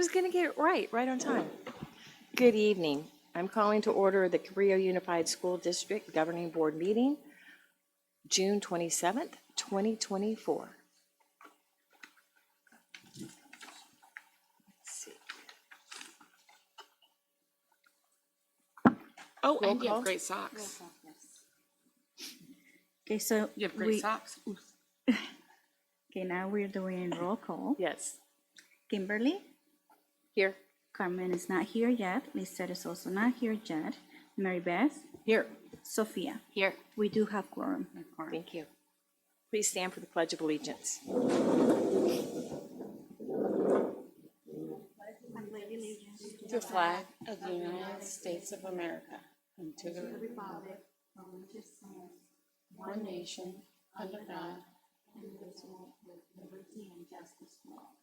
was going to get it right on time. Good evening. I'm calling to order the Cabrillo Unified School District Governing Board meeting, June 27th, 2024. Let's see. Oh, Roll and you call. have great socks. Okay, so You have great socks. okay, now we're doing roll call. Yes. Kimberly, Here. Carmen is not here yet. Lisette is also not here yet. Mary Beth, Here. Sophia. Here. We do have quorum. Thank you. Please stand for the Pledge of Allegiance. To the flag of the United States of America and to the republic one nation, under God, indivisible, with liberty and justice for all.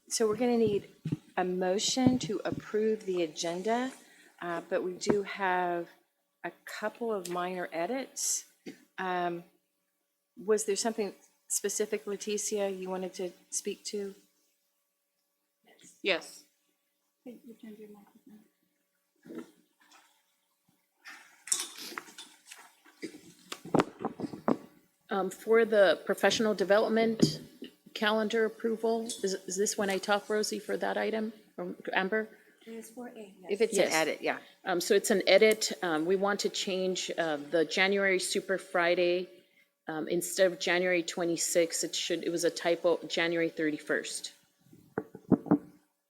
So we're going to need a motion to approve the agenda, but we do have a couple of minor edits. Was there something specific, Leticia, you wanted to speak to? Yes. For the professional development calendar approval, is this when I talk, Rosie, for that item, or Amber? If it's an Yes. edit, yeah. So it's an edit. We want to change the January Super Friday. Instead of January 26th, it was a typo, January 31st.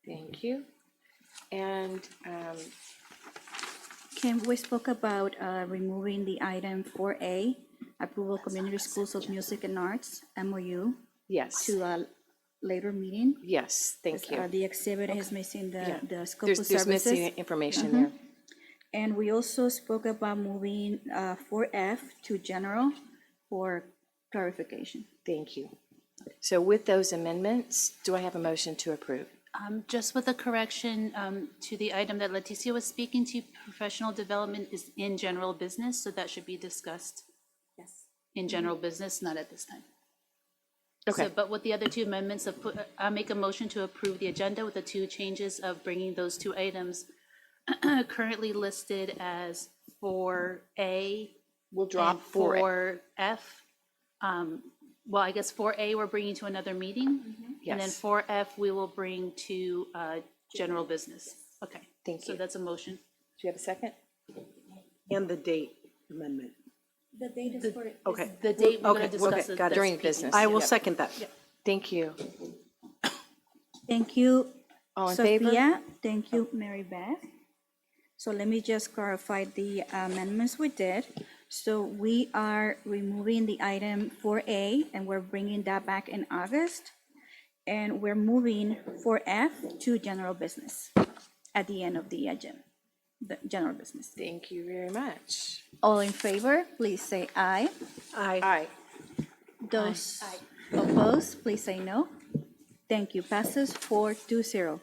Thank you. And Kim, we spoke about removing the item 4A, approval community schools of music and arts, MOU, yes, to a later meeting. yes, thank you. The exhibit is missing Yeah. the scope There's of missing services. information there. And we also spoke about moving 4F to general for clarification. Thank you. So with those amendments, do I have a motion to approve? Just with a correction to the item that Leticia was speaking to, professional development is in general business, so that should be discussed in general business, not at this time. Okay. So, but with the other two amendments, I'll make a motion to approve the agenda with the two changes of bringing those two items currently listed as 4A We'll drop and 4A. 4F. Well, I guess 4A we're bringing to another meeting. And then Yes. 4F we will bring to general business. Okay. Thank So you. that's a motion. Do you have a second? And the date amendment. The date is for. Okay. The date we're Okay, going to discuss okay, is got it. During that's business. I will Yep. second that. Thank you. Thank you, All in favor? Sophia. Thank you, Mary Beth. So let me just clarify the amendments we did. So we are removing the item 4A, and we're bringing that back in August. And we're moving 4F to general business at the end of the agenda, the general business. Thank you very much. All in favor, please say aye. Aye. Those opposed, please say no. Thank you. Passes 4-0.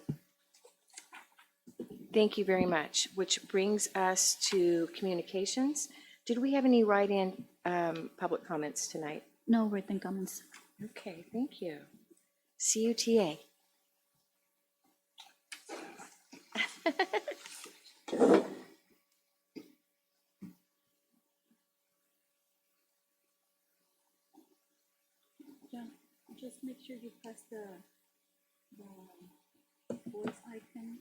Thank you very much, which brings us to communications. Did we have any write-in public comments tonight? No written comments. Okay, thank you. CUTA. John, just make sure you press the voice icon.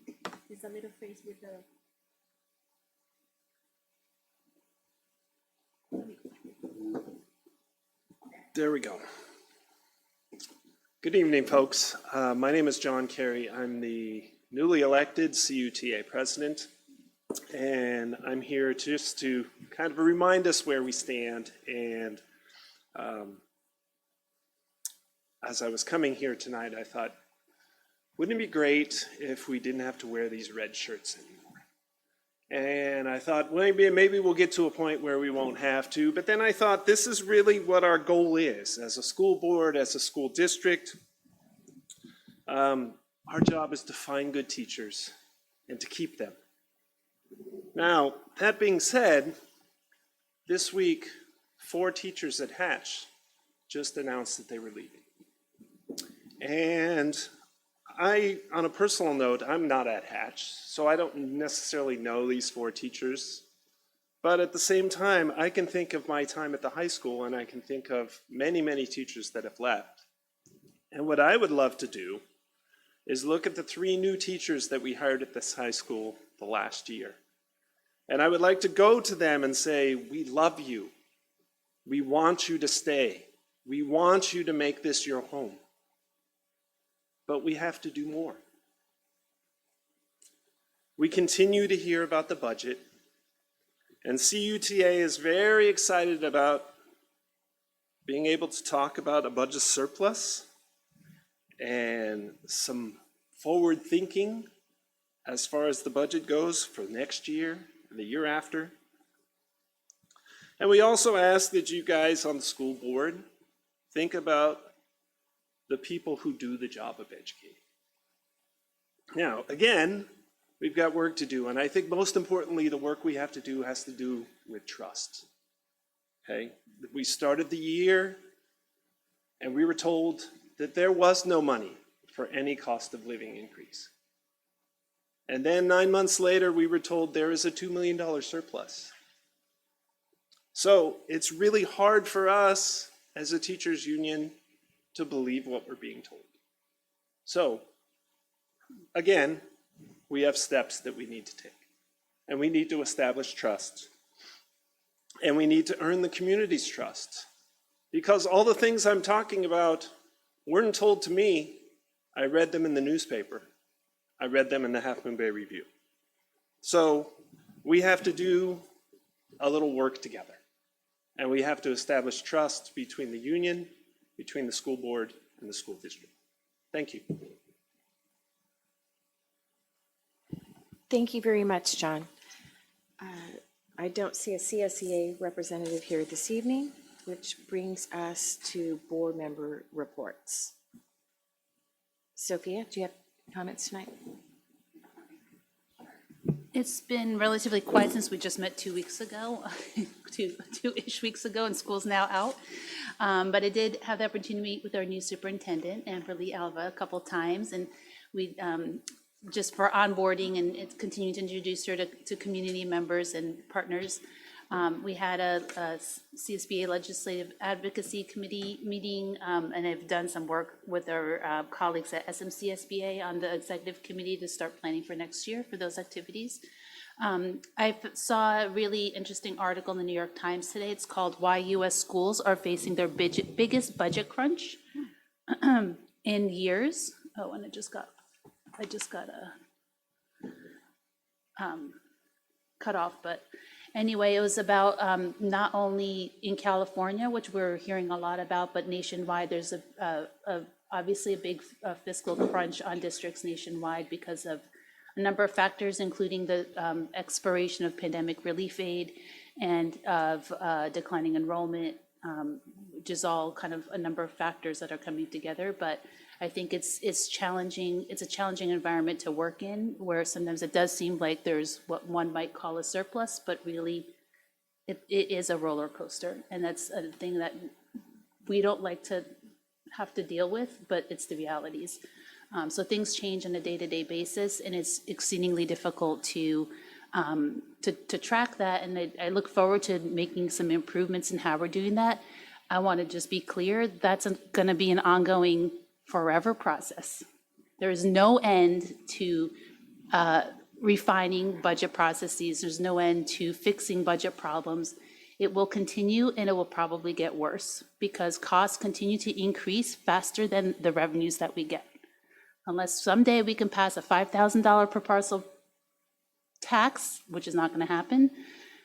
There's a little face with the. There we go. Good evening, folks. My name is John Carey. I'm the newly elected CUTA president, and I'm here just to kind of remind us where we stand. And as I was coming here tonight, I thought, wouldn't it be great if we didn't have to wear these red shirts anymore? And I thought, well, maybe we'll get to a point where we won't have to. But then I thought, this is really what our goal is as a school board, as a school district. Our job is to find good teachers and to keep them. Now, that being said, This week, 4 teachers at Hatch just announced that they were leaving. And on a personal note, I'm not at Hatch, so I don't necessarily know these 4 teachers. But at the same time, I can think of my time at the high school, and I can think of many, many teachers that have left. And what I would love to do is look at the 3 new teachers that we hired at this high school the last year. And I would like to go to them and say, we love you. We want you to stay. We want you to make this your home. But we have to do more. We continue to hear about the budget, and CUTA is very excited about being able to talk about a budget surplus and some forward thinking as far as the budget goes for next year and the year after. And we also ask that you guys on the school board think about the people who do the job of educating. Now, again, we've got work to do, and I think most importantly, the work we have to do has to do with trust. Okay? We started the year, and we were told that there was no money for any cost of living increase. And then 9 months later, we were told there is a $2 million surplus. So it's really hard for us as a teachers union to believe what we're being told. So, again, we have steps that we need to take. And we need to establish trust. And we need to earn the community's trust. Because all the things I'm talking about weren't told to me. I read them in the newspaper. I read them in the Half Moon Bay Review. So we have to do a little work together. And we have to establish trust between the union, between the school board, and the school district. Thank you. Thank you very much, John. I don't see a CSEA representative here this evening, which brings us to board member reports. Sophia, do you have comments tonight? It's been relatively quiet since we just met 2 weeks ago, two-ish weeks ago, and school's now out. But I did have the opportunity to meet with our new superintendent, Amberly Alva, a couple times, and we just for onboarding and continuing to introduce her to community members and partners. We had a CSBA Legislative Advocacy Committee meeting, and I've done some work with our colleagues at SMCSBA on the executive committee to start planning for next year for those activities. I saw a really interesting article in the New York Times today. It's called "Why U.S. Schools Are Facing Their Biggest Budget Crunch in Years." Oh, and I just got cut off, but anyway, it was about not only in California, which we're hearing a lot about, but nationwide. There's obviously a big fiscal crunch on districts nationwide because of a number of factors, including the expiration of pandemic relief aid and of declining enrollment, which is all kind of a number of factors that are coming together. But I think it's challenging. It's a challenging environment to work in, where sometimes it does seem like there's what one might call a surplus, but really it is a roller coaster, and that's a thing that we don't like to have to deal with, but it's the realities. So things change on a day-to-day basis, and it's exceedingly difficult to track that. And I look forward to making some improvements in how we're doing that. I want to just be clear, that's going to be an ongoing forever process. There is no end to refining budget processes. There's no end to fixing budget problems. It will continue, and it will probably get worse because costs continue to increase faster than the revenues that we get. Unless someday we can pass a $5,000 per parcel tax, which is not going to happen,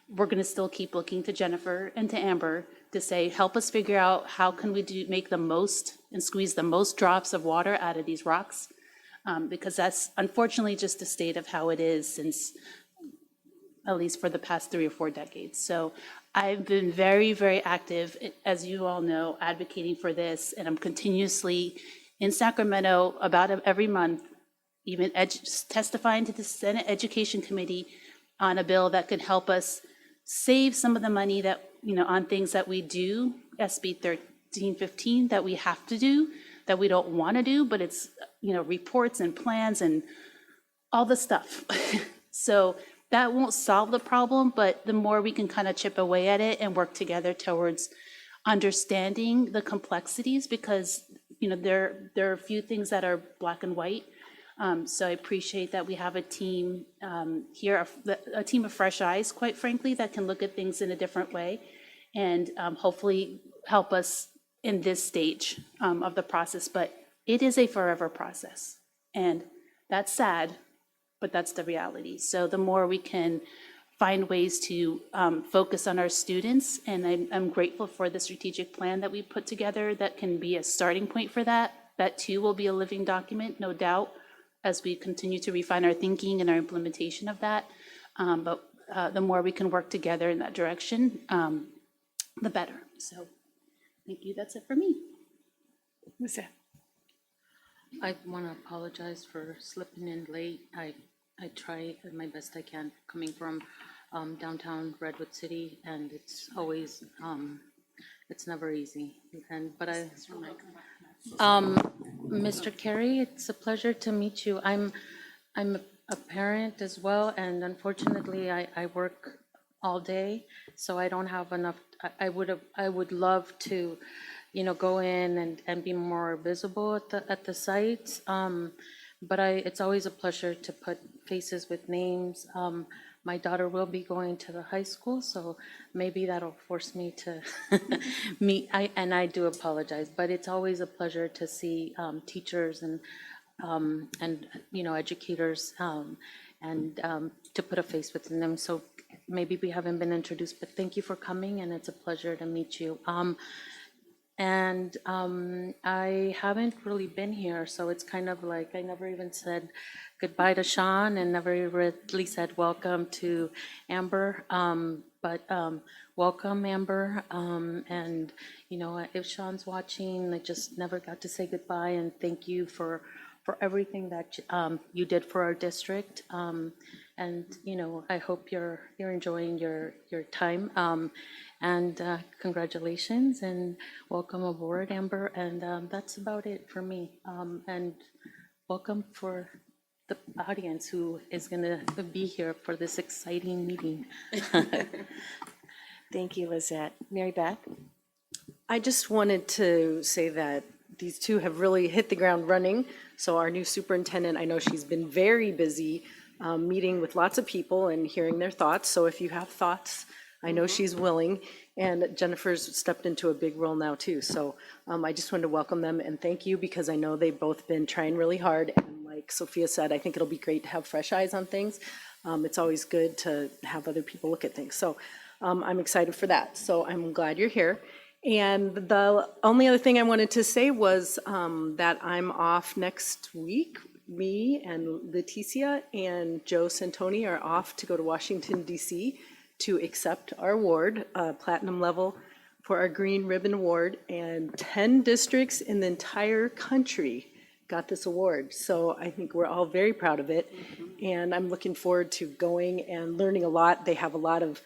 we're going to still keep looking to Jennifer and to Amber to say, help us figure out how can we make the most and squeeze the most drops of water out of these rocks, because that's unfortunately just the state of how it is since, at least for the past 3 or 4 decades. So I've been very, very active, as you all know, advocating for this, and I'm continuously in Sacramento about every month, even testifying to the Senate Education Committee on a bill that could help us save some of the money that on things that we do, SB 1315, that we have to do, that we don't want to do, but it's, reports and plans and all the stuff. So that won't solve the problem, but the more we can kind of chip away at it and work together towards understanding the complexities, because, there are a few things that are black and white. So I appreciate that we have a team here, a team of fresh eyes, quite frankly, that can look at things in a different way and hopefully help us in this stage of the process. But it is a forever process, and that's sad, but that's the reality. So the more we can find ways to focus on our students, and I'm grateful for the strategic plan that we put together that can be a starting point for that. That too will be a living document, no doubt, as we continue to refine our thinking and our implementation of that. But the more we can work together in that direction, the better. So thank you, that's it for me. Who's that? I want to apologize for slipping in late. I try my best I can coming from downtown Redwood City, and it's always, it's never easy. Mr. Carey, it's a pleasure to meet you. I'm a parent as well, and unfortunately, I work all day, so I don't have enough. I would love to, go in and be more visible at the sites. But it's always a pleasure to put faces with names. My daughter will be going to the high school, so maybe that'll force me to meet. I do apologize, but it's always a pleasure to see teachers and educators and to put a face with them. So maybe we haven't been introduced, but thank you for coming, and it's a pleasure to meet you. I haven't really been here, so it's kind of like I never even said goodbye to Sean and never really said welcome to Amber. But welcome, Amber. And, if Sean's watching, I just never got to say goodbye, and thank you for everything that you did for our district. And, I hope you're enjoying your time. And congratulations and welcome aboard, Amber. And that's about it for me. And welcome for the audience who is going to be here for this exciting meeting. Thank you, Lizette. Mary Beth? I just wanted to say that these two have really hit the ground running. So our new superintendent, I know she's been very busy meeting with lots of people and hearing their thoughts. So if you have thoughts, I know she's willing, and Jennifer's stepped into a big role now too. So I just wanted to welcome them and thank you, because I know they've both been trying really hard. And like Sophia said, I think it'll be great to have fresh eyes on things. It's always good to have other people look at things. So I'm excited for that. So I'm glad you're here. And the only other thing I wanted to say was that I'm off next week. Me and Leticia and Joe Santoni are off to go to Washington, D.C. to accept our award, platinum level, for our Green Ribbon Award, and 10 districts in the entire country got this award. So I think we're all very proud of it, and I'm looking forward to going and learning a lot. They have a lot of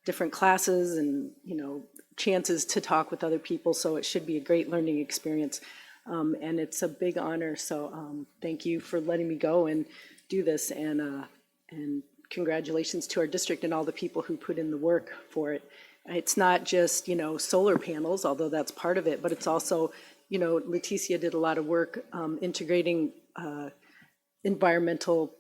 different classes and, chances to talk with other people, so it should be a great learning experience. And it's a big honor, so thank you for letting me go and do this, and congratulations to our district and all the people who put in the work for it. It's not just, solar panels, although that's part of it, but it's also, Leticia did a lot of work integrating environmental,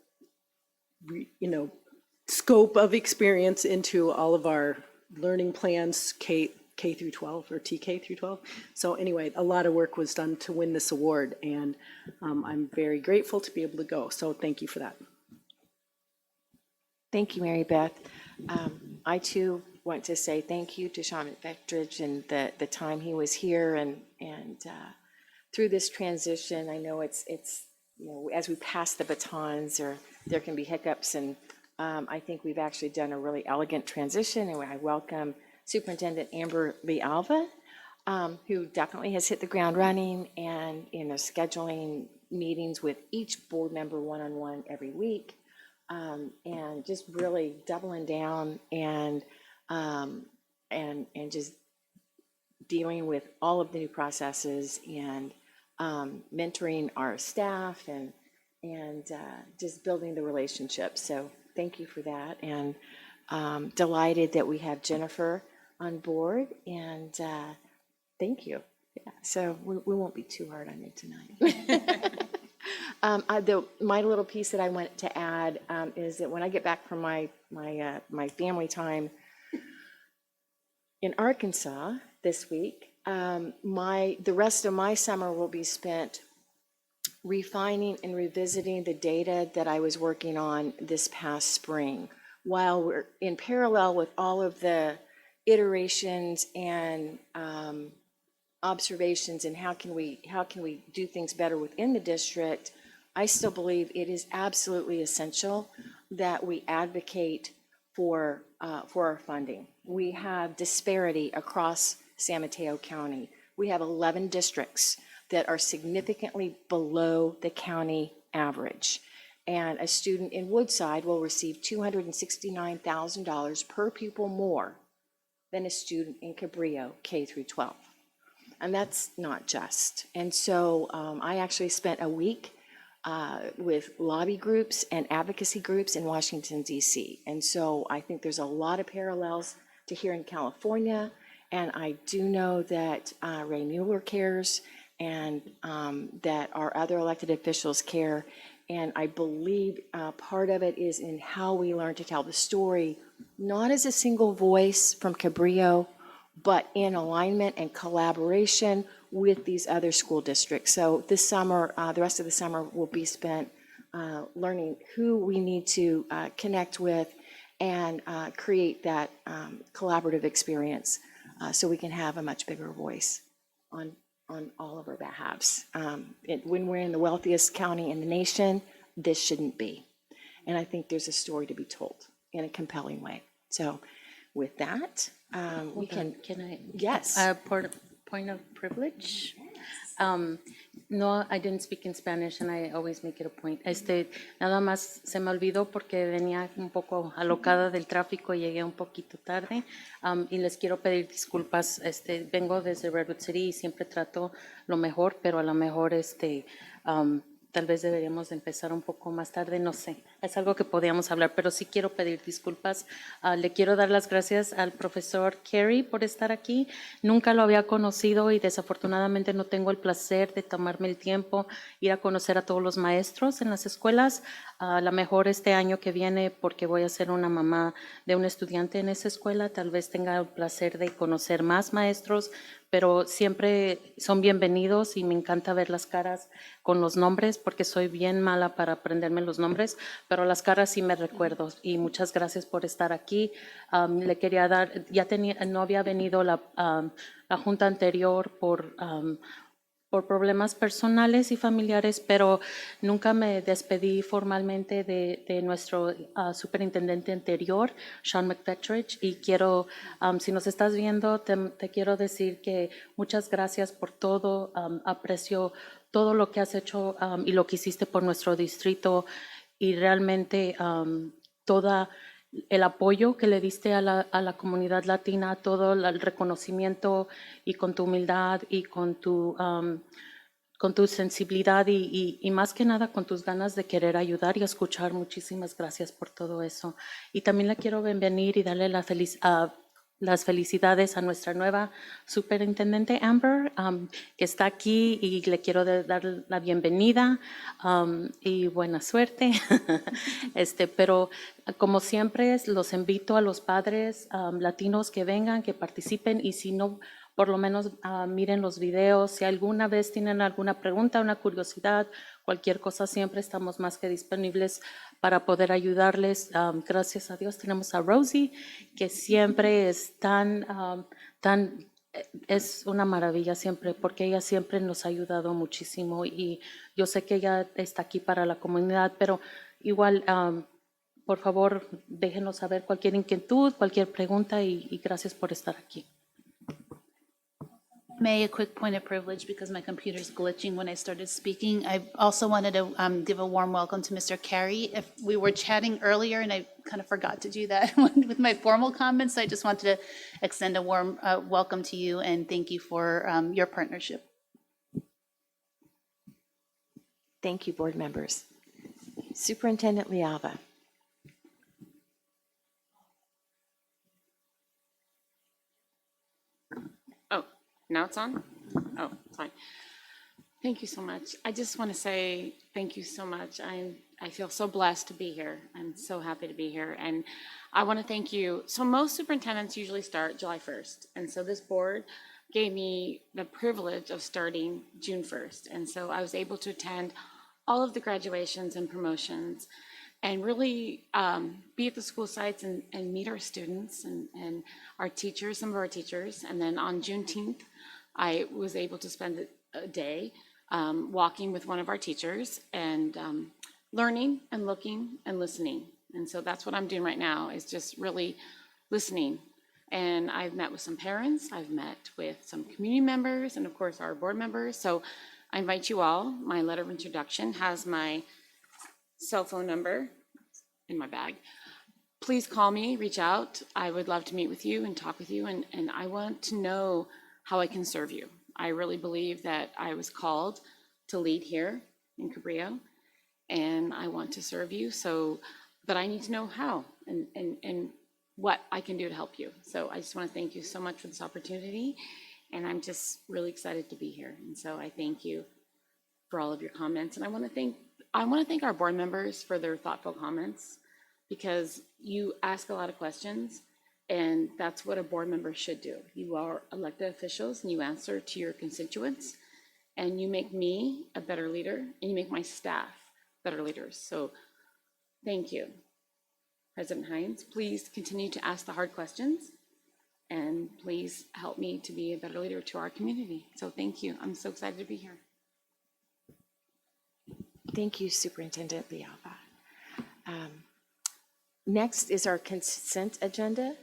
scope of experience into all of our learning plans, K through 12 or TK through 12. So anyway, a lot of work was done to win this award, and I'm very grateful to be able to go. So thank you for that. Thank you, Mary Beth. I too want to say thank you to Sean McFettridge and the time he was here, and through this transition. I know it's as we pass the batons, or there can be hiccups, and I think we've actually done a really elegant transition, and I welcome Superintendent Amber Lee Alva, who definitely has hit the ground running and scheduling meetings with each board member one-on-one every week. And just really doubling down and and just dealing with all of the new processes and mentoring our staff and just building the relationship. So thank you for that, and delighted that we have Jennifer on board, and thank you. Yeah, so we won't be too hard on you tonight. My little piece that I want to add is that when I get back from my family time in Arkansas this week, the rest of my summer will be spent refining and revisiting the data that I was working on this past spring, while we're in parallel with all of the iterations and observations and how can we do things better within the district. I still believe it is absolutely essential that we advocate for our funding. We have disparity across San Mateo County. We have 11 districts that are significantly below the county average. And a student in Woodside will receive $269,000 per pupil more than a student in Cabrillo, K through 12. And that's not just. And so I actually spent a week with lobby groups and advocacy groups in Washington, D.C. And so I think there's a lot of parallels to here in California. And I do know that Ray Mueller cares, and that our other elected officials care. And I believe part of it is in how we learn to tell the story, not as a single voice from Cabrillo, but in alignment and collaboration with these other school districts. So this summer, the rest of the summer will be spent learning who we need to connect with and create that collaborative experience so we can have a much bigger voice on all of our behalves. When we're in the wealthiest county in the nation, this shouldn't be. And I think there's a story to be told in a compelling way. So with that, we can. Can I? Yes. Point of privilege. No, I didn't speak in Spanish, and I always make it a point. Nada más se me olvidó porque venía un poco alocada del tráfico y llegué un poquito tarde. Y les quiero pedir disculpas. Vengo desde Redwood City y siempre trato lo mejor, pero a lo mejor tal vez deberíamos de empezar un poco más tarde, no sé. Es algo que podíamos hablar, pero sí quiero pedir disculpas. Le quiero dar las gracias al profesor Carey por estar aquí. Nunca lo había conocido y desafortunadamente no tengo el placer de tomarme el tiempo, ir a conocer a todos los maestros en las escuelas. A lo mejor este año que viene, porque voy a ser una mamá de un estudiante en esa escuela, tal vez tenga el placer de conocer más maestros, pero siempre son bienvenidos y me encanta ver las caras con los nombres porque soy bien mala para aprenderme los nombres, pero las caras sí me recuerdo y muchas gracias por estar aquí. Le quería dar, no había venido la junta anterior por problemas personales y familiares, pero nunca me despedí formalmente de nuestro superintendente anterior, Sean McFetridge, y quiero, si nos estás viendo, te quiero decir que muchas gracias por todo, aprecio todo lo que has hecho y lo que hiciste por nuestro distrito, y realmente toda el apoyo que le diste a la comunidad latina, todo el reconocimiento, y con tu humildad y con tu sensibilidad y más que nada con tus ganas de querer ayudar y escuchar. Muchísimas gracias por todo eso. Y también le quiero bienvenir y darle las felicidades a nuestra nueva superintendente Amber, que está aquí, y le quiero dar la bienvenida y buena suerte. Pero como siempre, los invito a los padres latinos que vengan, que participen, y si no, por lo menos miren los videos. Si alguna vez tienen alguna pregunta, una curiosidad, cualquier cosa, siempre estamos más que disponibles para poder ayudarles. Gracias a Dios tenemos a Rosie, que siempre es es una maravilla siempre, porque ella siempre nos ha ayudado muchísimo, y yo sé que ella está aquí para la comunidad, pero igual, por favor, déjenos saber cualquier inquietud, cualquier pregunta, y gracias por estar aquí. May, a quick point of privilege because my computer's glitching when I started speaking. I also wanted to give a warm welcome to Mr. Carey. If we were chatting earlier and I kind of forgot to do that with my formal comments, I just wanted to extend a warm welcome to you and thank you for your partnership. Thank you, board members. Superintendent Liava. Oh, now it's on? Oh, fine. Thank you so much. I just want to say thank you so much. I feel so blessed to be here. I'm so happy to be here. And I want to thank you. So most superintendents usually start July 1st. And so this board gave me the privilege of starting June 1st. And so I was able to attend all of the graduations and promotions and really be at the school sites and meet our students and our teachers, some of our teachers. And then on Juneteenth, I was able to spend a day walking with one of our teachers and learning and looking and listening. And so that's what I'm doing right now, is just really listening. And I've met with some parents, I've met with some community members, and of course our board members. So I invite you all. My letter of introduction has my cell phone number in my bag. Please call me, reach out. I would love to meet with you and talk with you. And I want to know how I can serve you. I really believe that I was called to lead here in Cabrillo, and I want to serve you. But I need to know how and what I can do to help you. So I just want to thank you so much for this opportunity. And I'm just really excited to be here. And so I thank you for all of your comments. And I want to thank our board members for their thoughtful comments, because you ask a lot of questions, and that's what a board member should do. You are elected officials and you answer to your constituents, and you make me a better leader and you make my staff better leaders. So thank you. President Hines, please continue to ask the hard questions. And please help me to be a better leader to our community. So thank you. I'm so excited to be here. Thank you, Superintendent Liava. Next is our consent agenda.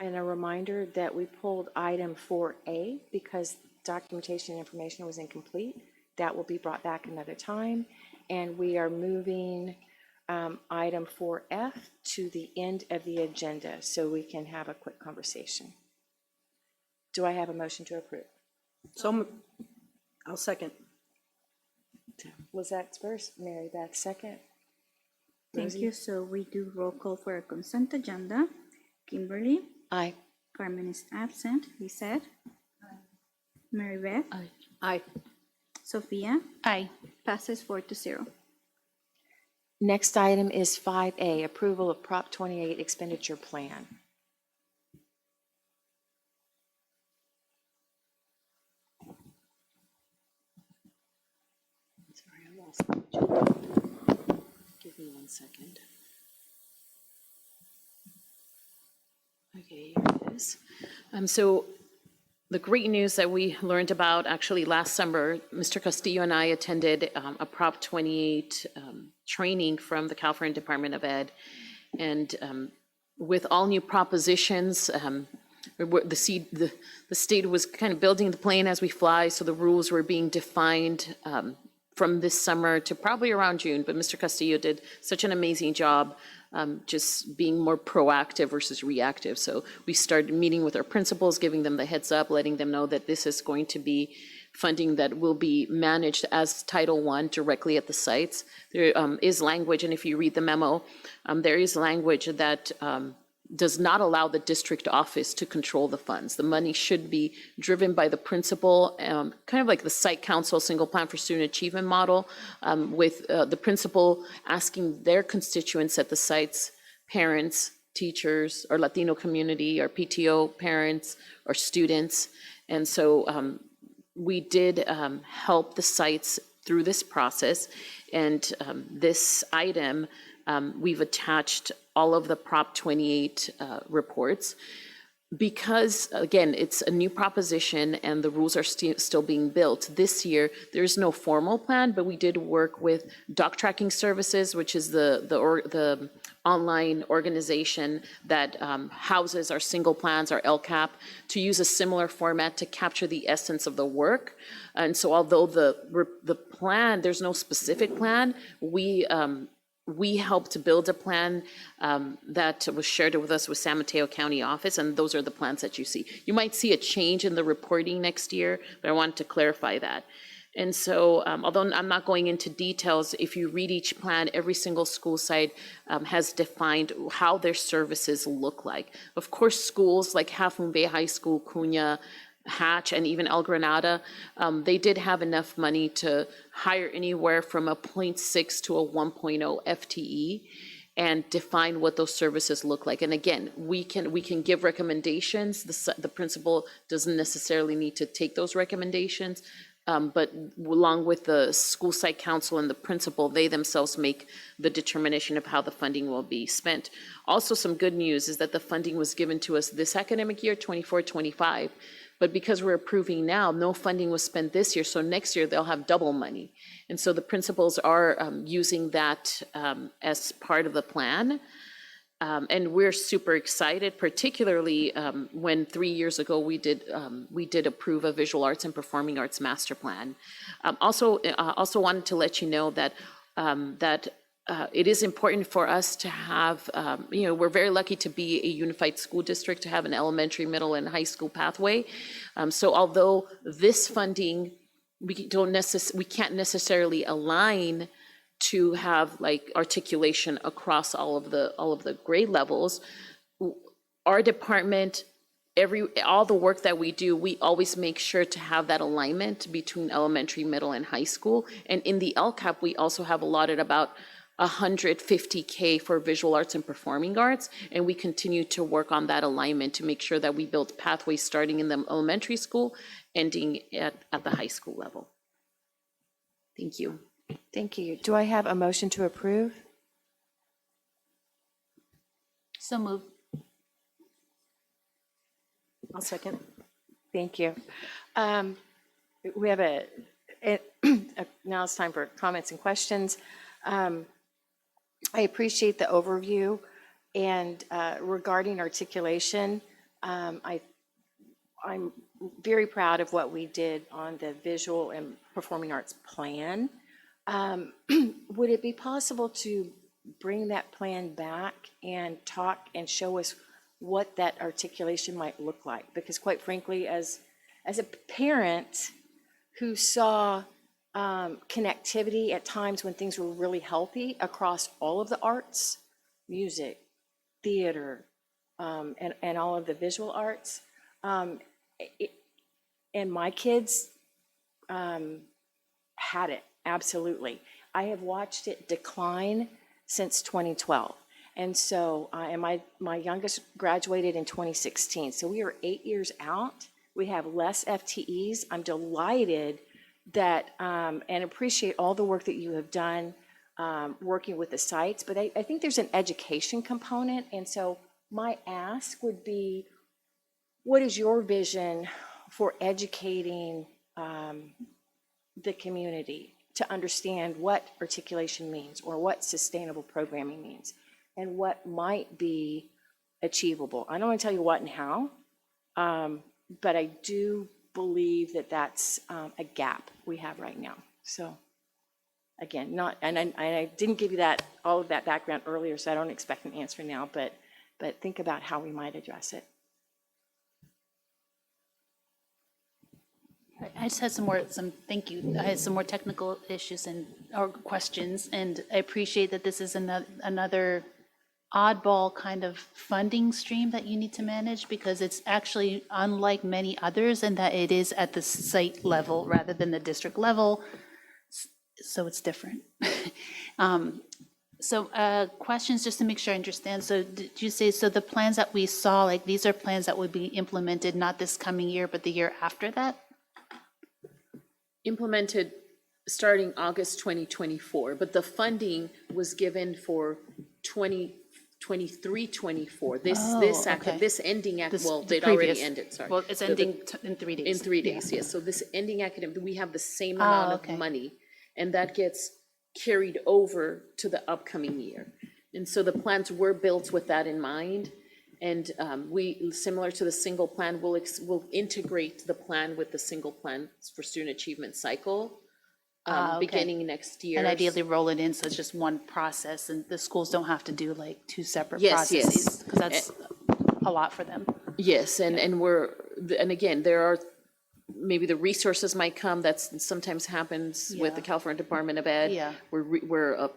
And a reminder that we pulled item 4A because documentation and information was incomplete. That will be brought back another time. And we are moving item 4F to the end of the agenda so we can have a quick conversation. Do I have a motion to approve? So I'll second. Lizette first, Mary Beth second. Thank you. So we do roll call for a consent agenda. Kimberly? Aye. Carmen is absent. Lisette? Mary Beth? Aye. Sophia? Aye. Passes 4-0. Next item is 5A, approval of Prop 28 expenditure plan. Sorry, I lost the agenda. Give me 1 second. Okay, here it is. So the great news that we learned about actually last summer, Mr. Castillo and I attended a Prop 28 training from the California Department of Ed. And with all new propositions, the state was kind of building the plane as we fly, so the rules were being defined from this summer to probably around June. But Mr. Castillo did such an amazing job just being more proactive versus reactive. So we started meeting with our principals, giving them the heads up, letting them know that this is going to be funding that will be managed as Title I directly at the sites. There is language, and if you read the memo, there is language that does not allow the district office to control the funds. The money should be driven by the principal, kind of like the site council single plan for student achievement model, with the principal asking their constituents at the sites, parents, teachers, our Latino community, our PTO parents, our students. And so we did help the sites through this process. And this item, we've attached all of the Prop 28 reports. because, again, it's a new proposition and the rules are still being built, this year, there's no formal plan, but we did work with Doc Tracking Services, which is the online organization that houses our single plans, our LCAP, to use a similar format to capture the essence of the work. And so although the plan, there's no specific plan, we helped to build a plan that was shared with us with San Mateo County office, and those are the plans that you see. You might see a change in the reporting next year, but I wanted to clarify that. And so, although I'm not going into details, if you read each plan, every single school site has defined how their services look like. Of course, schools like Half Moon Bay High School, Cunha, Hatch, and even El Granada, they did have enough money to hire anywhere from a 0.6 to a 1.0 FTE and define what those services look like. And again, we can give recommendations. The principal doesn't necessarily need to take those recommendations, but along with the school site council and the principal, they themselves make the determination of how the funding will be spent. Also, some good news is that the funding was given to us this academic year, 24-25, but because we're approving now, no funding was spent this year, so next year they'll have double money. And so the principals are using that as part of the plan. And we're super excited, particularly when 3 years ago we did approve a visual arts and performing arts master plan. Also wanted to let you know that it is important for us to have, we're very lucky to be a unified school district, to have an elementary, middle, and high school pathway. So although this funding, we can't necessarily align to have like articulation across all of the grade levels, our department, all the work that we do, we always make sure to have that alignment between elementary, middle, and high school. And in the LCAP, we also have allotted about $150K for visual arts and performing arts, and we continue to work on that alignment to make sure that we build pathways starting in the elementary school, ending at the high school level. Thank you. Thank you. Do I have a motion to approve? So moved. I'll second. Thank you. We have now it's time for comments and questions. I appreciate the overview, and regarding articulation, I'm very proud of what we did on the visual and performing arts plan. Would it be possible to bring that plan back and talk and show us what that articulation might look like? Because quite frankly, as a parent who saw connectivity at times when things were really healthy across all of the arts, music, theater, and all of the visual arts, and my kids had it, absolutely. I have watched it decline since 2012. And so, and my youngest graduated in 2016. So we are 8 years out. We have less FTEs. I'm delighted that, and appreciate all the work that you have done working with the sites, but I think there's an education component. And so my ask would be, what is your vision for educating the community to understand what articulation means, or what sustainable programming means, and what might be achievable? I don't want to tell you what and how, but I do believe that that's a gap we have right now. So again, I didn't give you all of that background earlier, so I don't expect an answer now, but think about how we might address it. I just had thank you. I had some more technical issues or questions, and I appreciate that this is another oddball kind of funding stream that you need to manage, because it's actually unlike many others in that it is at the site level rather than the district level, so it's different. Questions just to make sure I understand. So did you say, so the plans that we saw, like these are plans that would be implemented not this coming year, but the year after that? Implemented starting August 2024, but the funding was given for 23, 24. Oh, okay. This ending, This- well, the it already previous- ended, sorry. Well, it's The- ending in 3 days. In 3 Yeah. days, yes. So this ending academic, we have the same Ah, amount okay. of money, and that gets carried over to the upcoming year. And so the plans were built with that in mind. And we, similar to the single plan, we'll integrate the plan with the single plan for student achievement cycle, Okay. beginning next year. And ideally roll it in, so it's just one process, and the schools don't have to do like 2 separate Yes, yes. processes. Because that's a lot for them. Yes, and and again, there are, maybe the resources might come, that's sometimes happens with the Yeah. California Department of Ed. Yeah. Where a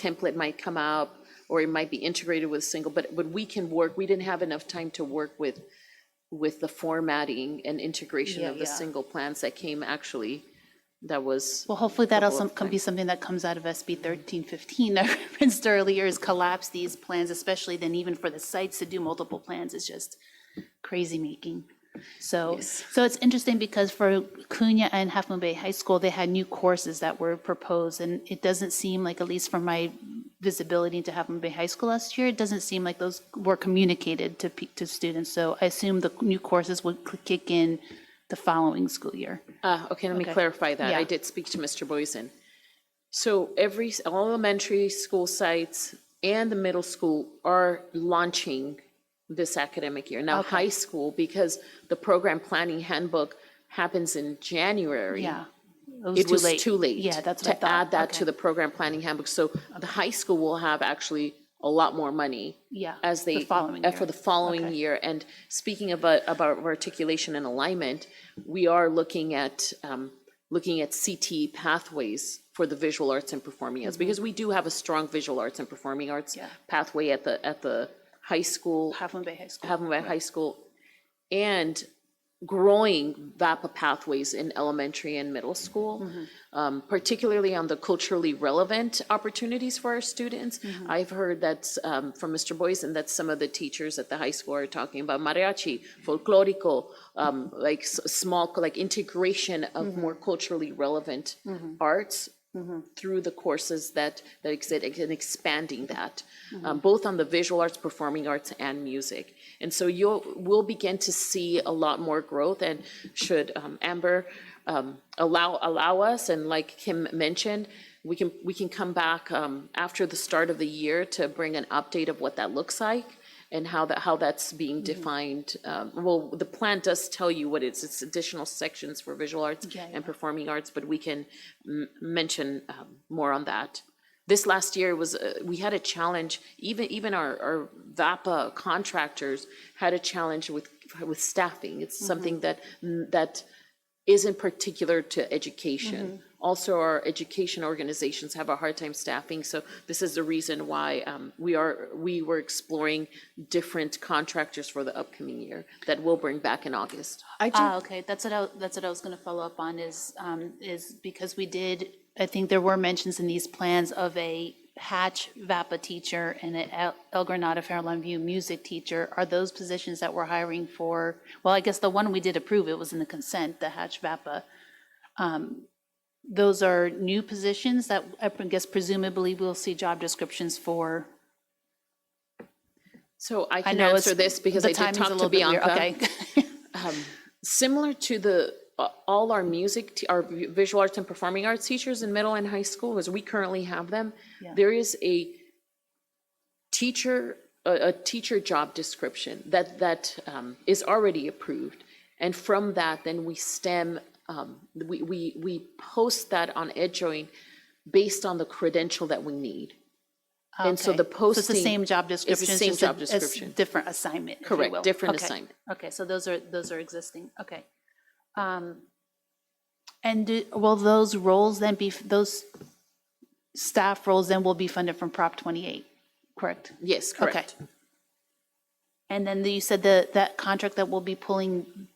template might come out, or it might be integrated with single, but we can work, we didn't have enough time to work with the formatting and integration of the Yeah. single plans that came actually, that was. Well, hopefully that'll couple of can be something that comes out of SB 1315 that I referenced earlier, is collapse these plans, especially then even for the sites to do multiple plans is just crazy making. So, so it's interesting because for Cunha and Half Moon Bay High School, they had new courses that were proposed, and it doesn't seem like, at least from my visibility into Half Moon Bay High School last year, it doesn't seem like those were communicated to students. So I assume the new courses would kick in the following school year. Okay, let me Okay. clarify that. I Yeah. did speak to Mr. Boysen. So all elementary school sites and the middle school are launching this academic year. Now, Okay. high school, because the program planning handbook happens in January. Yeah. It was too late. Yeah, that's what I to thought. add that to Okay. the program planning handbook. So the high school will have actually a lot more money. Yeah, As they. the following For year. the following Okay. year. And speaking about articulation and alignment, we are looking at CTE pathways for the visual arts and performing arts, because we do have a strong visual arts and performing arts Mm-hmm. Yeah. pathway at the high school. Half Moon Bay High School. Having by high school, and growing VAPA pathways in elementary and middle school, particularly on the culturally relevant opportunities for our students. I've heard that from Mr. Boysen, that some of the teachers at the high school are talking about mariachi, folklorico, like small, like integration of more culturally relevant arts through the courses that exist, and expanding that, both on the visual arts, performing arts, and music. And so we'll begin to see a lot more growth, and should Amber allow us, and like Kim mentioned, we can come back after the start of the year to bring an update of what that looks like, and how that's being defined. Well, the plan does tell you what it's additional sections for visual arts and performing arts, but we can mention more on that. This last year was, we had a challenge, even our VAPA contractors had a challenge with staffing. It's something that isn't particular to education. Also, our education organizations have a hard time staffing, so this is the reason why we were exploring different contractors for the upcoming year that we'll bring back in August. Okay, that's what I was gonna follow up on, is because I think there were mentions in these plans of a Hatch VAPA teacher and an El Granada Fairlawn View music teacher. Are those positions that we're hiring for? Well, I guess the one we did approve, it was in the consent, the Hatch VAPA. Those are new positions that I guess presumably we'll see job descriptions for. So I I can know answer this because the I did timing's a talk to little bit weird. Bianca. Okay. Similar to all our our visual arts and performing arts teachers in middle and high school, as we currently have them, there is a teacher job description that is already approved, and from that, then we we post that on EdJoin based on the credential that we need. And so Okay. the posting. So it's the same job description. It's the same just job a description. different assignment, if you Correct, will. different Okay. assignment. Okay, so those are existing, okay. And will those roles then those staff roles then will be funded from Prop 28, correct? Yes, Okay. correct. And then you said that contract that we'll be pulling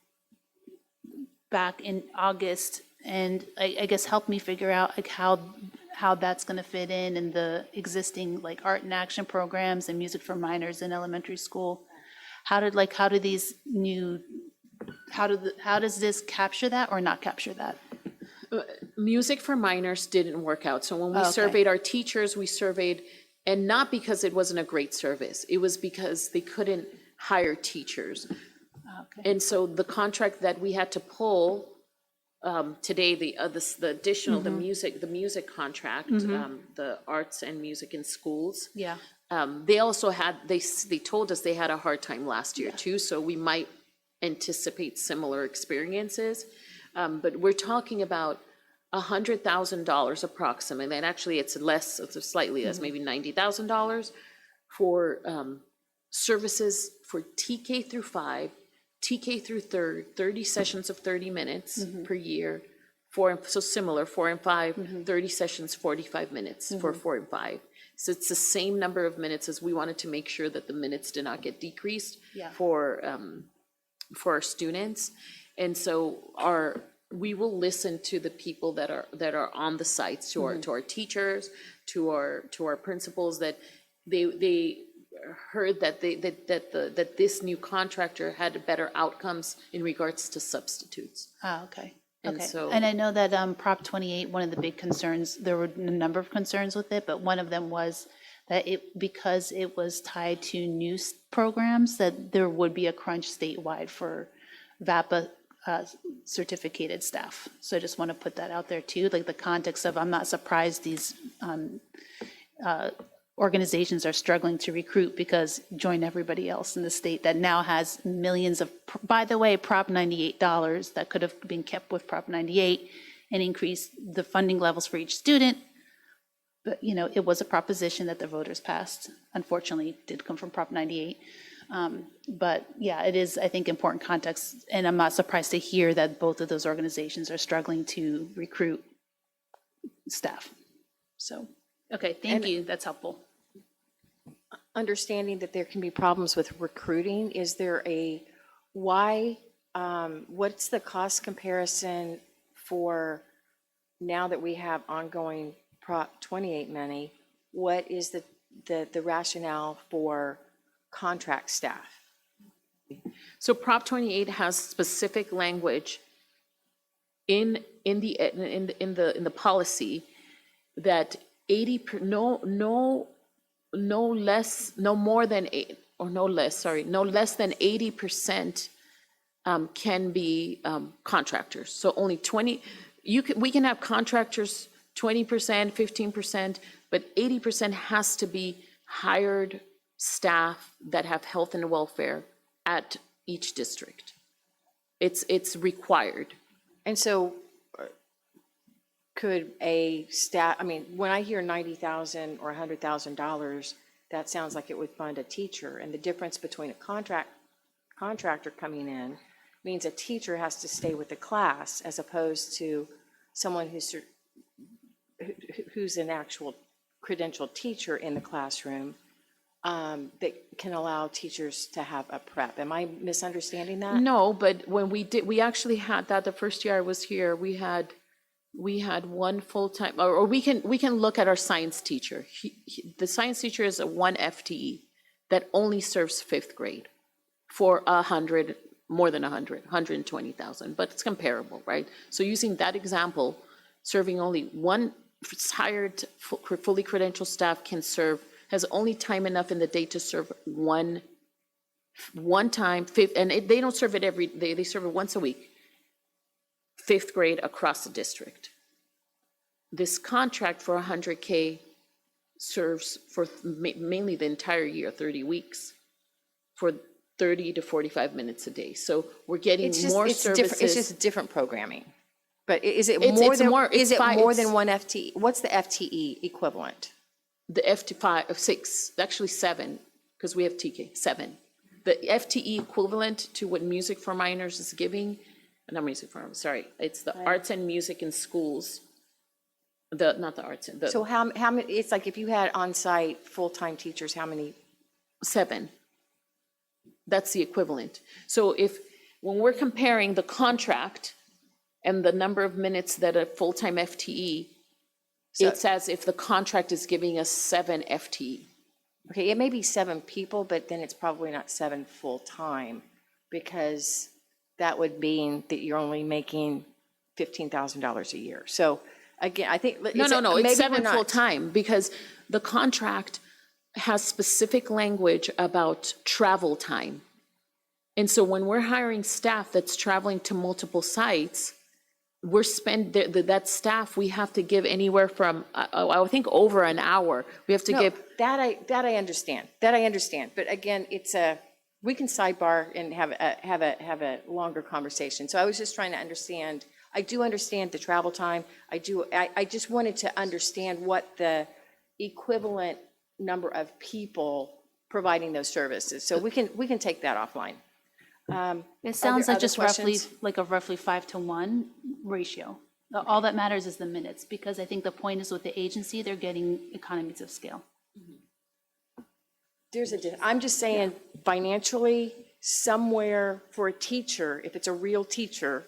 back in August, and I guess help me figure out like how that's going to fit in the existing like art and action programs and music for minors in elementary school. How does this capture that or not capture that? Music for minors didn't work out. So when we Okay. surveyed our teachers, we surveyed And not because it wasn't a great service, it was because they couldn't hire teachers. And so the contract that we had to pull today, the additional, the music contract, the arts and music in schools. Yeah. They also had, they told us they had a hard time last year too, so we might anticipate similar experiences. But we're talking about $100,000 approximately, and actually it's less, it's slightly less, maybe $90,000 for services for TK through 5, TK through 3rd, 30 sessions of 30 minutes per year. So similar, 4 and 5, 30 sessions, 45 minutes for 4 and 5. So it's the same number of minutes, as we wanted to make sure that the minutes did not get decreased for our students. And so we will listen to the people that are on the sites, to our teachers, to our principals, that they heard that that this new contractor had better outcomes in regards to substitutes. Ah, okay. And Okay. so- And I know that Prop 28, one of the big concerns, there were a number of concerns with it, but one of them was that because it was tied to new programs, that there would be a crunch statewide for VAPA certificated staff. So I just want to put that out there too, like the context of, I'm not surprised these organizations are struggling to recruit, because join everybody else in the state that now has millions of, by the way, Prop 98 dollars that could have been kept with Prop 98 and increased the funding levels for each student. But, it was a proposition that the voters passed. Unfortunately, it did come from Prop 98. But yeah, it is, I think, important context. And I'm not surprised to hear that both of those organizations are struggling to recruit staff. So, okay, thank you. That's helpful. Understanding that there can be problems with recruiting, is there what's the cost comparison for, now that we have ongoing Prop 28 money, what is the rationale for contract staff? So Prop 28 has specific language in the policy that no less than 80% can be contractors. So only 20, we can have contractors 20%, 15%, but 80% has to be hired staff that have health and welfare at each district. It's required. And so could a staff, when I hear $90,000 or $100,000, that sounds like it would fund a teacher. And the difference between a contractor coming in means a teacher has to stay with the class, as opposed to someone who's an actual credentialed teacher in the classroom, that can allow teachers to have a prep. Am I misunderstanding that? No, but when we actually had that the first year I was here, we had one full-time, or we can look at our science teacher. The science teacher is a 1 FTE that only serves 5th grade for more than 120,000, but it's comparable, right? So using that example, serving only one hired fully credentialed staff has only time enough in the day to serve one time, and they don't serve it every day, they serve it once a week, 5th grade across the district. This contract for $100K serves for mainly the entire year, 30 weeks, for 30 to 45 minutes a day. So we're getting more services. It's just different programming. But is it It's more than more- is it's it more it's- than one FTE? What's the FTE equivalent? The FT5 of 6, actually 7, because we have TK, 7. The FTE equivalent to what Music for Minors is giving, not Music for Minors, sorry, it's the arts and music in schools. Not the arts, So how many? It's like if you had on-site full-time teachers, how many? 7. That's the equivalent. So when we're comparing the contract and the number of minutes that a full-time FTE, it's as if the contract is giving us 7 FTE. Okay, it may be 7 people, but then it's probably not 7 full-time, because that would mean that you're only making $15,000 a year. So again, I think. No, it's 7 full-time, because the contract has specific language about travel time. And so when we're hiring staff that's traveling to multiple sites, that staff, we have to give anywhere from, I think, over an hour. We have to No, give, that I understand, but again, we can sidebar and have a longer conversation. So I was just trying to understand, I do understand the travel time, I just wanted to understand what the equivalent number of people providing those services, so we can take that offline. It sounds like other just roughly, questions? like a roughly 5-to-1 ratio. All that matters is the minutes, because I think the point is with the agency, they're getting economies of scale. I'm just saying, financially, somewhere for a teacher, if it's a real teacher,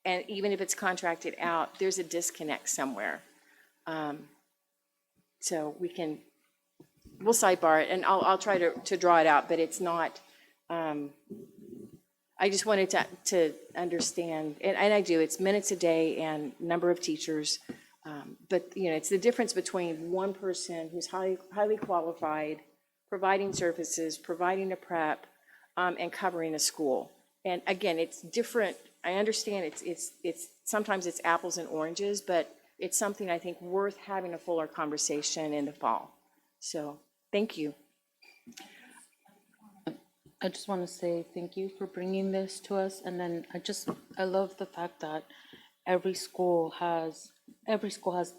and even if it's contracted out, there's a disconnect somewhere. So we'll sidebar it, and I'll try to draw it out, but it's not, I just wanted to understand, and I do, it's minutes a day and number of teachers, but, it's the difference between one person who's highly qualified, providing services, providing a prep, and covering a school. And again, it's different, I understand it's sometimes it's apples and oranges, but it's something I think worth having a fuller conversation in the fall. So, thank you. I just want to say thank you for bringing this to us. And then I love the fact that every school has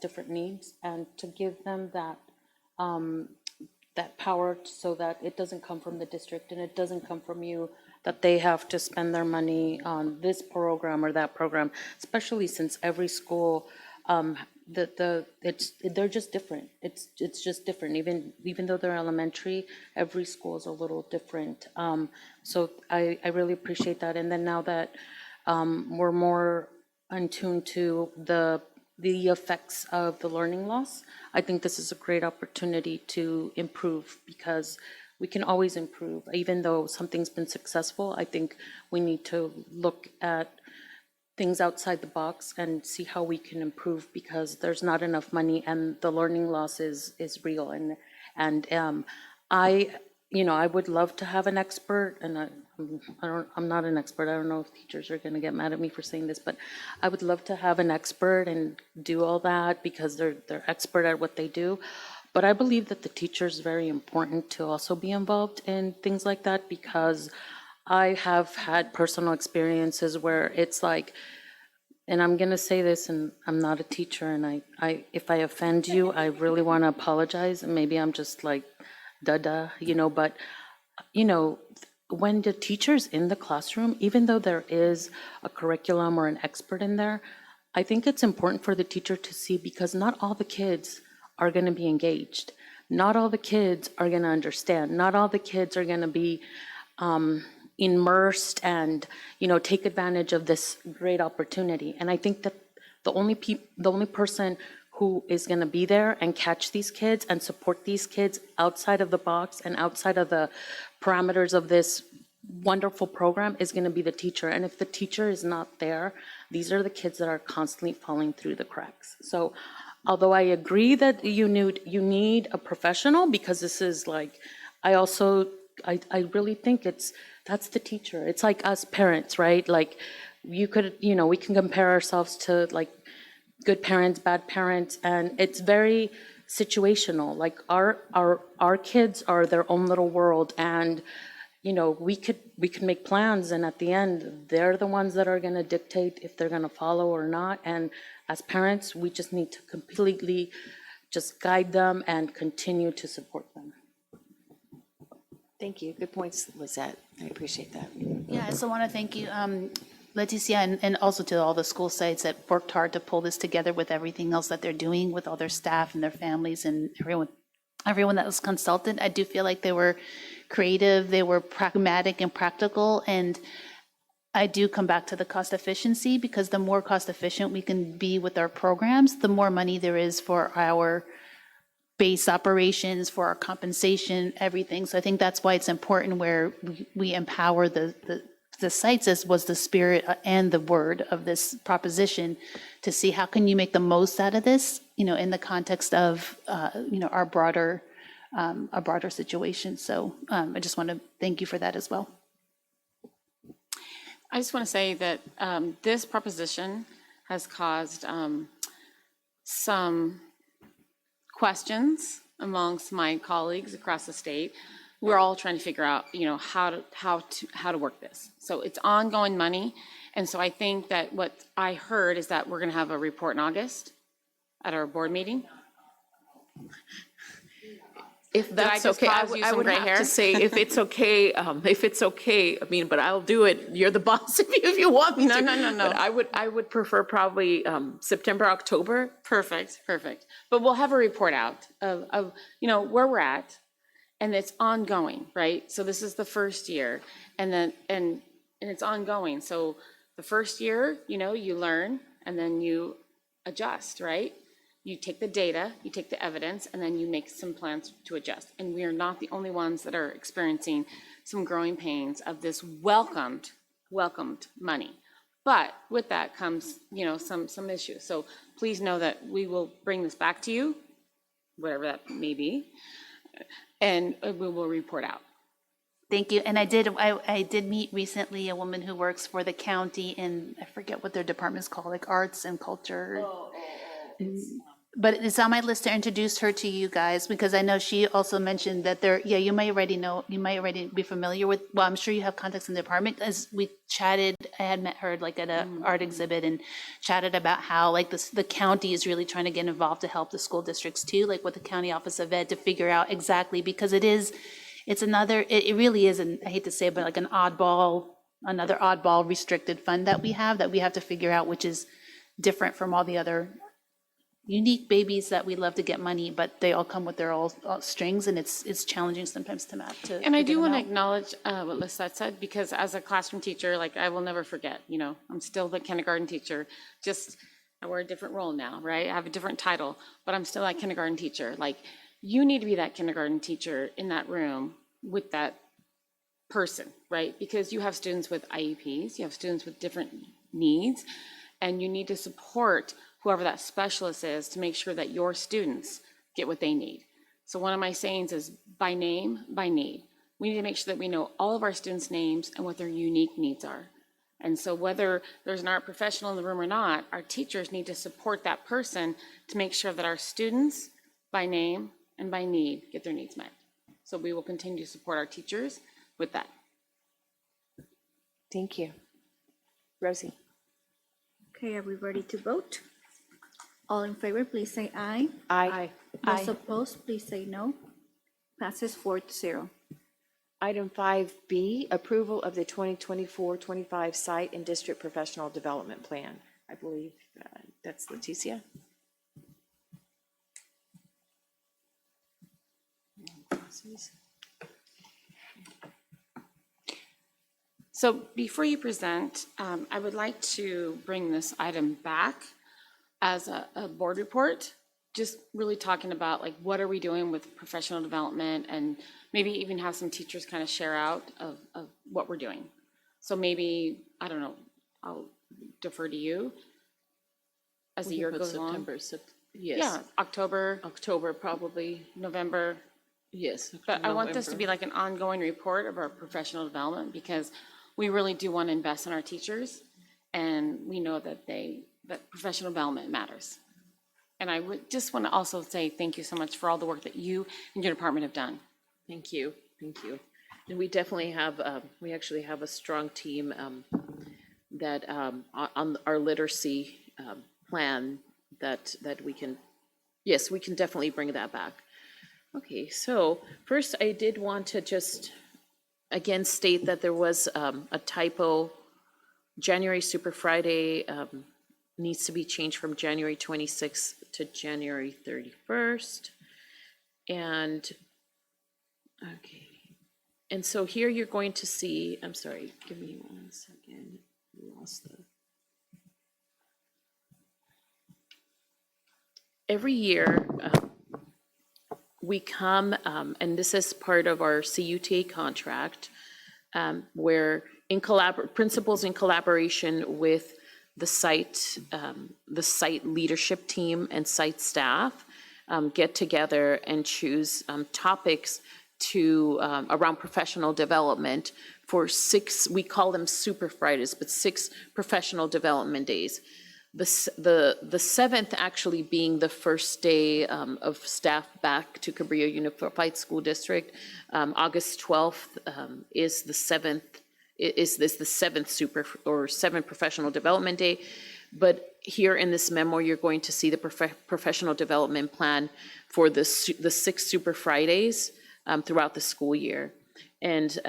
different needs, and to give them that power so that it doesn't come from the district and it doesn't come from you, that they have to spend their money on this program or that program, especially since every school, they're just different. It's just different. Even though they're elementary, every school is a little different. So I really appreciate that. And then now that we're more in tune to the effects of the learning loss, I think this is a great opportunity to improve, because we can always improve. Even though something's been successful, I think we need to look at things outside the box and see how we can improve, because there's not enough money and the learning loss is real. And I would love to have an expert, and I'm not an expert. I don't know if teachers are going to get mad at me for saying this, but I would love to have an expert and do all that, because they're expert at what they do. But I believe that the teacher is very important to also be involved in things like that, because I have had personal experiences where it's like, and I'm gonna say this, and I'm not a teacher, and if I offend you, I really want to apologize, and maybe I'm just like, but when the teacher's in the classroom, even though there is a curriculum or an expert in there, I think it's important for the teacher to see, because not all the kids are going to be engaged. Not all the kids are going to understand. Not all the kids are going to be immersed and, take advantage of this great opportunity. And I think that the only person who is going to be there and catch these kids and support these kids outside of the box and outside of the parameters of this wonderful program is going to be the teacher. And if the teacher is not there, these are the kids that are constantly falling through the cracks. So although I agree that you need a professional, because this is like, I really think that's the teacher. It's like us parents, right? Like we can compare ourselves to like good parents, bad parents, and it's very situational. Like our kids are their own little world, and we could make plans, and at the end, they're the ones that are going to dictate if they're going to follow or not. And as parents, we just need to completely just guide them and continue to support them. Thank you. Good points, Lizette. I appreciate that. Yeah, I also want to thank you, Leticia, and also to all the school sites that worked hard to pull this together with everything else that they're doing with all their staff and their families and everyone that was consulted. I do feel like they were creative, they were pragmatic and practical, and I do come back to the cost efficiency, because the more cost efficient we can be with our programs, the more money there is for our base operations, for our compensation, everything. So I think that's why it's important where we empower the the cites as was the spirit and the word of this proposition, to see how can you make the most out of this, in the context of, our broader situation. So I just want to thank you for that as well. I just want to say that this proposition has caused some questions amongst my colleagues across the state. We're all trying to figure out, how to work this. So it's ongoing money, and so I think that what I heard is that we're going to have a report in August at our board meeting. If that's just okay, cause you I some would gray have hair? to say, if it's okay, I mean, but I'll do it. You're the boss if you want me to. No. But I would prefer probably September, October. Perfect. But we'll have a report out of where we're at, and it's ongoing, right? So this is the first year, and then and it's ongoing. So the first year, you learn, and then you adjust, right? You take the data, you take the evidence, and then you make some plans to adjust. And we are not the only ones that are experiencing some growing pains of this welcomed money. But with that comes, some issues. So please know that we will bring this back to you, whatever that may be, and we will report out. Thank you. And I did meet recently a woman who works for the county in, I forget what their department's called, like arts and culture. But it's on my list to introduce her to you guys, because I know she also mentioned that you might already be familiar with, well, I'm sure you have contacts in the department, as we chatted. I had met her like at an art exhibit and chatted about how like the county is really trying to get involved to help the school districts too, like with the County Office of Ed, to figure out exactly, because it really is, I hate to say it, but like another oddball restricted fund that we have to figure out, which is different from all the other unique babies that we love to get money, but they all come with their all strings, and it's challenging sometimes to map. And I do want to acknowledge what Lisette said, because as a classroom teacher, like I will never forget, I'm still the kindergarten teacher, just I wear a different role now, right? I have a different title, but I'm still that kindergarten teacher. Like, you need to be that kindergarten teacher in that room with that person, right? Because you have students with IEPs, you have students with different needs, and you need to support whoever that specialist is to make sure that your students get what they need. So one of my sayings is by name, by need. We need to make sure that we know all of our students' names and what their unique needs are. And so whether there's an art professional in the room or not, our teachers need to support that person to make sure that our students by name and by need get their needs met. So we will continue to support our teachers with that. Thank you. Rosie? Okay, are we ready to vote? All in favor, please say aye. Aye. Those opposed, please say no. Passes 4-0. Item 5B, approval of the 2024-25 Site and District Professional Development Plan. I believe that's Leticia. So before you present, I would like to bring this item back as a board report, just really talking about like what are we doing with professional development, and maybe even have some teachers kind of share out of what we're doing. So maybe, I don't know, I'll defer to you as the year goes on. Yes. Yeah, October, Probably. November. Yes. But I want this to be like an ongoing report of our professional development, because we really do want to invest in our teachers, and we know that that professional development matters. And I would just want to also say thank you so much for all the work that you and your department have done. Thank you. And we definitely have, we actually have a strong team that on our literacy plan that we can definitely bring that back. Okay, so first I did want to just again state that there was a typo. January Super Friday needs to be changed from January 26th to January 31st. And, okay. And so here you're going to see, I'm sorry, give me 1 second. I lost the. Every year, we come, and this is part of our CUTA contract, where principals in collaboration with the site leadership team and site staff get together and choose topics to around professional development for 6, we call them Super Fridays, but 6 professional development days. The 7th actually being the first day of staff back to Cabrillo Unified School District. August 12th is the 7th, is this the 7th super or 7th professional development day. But here in this memo, you're going to see the professional development plan for the 6 Super Fridays throughout the school year. And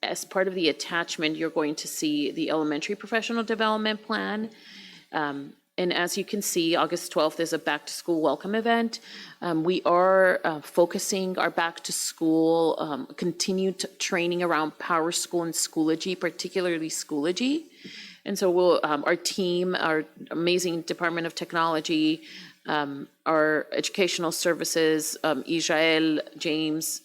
as part of the attachment, you're going to see the elementary professional development plan. And as you can see, August 12th is a back-to-school welcome event. We are focusing our back-to-school continued training around Power School and Schoology, particularly Schoology. And so we'll, our team, our amazing Department of Technology, our educational services, Israel, James,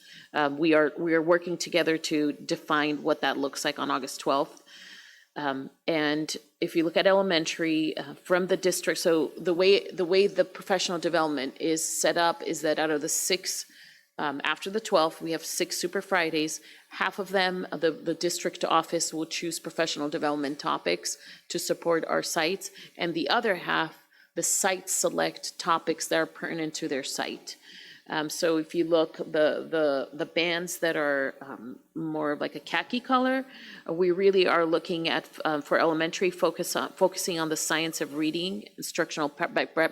we are working together to define what that looks like on August 12th. And if you look at elementary from the district, so the way the professional development is set up is that out of the 6, after the 12th, we have 6 Super Fridays. Half of them, the district office will choose professional development topics to support our sites, and the other half, the sites select topics that are pertinent to their site. So if you look, the bands that are more of like a khaki color, we really are looking at, for elementary, focusing on the science of reading, instructional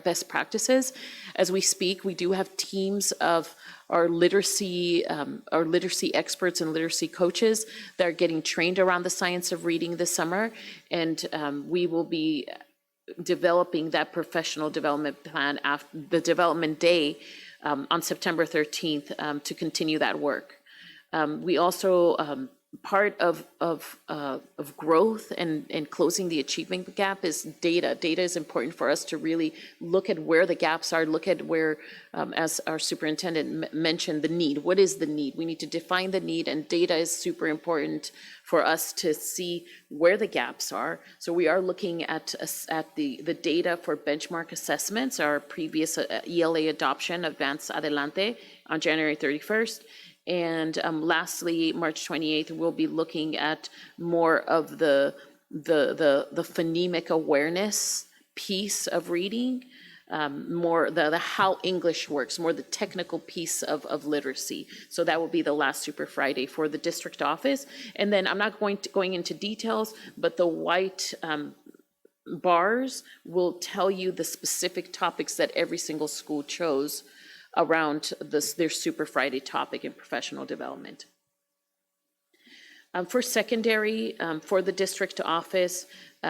best practices. As we speak, we do have teams of our literacy experts and literacy coaches that are getting trained around the science of reading this summer, and we will be developing that professional development plan after the development day on September 13th to continue that work. We also, part of growth and closing the achievement gap is data. Data is important for us to really look at where the gaps are, look at where, as our superintendent mentioned, the need. What is the need? We need to define the need, and data is super important for us to see where the gaps are. So we are looking at the data for benchmark assessments, our previous ELA adoption, Advanced Adelante, on January 31st. And lastly, March 28th, we'll be looking at more of the phonemic awareness piece of reading, more the how English works, more the technical piece of literacy. So that will be the last Super Friday for the district office. And then I'm not going into details, but the white bars will tell you the specific topics that every single school chose around their Super Friday topic in professional development. For secondary, for the district office,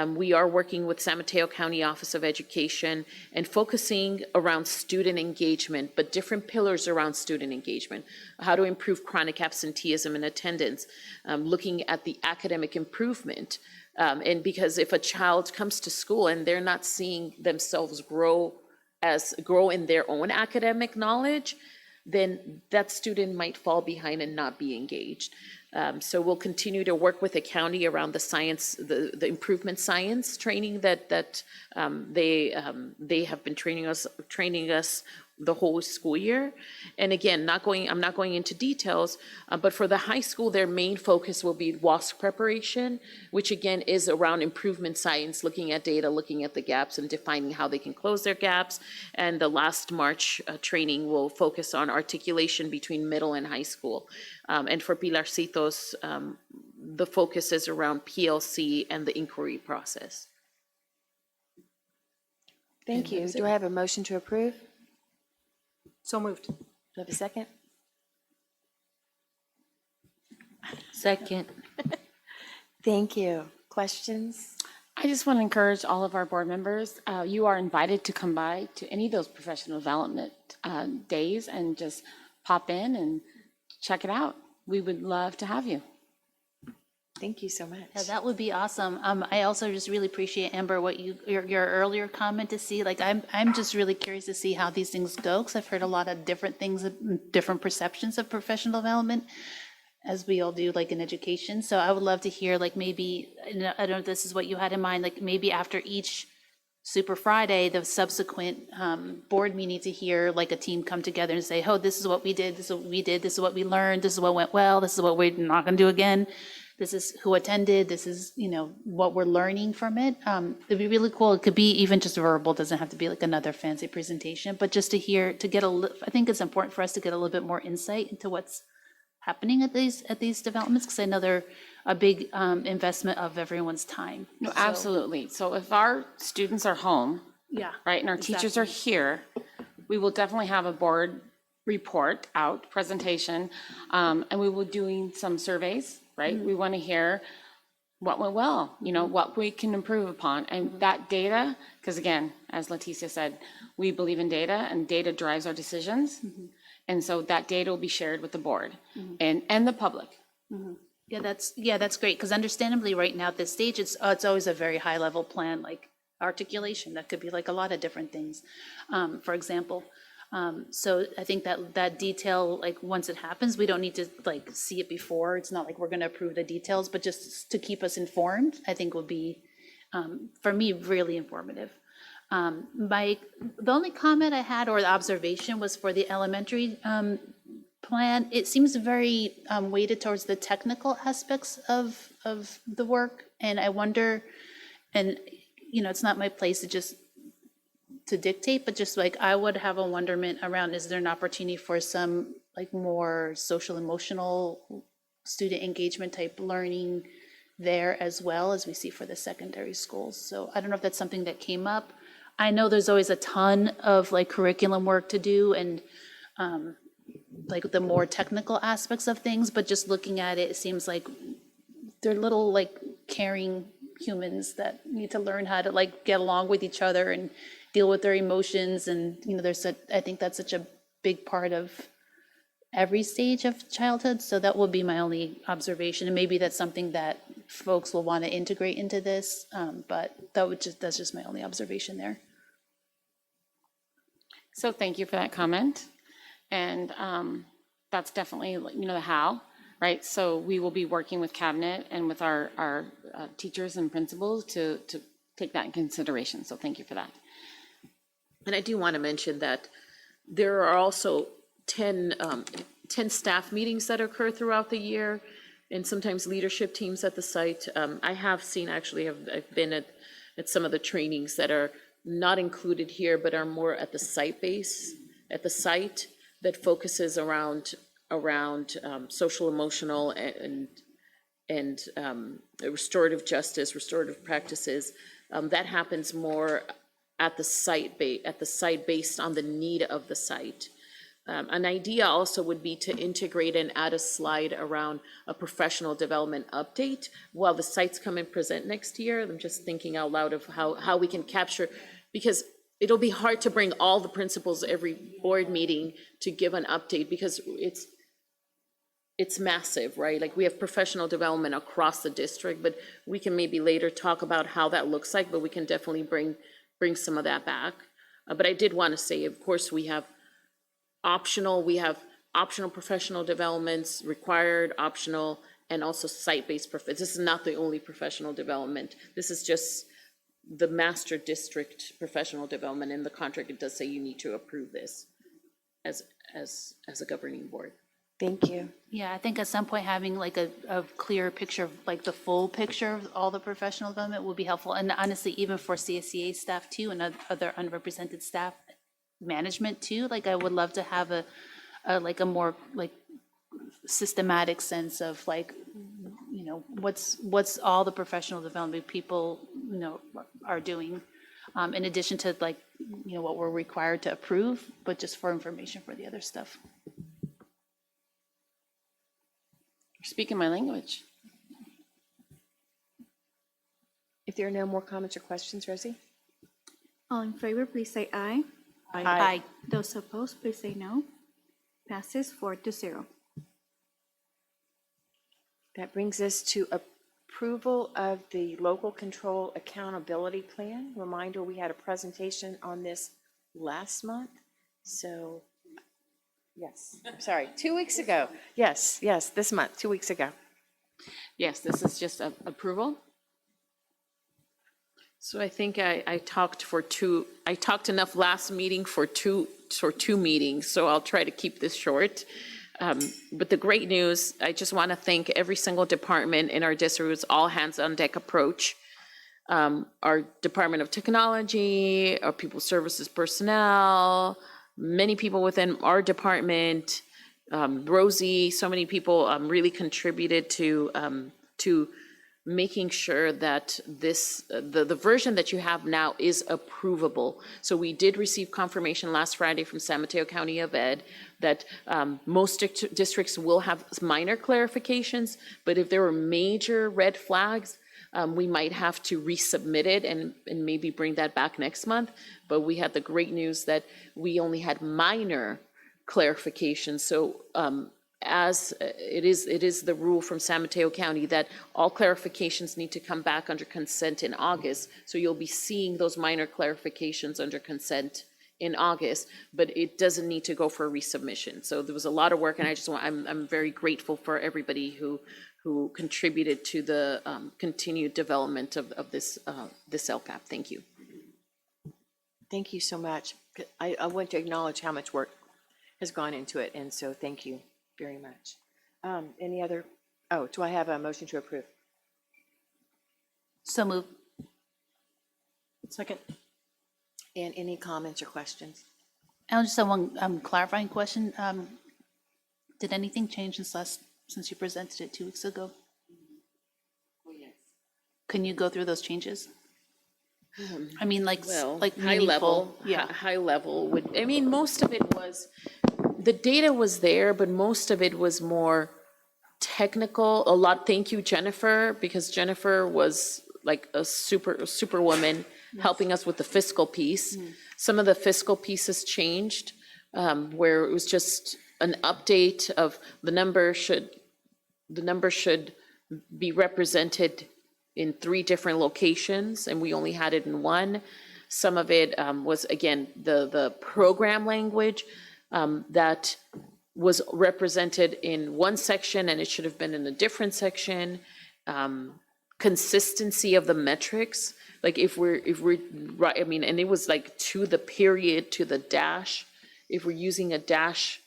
we are working with San Mateo County Office of Education and focusing around student engagement, but different pillars around student engagement. How to improve chronic absenteeism and attendance, looking at the academic improvement. And because if a child comes to school and they're not seeing themselves grow in their own academic knowledge, then that student might fall behind and not be engaged. So we'll continue to work with the county around the science, the improvement science training that they have been training us the whole school year. And again, I'm not going into details, but for the high school, their main focus will be WASC preparation, which again is around improvement science, looking at data, looking at the gaps and defining how they can close their gaps. And the last March training will focus on articulation between middle and high school. And for Pilarcitos, the focus is around PLC and the inquiry process. Thank you. Do I have a motion to approve? So moved. Do I have a second? Second. Thank you. Questions? I just want to encourage all of our board members, you are invited to come by to any of those professional development days and just pop in and check it out. We would love to have you. Thank you so much. Yeah, that would be awesome. I also just really appreciate, Amber, what your earlier comment to see, like, I'm just really curious to see how these things go, because I've heard a lot of different things, different perceptions of professional development. as we all do, like in education. So I would love to hear, like maybe, and I don't know if this is what you had in mind, like maybe after each Super Friday, the subsequent board meeting, to hear like a team come together and say, oh, this is what we did, this is what we did, this is what we learned, this is what went well, this is what we're not going to do again. This is who attended, this is, what we're learning from it. It'd be really cool. It could be even just verbal, doesn't have to be like another fancy presentation, but just to hear, I think it's important for us to get a little bit more insight into what's happening at these developments, because I know they're a big investment of everyone's time. No, So, absolutely. So if our students are home, yeah. right, and our teachers are here, we will definitely have a board report out, presentation, and we will doing some surveys, right? We want to hear what went well, what we can improve upon. And that data, because again, as Leticia said, we believe in data, and data drives our decisions. And so that data will be shared with the board and the public. Yeah, that's great, because understandably, right now at this stage, it's always a very high level plan, like articulation. That could be like a lot of different things, for example. So I think that detail, like once it happens, we don't need to like see it before. It's not like we're going to approve the details, but just to keep us informed, I think would be, for me, really informative. The only comment I had or the observation was for the elementary plan. It seems very weighted towards the technical aspects of the work, and I wonder, and it's not my place to dictate, but just like I would have a wonderment around, is there an opportunity for some like more social emotional student engagement type learning there as well, as we see for the secondary schools? So I don't know if that's something that came up. I know there's always a ton of like curriculum work to do, and like the more technical aspects of things, but just looking at it, it seems like they're little like caring humans that need to learn how to like get along with each other and deal with their emotions. And I think that's such a big part of every stage of childhood. So that will be my only observation, and maybe that's something that folks will want to integrate into this, but that's just my only observation there. So thank you for that comment. And that's definitely, the how, right? So we will be working with cabinet and with our teachers and principals to take that in consideration. So thank you for that. And I do want to mention that there are also 10 staff meetings that occur throughout the year, and sometimes leadership teams at the site. I have seen, actually, I've been at some of the trainings that are not included here, but are more at the site that focuses around social, emotional, and restorative justice, restorative practices. That happens more at the site based on the need of the site. An idea also would be to integrate and add a slide around a professional development update while the sites come and present next year. I'm just thinking out loud of how we can capture, because it'll be hard to bring all the principals every board meeting to give an update, because it's massive, right? Like, we have professional development across the district, but we can maybe later talk about how that looks like, but we can definitely bring some of that back. But I did want to say, of course, we have optional professional developments, required, optional, and also site-based. This is not the only professional development. This is just the master district professional development. In the contract, it does say you need to approve this as a governing board. Thank you. Yeah, I think at some point having like a clear picture of like the full picture of all the professional development would be helpful. And honestly, even for CSEA staff too, and other unrepresented staff, management too, like I would love to have a more like systematic sense of like, what's all the professional development people, are doing, in addition to like, what we're required to approve, but just for information for the other stuff. You're speaking my language. If there are no more comments or questions, Rosie? All in favor, please say aye. Aye. Those opposed, please say no. Passes 4-0. That brings us to approval of the local control accountability plan. Reminder, we had a presentation on this last month. So Yes, sorry, 2 weeks ago. Yes, yes, this month, 2 weeks ago. Yes, this is just a approval. So I think I talked enough last meeting for two meetings, so I'll try to keep this short. But the great news, I just want to thank every single department in our district. It was all hands on deck approach. Our Department of Technology, our People Services personnel, many people within our department, Rosie, so many people really contributed to making sure that the version that you have now is approvable. So we did receive confirmation last Friday from San Mateo County of Ed that most districts will have minor clarifications, but if there were major red flags, we might have to resubmit it and maybe bring that back next month. But we had the great news that we only had minor clarifications. So as it is the rule from San Mateo County that all clarifications need to come back under consent in August. So you'll be seeing those minor clarifications under consent in August, but it doesn't need to go for a resubmission. So there was a lot of work, and I'm very grateful for everybody who contributed to the continued development of this LCAP. Thank you. Thank you so much. I want to acknowledge how much work has gone into it, and so thank you very much. Any other, do I have a motion to approve? So move. Second. And any comments or questions? I just have one clarifying question. Did anything change since you presented it 2 weeks ago? Oh, yes. Can you go through those changes? I mean, like High meaningful. level, Yeah. high level would, I mean, most of it was, the data was there, but most of it was more technical. Thank you, Jennifer, because Jennifer was like a superwoman helping us with the fiscal piece. Some of the fiscal pieces changed, where it was just an update of the number should be represented in 3 different locations, and we only had it in 1. Some of it was, again, the program language that was represented in one section, and it should have been in a different section. Consistency of the metrics, like if we're right, I mean, and it was like to the period, to the dash. If we're using a dash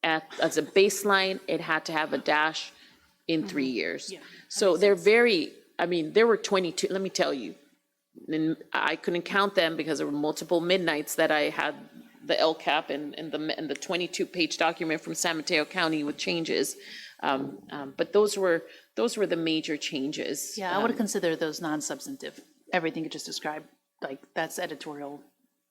as a baseline, it had to have a dash in 3 years. Yeah, so they're very, I mean, there were 22, let me tell you, and I couldn't count them because there were multiple midnights that I had the LCAP and the 22-page document from San Mateo County with changes. But those were the major changes. Yeah, I would consider those non-substantive. Everything you just described, like that's editorial.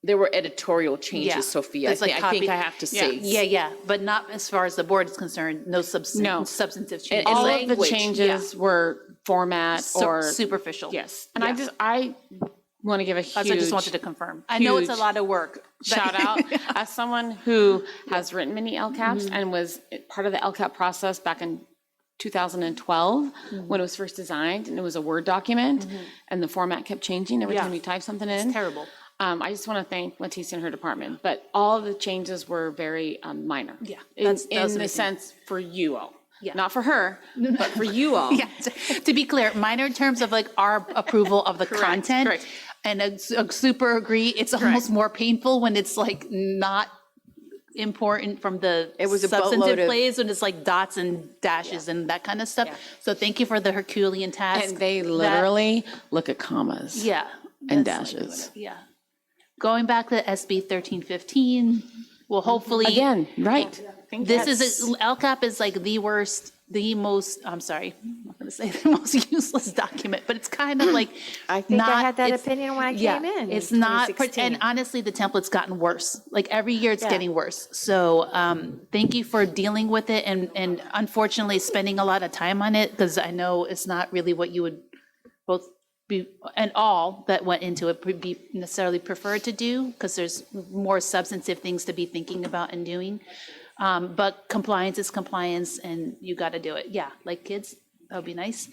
There were editorial changes, Yeah. Sophia. That's like I think I copy- have to say. Yeah, but not as far as the board is concerned, no substantive changes. All Like, of the changes were format or. superficial. Yes, and Yeah. I want to give a huge. That's what I just wanted to confirm. I know it's a huge lot of work. shout out as someone who has written many LCAPs and was part of the LCAP process back in 2012 when it was first designed, and it was a Word document, and the format kept changing every time you type something in. It's terrible. I just want to thank Leticia and her department, but all of the changes were very minor. Yeah, in that's the amazing. sense for you all. Yeah. Not for her, but for you all. Yeah, to be clear, minor in terms of like our approval of the content. correct. And I super agree, it's almost more painful when it's like not important from the It was a boatload substantive of- plays, when it's like dots and dashes and that kind of stuff. So thank you for the Herculean task. And they That- literally look at commas. Yeah. And that's like dashes. yeah. Going back to SB 1315, well, hopefully. Again, right. This is, LCAP is like the most, I'm sorry, I'm not going to say the most useless document, but it's kind of like. I think I not- had that it's- opinion when I yeah, came in It's not, 2016. and honestly, the template's gotten worse. Like every year it's Yeah. getting worse. So thank you for dealing with it and unfortunately spending a lot of time on it because I know it's not really what you would both be, and all that went into it would be necessarily preferred to do because there's more substantive things to be thinking about and doing. But compliance is compliance and you got to do it. Yeah, like kids, that would be nice.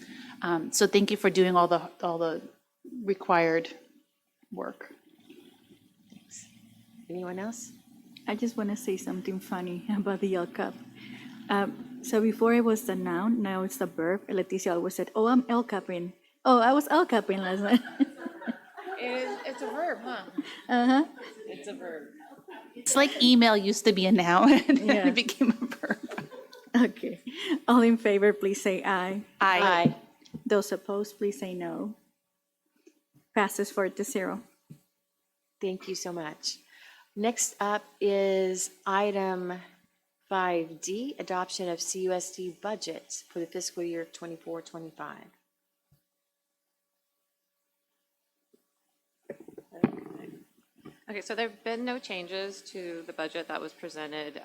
So thank you for doing all the required work. Anyone else? I just want to say something funny about the El Cap. So before it was the noun, now it's the verb. Leticia always said, "Oh, I'm El Caping." Oh, I was El Caping last night. It's a verb, huh? Uh-huh. It's like email used to be a noun, and then Yeah. it became a verb. Okay. All in favor, please say aye. Aye. Those opposed, please say no. Passes 4-0. Thank you so much. Next up is item 5D, adoption of CUSD budget for the fiscal year 24-25. Okay, so there have been no changes to the budget that was presented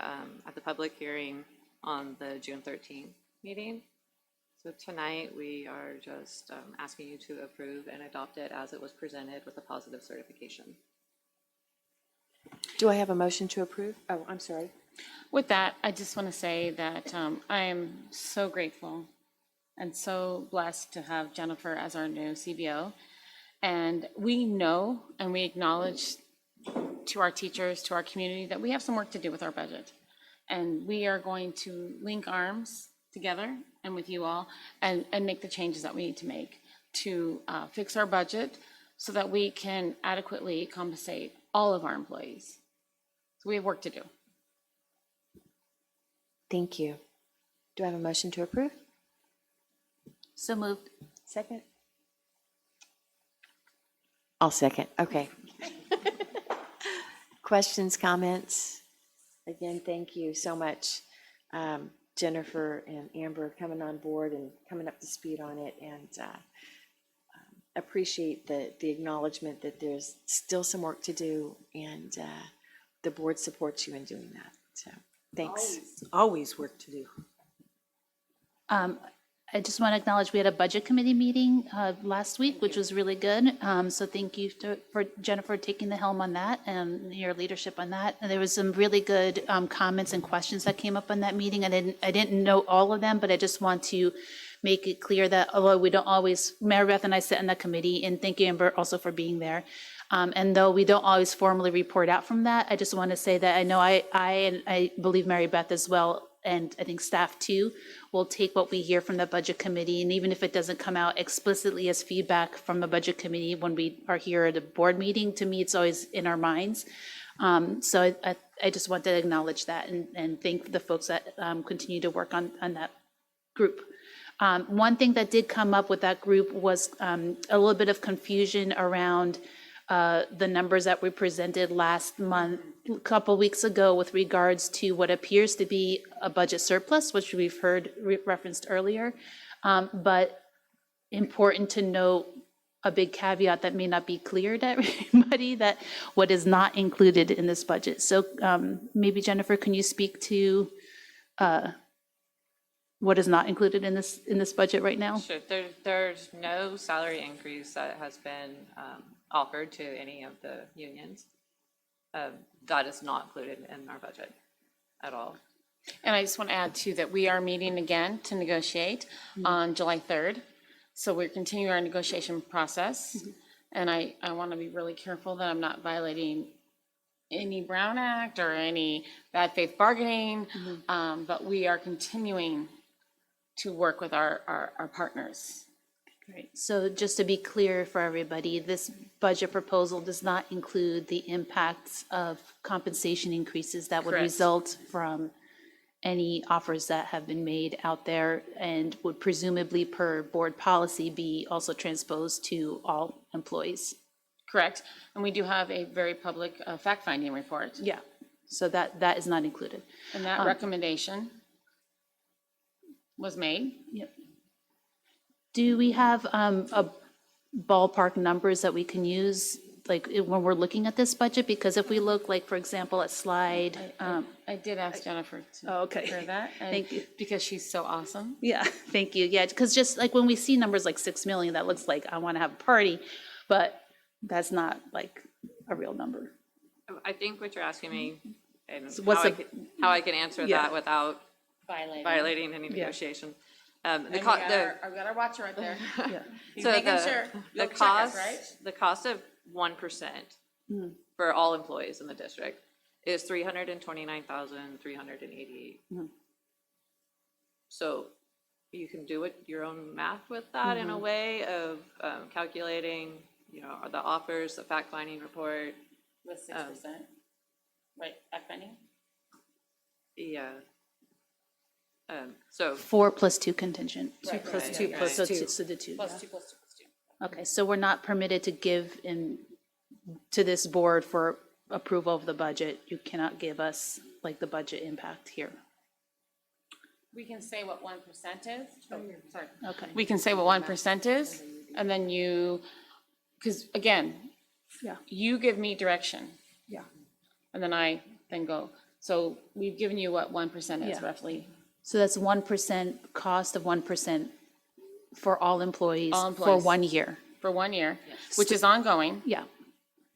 at the public hearing on the June 13th meeting. So tonight, we are just asking you to approve and adopt it as it was presented with a positive certification. Do I have a motion to approve? Oh, I'm sorry. With that, I just want to say that I am so grateful and so blessed to have Jennifer as our new CBO. And we know and we acknowledge to our teachers, to our community, that we have some work to do with our budget. And we are going to link arms together and with you all and make the changes that we need to make to fix our budget so that we can adequately compensate all of our employees. So we have work to do. Thank you. Do I have a motion to approve? So moved. Second? I'll second, okay. Questions, comments? Again, thank you so much, Jennifer and Amber, coming on board and coming up to speed on it, and appreciate the acknowledgement that there's still some work to do, and the board supports you in doing that, so thanks. Always work to do. I just want to acknowledge we had a budget committee meeting last week, which was really good. So thank you for Jennifer taking the helm on that and your leadership on that. And there was some really good comments and questions that came up on that meeting. I didn't know all of them, but I just want to make it clear that although we don't always, Mary Beth and I sit in that committee, and thank you, Amber, also for being there. And though we don't always formally report out from that, I just want to say that I know I believe Mary Beth as well, and I think staff too, will take what we hear from the budget committee, and even if it doesn't come out explicitly as feedback from the budget committee when we are here at a board meeting, to me, it's always in our minds. So I just want to acknowledge that and thank the folks that continue to work on that group. One thing that did come up with that group was a little bit of confusion around the numbers that we presented last month, a couple weeks ago, with regards to what appears to be a budget surplus, which we've heard referenced earlier. But important to note, a big caveat that may not be clear to everybody, that what is not included in this budget. So maybe Jennifer, can you speak to what is not included in this budget right now? Sure, there's no salary increase that has been offered to any of the unions. That is not included in our budget at all. And I just want to add too that we are meeting again to negotiate on July 3rd. So we're continuing our negotiation process. And I want to be really careful that I'm not violating any Brown Act or any bad faith bargaining. But we are continuing to work with our partners. Right. So just to be clear for everybody, this budget proposal does not include the impacts of compensation increases that would Correct. result from any offers that have been made out there, and would presumably, per board policy, be also transposed to all employees. Correct. And we do have a very public fact-finding report. Yeah. So that is not included. And that recommendation was made. Yep. Do we have a ballpark numbers that we can use, like when we're looking at this budget? Because if we look, like, for example, at slide, I did ask Jennifer to okay. prepare that. And Thank you. because she's so awesome. Yeah, thank you. Yeah, because just like when we see numbers like 6 million, that looks like I want to have a party, but that's not like a real number. I think what you're asking me, and what's how I can answer Yeah. that without violating any negotiation. We got our watcher right there. Yeah. So making sure. the You'll check us, cost, right? the cost of 1% for all employees in the district is 329,388. So you can do your own math with that in a way of calculating, you know, the offers, the fact-finding report. With 6%, right, fact finding? Yeah. So 4 plus 2 contingent. Plus two, plus So two. so the 2, Plus yeah. 2 plus 2 plus 2. Okay, so we're not permitted to give to this board for approval of the budget. You cannot give us like the budget impact here. We can say what 1% is. Oh, sorry. Okay, We can say what 1% is, and then you, because again, yeah, you give me direction, yeah. and then I then go. So we've given you what 1% is Yeah. roughly. So that's 1% cost of 1% for all employees All for employees. 1 year. For 1 year, which is ongoing, Yeah,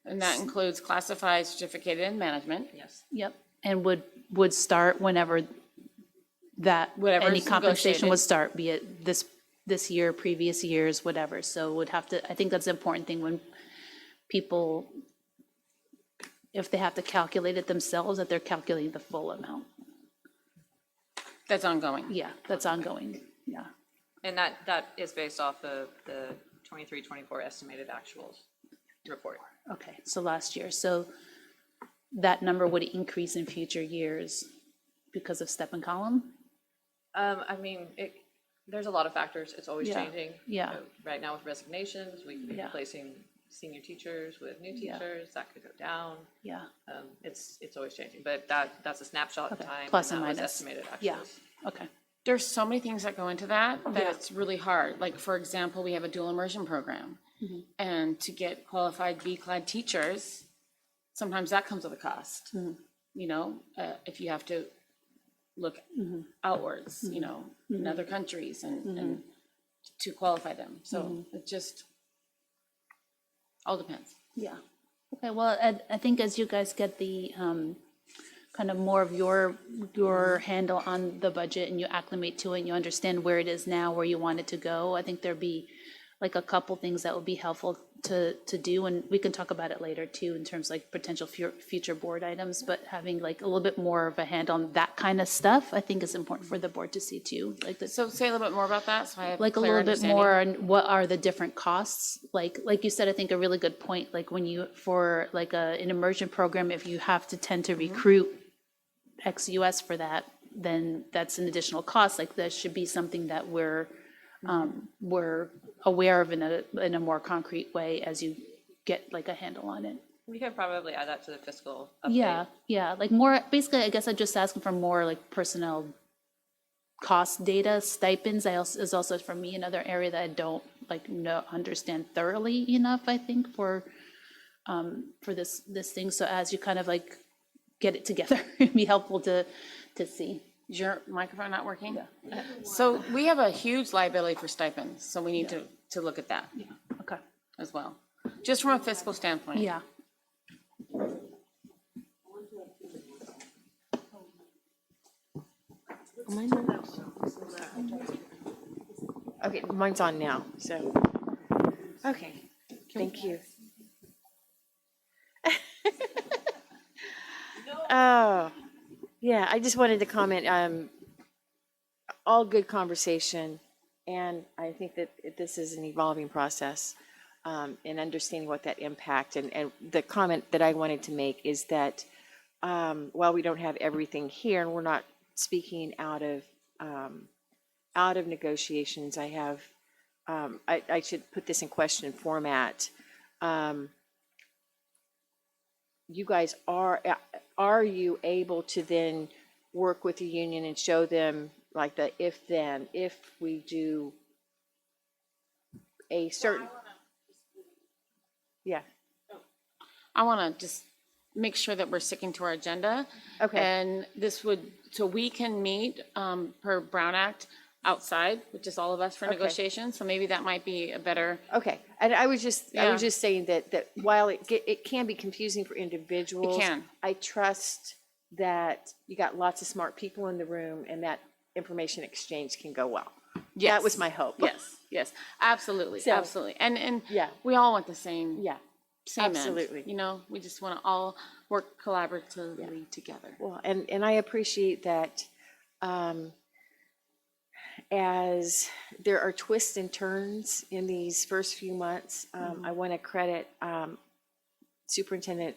and that includes classified, certificated, and management. yes. yep. And would start whenever that, Whatever any is compensation would negotiated. start, be it this year, previous years, whatever. So would have to, I think that's the important thing when people, if they have to calculate it themselves, that they're calculating the full amount. That's ongoing. Yeah, that's ongoing, yeah. And that is based off of the 23-24 estimated actuals report. Okay, so last year, so that number would increase in future years because of step and column? I mean, there's a lot of factors. It's always Yeah, changing. yeah. Right now with resignations, we could be Yeah. replacing senior teachers with new Yeah. teachers. That could go down. Yeah, It's always changing, but that's a snapshot in Okay, time. plus and and that was minus. estimated yeah, actuals. okay, There's so many things that go into that, that Yeah. it's really hard. Like, for example, we have a dual immersion program. And to get qualified B-clad teachers, sometimes that comes with a cost. You know, if you have to look outwards, you know, in other countries and to qualify them. So it just all depends. yeah. Okay, well, I think as you guys get the, kind of more of your handle on the budget and you acclimate to it and you understand where it is now, where you want it to go, I think there'd be like a couple things that would be helpful to do, and we can talk about it later too, in terms of like potential future board items, but having like a little bit more of a hand on that kind of stuff, I think is important for the board to see too, like the, So say a little bit more about that, so I have like a clear little bit understanding. more on what are the different costs, like you said, I think a really good point, like when you, for like an immersion program, if you have to tend to recruit ex-US for that, then that's an additional cost, like that should be something that we're aware of in a more concrete way as you get like a handle on it. We could probably add that to the fiscal update. Yeah, like more, basically, I guess I'm just asking for more like personnel cost data. Stipends is also for me another area that I don't like understand thoroughly enough, I think, for this thing. So as you kind of like get it together, it'd be helpful to see. Is your microphone not working? Yeah. So we have a huge liability for stipends, so we need to look at that Okay. as well, just from a fiscal standpoint. Yeah. Okay, mine's on now, so, okay, thank you. Oh, yeah, I just wanted to comment, all good conversation, and I think that this is an evolving process, in understanding what that impact, and the comment that I wanted to make is that, while we don't have everything here, and we're not speaking out of negotiations, I have, I should put this in question format. You guys are you able to then work with the union and show them like the if we do a certain, yeah, I want to just make sure that we're sticking to our agenda. Okay. And this would, so we can meet per Brown Act outside, which is all of us for Okay. negotiations. So maybe that might be a better, okay. And I was just Yeah. saying that while it can be confusing for individuals, can. I trust that you got lots of smart people in the room and that information exchange can go well. yes. That was my hope. Yes, absolutely, So- absolutely. And Yeah. we all want the same Yeah. same end. Absolutely. You know, we just want to all work collaboratively together. Well, and I appreciate that, as there are twists and turns in these first few months, I want to credit Superintendent,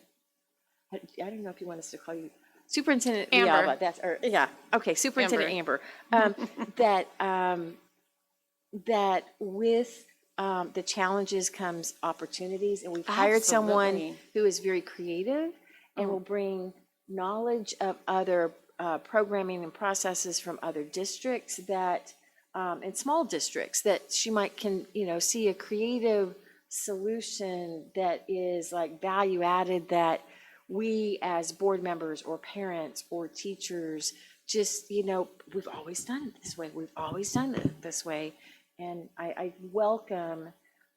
I don't know if you want us to call you Superintendent Amber. Villalba, that's, or, yeah, okay, Superintendent Amber, that, that with the challenges comes opportunities, and we've hired someone Absolutely. who is very creative and will bring knowledge of other programming and processes from other districts that, and small districts, that she might see a creative solution that is like value added, that we as board members or parents or teachers just, we've always done it this way. We've always done it this way. And I welcome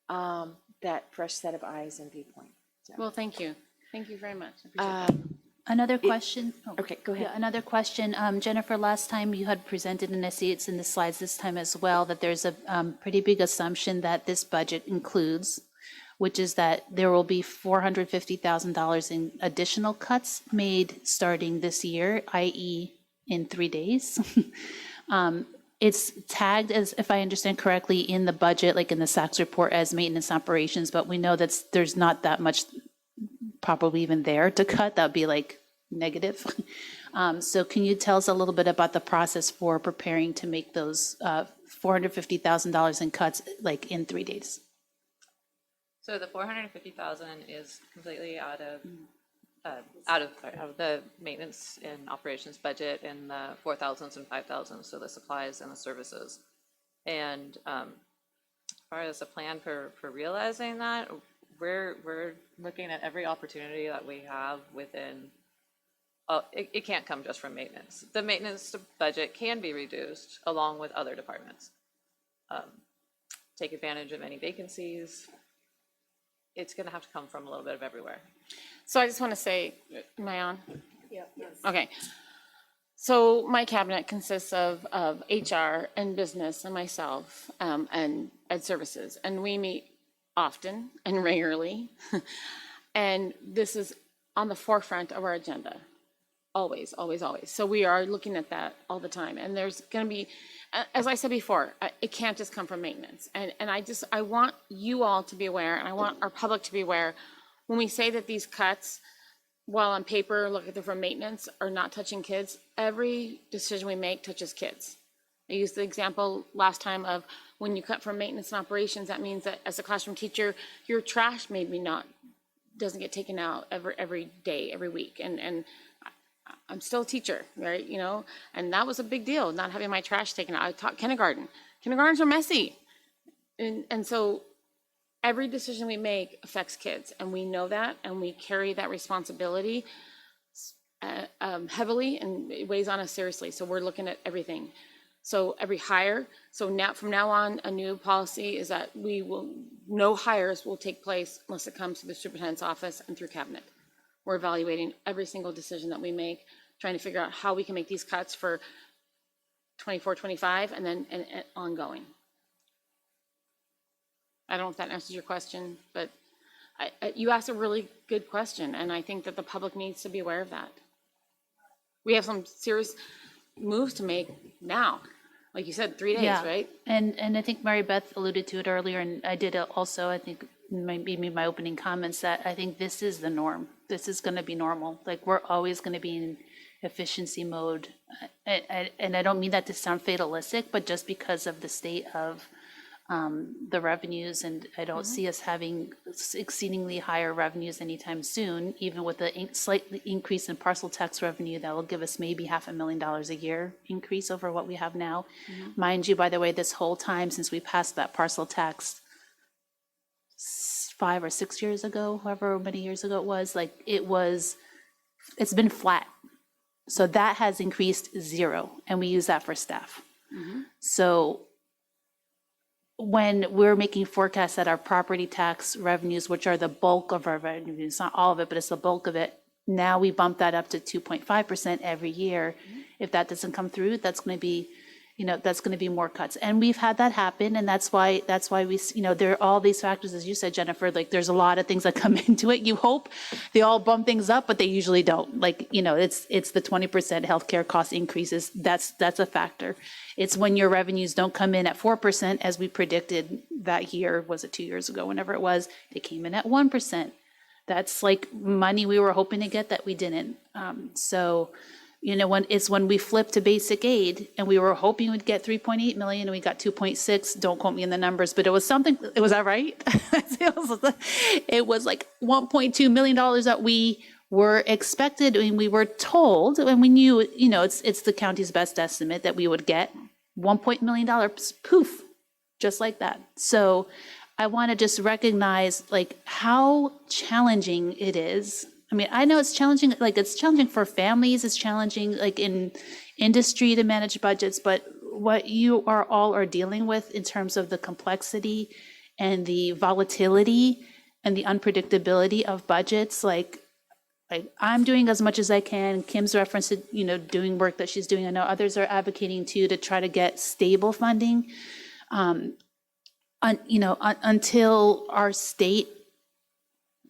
that fresh set of eyes and viewpoint. So, Well, thank you. Thank you very much. I appreciate that. Another question. okay, go ahead. Yeah, another question. Jennifer, last time you had presented, and I see it's in the slides this time as well, that there's a pretty big assumption that this budget includes, which is that there will be $450,000 in additional cuts made starting this year, i.e. in 3 days. It's tagged as, if I understand correctly, in the budget, like in the SACS report, as maintenance operations, but we know that there's not that much probably even there to cut. That would be like negative. So can you tell us a little bit about the process for preparing to make those $450,000 in cuts like in 3 days? So the 450,000 is completely out of the maintenance and operations budget, and the 4,000s and 5,000s, so the supplies and the services. And as far as a plan for realizing that, we're looking at every opportunity that we have within. It can't come just from maintenance. The maintenance budget can be reduced along with other departments. Take advantage of any vacancies. It's going to have to come from a little bit of everywhere. So I just want to say, am I on? Yeah. Okay. So my cabinet consists of HR and business and myself, and ed services, and we meet often and regularly. And this is on the forefront of our agenda. Always, always, always. So we are looking at that all the time. And there's going to be, as I said before, it can't just come from maintenance. And I want you all to be aware, and I want our public to be aware, when we say that these cuts, while on paper, look at them from maintenance, are not touching kids, every decision we make touches kids. I used the example last time of when you cut from maintenance and operations, that means that as a classroom teacher, your trash maybe doesn't get taken out every day, every week. And I'm still a teacher, right? And that was a big deal, not having my trash taken out. I taught kindergarten. Kindergartens are messy. And so every decision we make affects kids, and we know that, and we carry that responsibility heavily, and it weighs on us seriously. So we're looking at everything. So every hire, from now on, a new policy is that no hires will take place unless it comes to the superintendent's office and through cabinet. We're evaluating every single decision that we make, trying to figure out how we can make these cuts for 24, 25, and then and ongoing. I don't know if that answers your question, but you asked a really good question, and I think that the public needs to be aware of that. We have some serious moves to make now. Like you said, 3 days, Yeah. right? And I think Mary Beth alluded to it earlier, and I did also, I think, maybe my opening comments, that I think this is the norm. This is going to be normal. Like, we're always going to be in efficiency mode. And I don't mean that to sound fatalistic, but just because of the state of the revenues, and I don't see us having exceedingly higher revenues anytime soon, even with the slight increase in parcel tax revenue that will give us maybe $500,000 a year increase over what we have now. Mind you, by the way, this whole time since we passed that parcel tax 5 or 6 years ago, however many years ago it was, it's been flat. So that has increased 0, and we use that for staff. So when we're making forecasts that our property tax revenues, which are the bulk of our revenues, not all of it, but it's the bulk of it, now we bump that up to 2.5% every year. If that doesn't come through, that's going to be that's going to be more cuts. And we've had that happen. And that's why we, there are all these factors, as you said, Jennifer, like there's a lot of things that come into it. You hope they all bump things up, but they usually don't. Like, it's the 20% healthcare cost increases. That's a factor. It's when your revenues don't come in at 4%, as we predicted that year, was it 2 years ago, whenever it was, they came in at 1%. That's like money we were hoping to get that we didn't. When we flipped to basic aid and we were hoping we'd get 3.8 million and we got 2.6, don't quote me in the numbers, but it was something, was that right? It was like $1.2 million that we were expected, and we were told, and we knew, it's the county's best estimate that we would get $1 million, poof, just like that. So I want to just recognize like how challenging it is. I mean, I know it's challenging, like it's challenging for families, it's challenging like in industry to manage budgets, but what you all are dealing with in terms of the complexity and the volatility and the unpredictability of budgets, like I'm doing as much as I can. Kim's referenced to, doing work that she's doing. I know others are advocating too, to try to get stable funding, until our state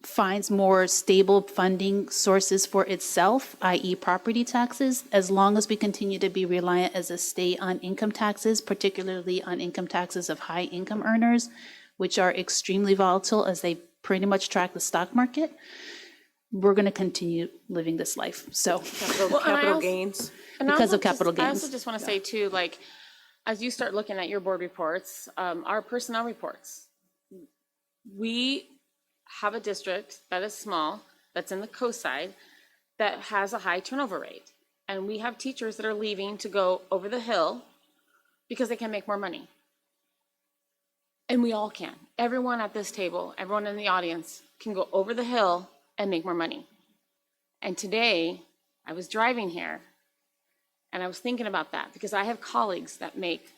finds more stable funding sources for itself, i.e. property taxes. As long as we continue to be reliant as a state on income taxes, particularly on income taxes of high income earners, which are extremely volatile as they pretty much track the stock market, we're going to continue living this life. So Capital gains. because of capital I also gains. just want to say too, like, as you start looking at your board reports, our personnel reports, we have a district that is small, that's in the coast side, that has a high turnover rate. And we have teachers that are leaving to go over the hill because they can make more money. And we all can. Everyone at this table, everyone in the audience can go over the hill and make more money. And today, I was driving here and I was thinking about that because I have colleagues that make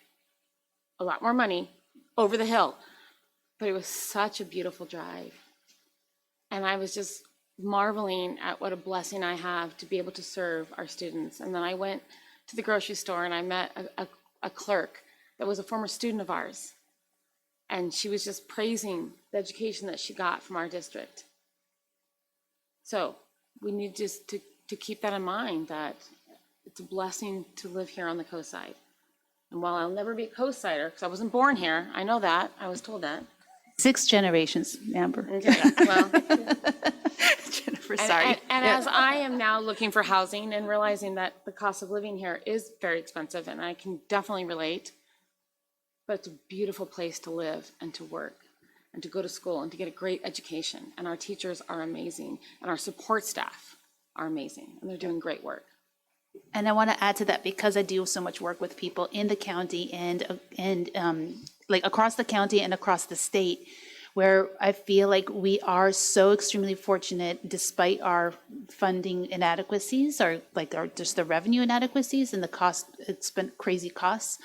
a lot more money over the hill. But it was such a beautiful drive. And I was just marveling at what a blessing I have to be able to serve our students. And then I went to the grocery store and I met a clerk that was a former student of ours. And she was just praising the education that she got from our district. So we need just to keep that in mind, that it's a blessing to live here on the coast side. And while I'll never be a coast sider, because I wasn't born here, I know that, I was told that. 6 generations, Amber. Okay, well, Jennifer, sorry. And as I am now looking for housing and realizing that the cost of living here is very expensive, and I can definitely relate, but it's a beautiful place to live and to work and to go to school and to get a great education. And our teachers are amazing, and our support staff are amazing, and they're doing great work. And I want to add to that, because I do so much work with people in the county and like across the county and across the state, where I feel like we are so extremely fortunate, despite our funding inadequacies, or like just the revenue inadequacies and the cost, it's been crazy costs.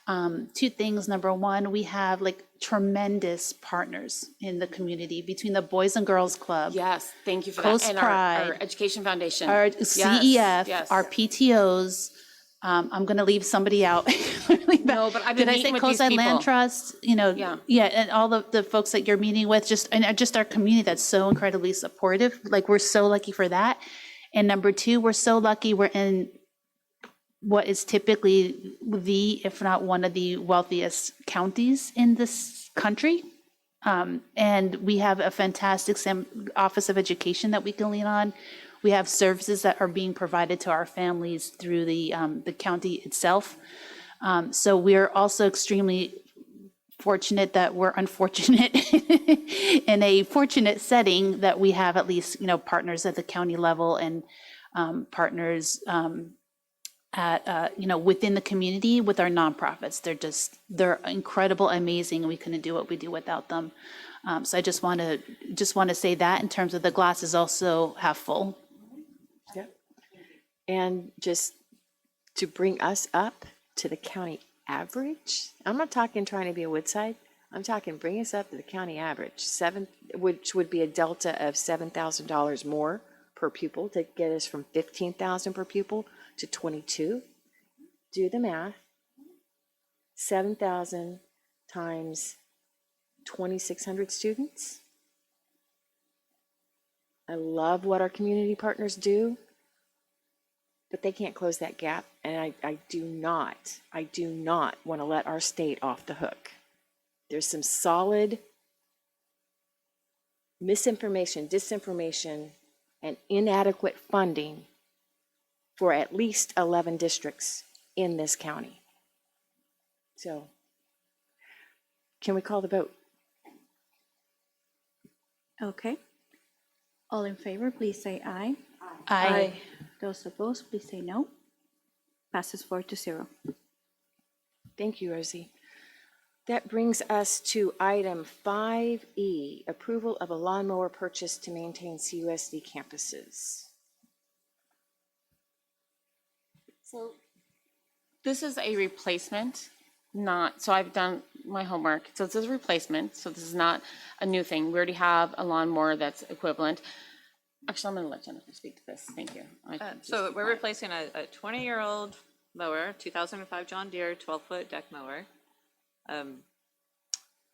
2 things. Number one, we have like tremendous partners in the community between the Boys and Girls Club. Yes, thank you for Coast that. And Pride, our Education Foundation. our Yes, CEF, yes. our PTOs. I'm going to leave somebody out. No, but I've been Did I meeting say with Coast these Side Land people. Trust? Yeah, and all the folks that you're meeting with, just our community that's so incredibly supportive. Like, we're so lucky for that. And number 2, we're so lucky we're in what is typically if not one of the wealthiest counties in this country. And we have a fantastic Office of Education that we can lean on. We have services that are being provided to our families through the county itself. So we're also extremely fortunate that we're unfortunate in a fortunate setting that we have at least, partners at the county level and partners at, within the community with our nonprofits. They're incredible, amazing, and we couldn't do what we do without them. So I just want to say that in terms of the glass is also half full. Yep. And just to bring us up to the county average, I'm not talking trying to be a Woodside, I'm talking bring us up to the county average, which would be a delta of $7,000 more per pupil to get us from $15,000 per pupil to $22,000. Do the math. 7,000 times 2,600 students. I love what our community partners do, but they can't close that gap. And I do not want to let our state off the hook. There's some solid misinformation, disinformation, and inadequate funding for at least 11 districts in this county. So, can we call the vote? Okay. All in favor, please say aye. Aye. Those opposed, please say no. Passes 4-0. Thank you, Rosie. That brings us to item 5E, approval of a lawnmower purchase to maintain CUSD campuses. So this is a replacement, not, so I've done my homework. So this is a replacement, so this is not a new thing. We already have a lawnmower that's equivalent. Actually, I'm gonna let Jennifer speak to this. Thank you. So we're replacing a 20-year-old mower, 2005 John Deere 12-foot deck mower.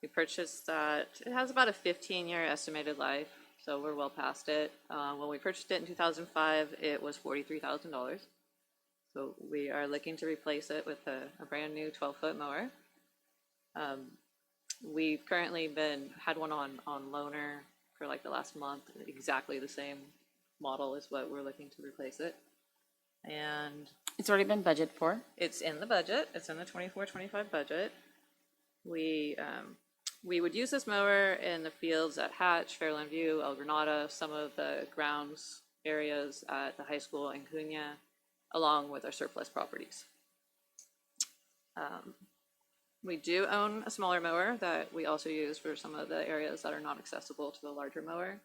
We purchased that, it has about a 15-year estimated life, so we're well past it. When we purchased it in 2005, it was $43,000. So we are looking to replace it with a brand new 12-foot mower. We've currently had one on loaner for like the last month, exactly the same model is what we're looking to replace it. And It's already been budgeted for. it's in the budget, it's in the 24-25 budget. We would use this mower in the fields at Hatch, Fairland View, El Granada, some of the grounds areas at the high school in Cunha, along with our surplus properties. We do own a smaller mower that we also use for some of the areas that are not accessible to the larger mower.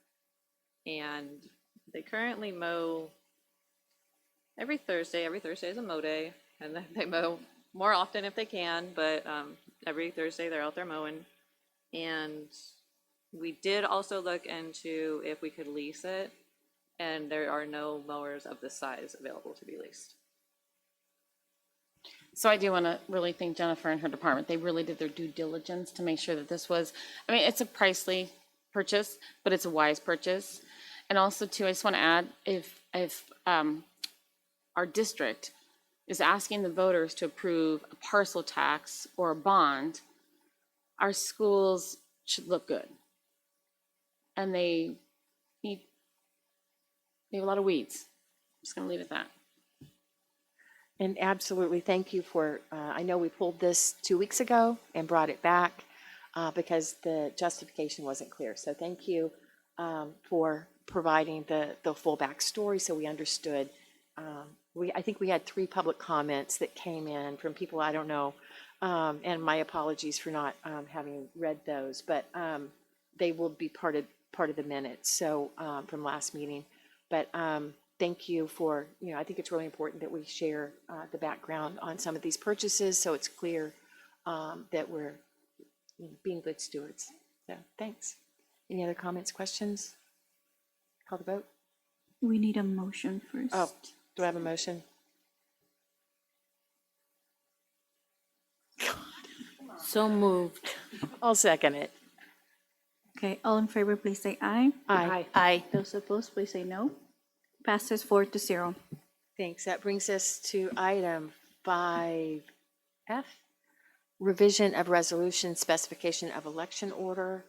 And they currently mow every Thursday. Every Thursday is a mow day, and then they mow more often if they can, but every Thursday they're out there mowing. And we did also look into if we could lease it, and there are no mowers of this size available to be leased. So I do want to really thank Jennifer and her department. They really did their due diligence to make sure that this was, I mean, it's a pricey purchase, but it's a wise purchase. And also too, I just want to add, if our district is asking the voters to approve a parcel tax or a bond, our schools should look good. And they have a lot of weeds. I'm just going to leave it at that. And absolutely, thank you for, I know we pulled this 2 weeks ago and brought it back because the justification wasn't clear. So thank you for providing the full backstory so we understood. I think we had 3 public comments that came in from people I don't know, and my apologies for not having read those, but they will be part of the minutes, so from last meeting. But thank you for, I think it's really important that we share the background on some of these purchases so it's clear that we're being good stewards. So thanks. Any other comments, questions? Call the vote. We need a motion first. Oh, do I have a motion? So moved. I'll second it. Okay, all in favor, please say aye. Aye. Aye. Those opposed, please say no. Passes 4-0. Thanks. That brings us to item 5F, revision of resolution specification of election order.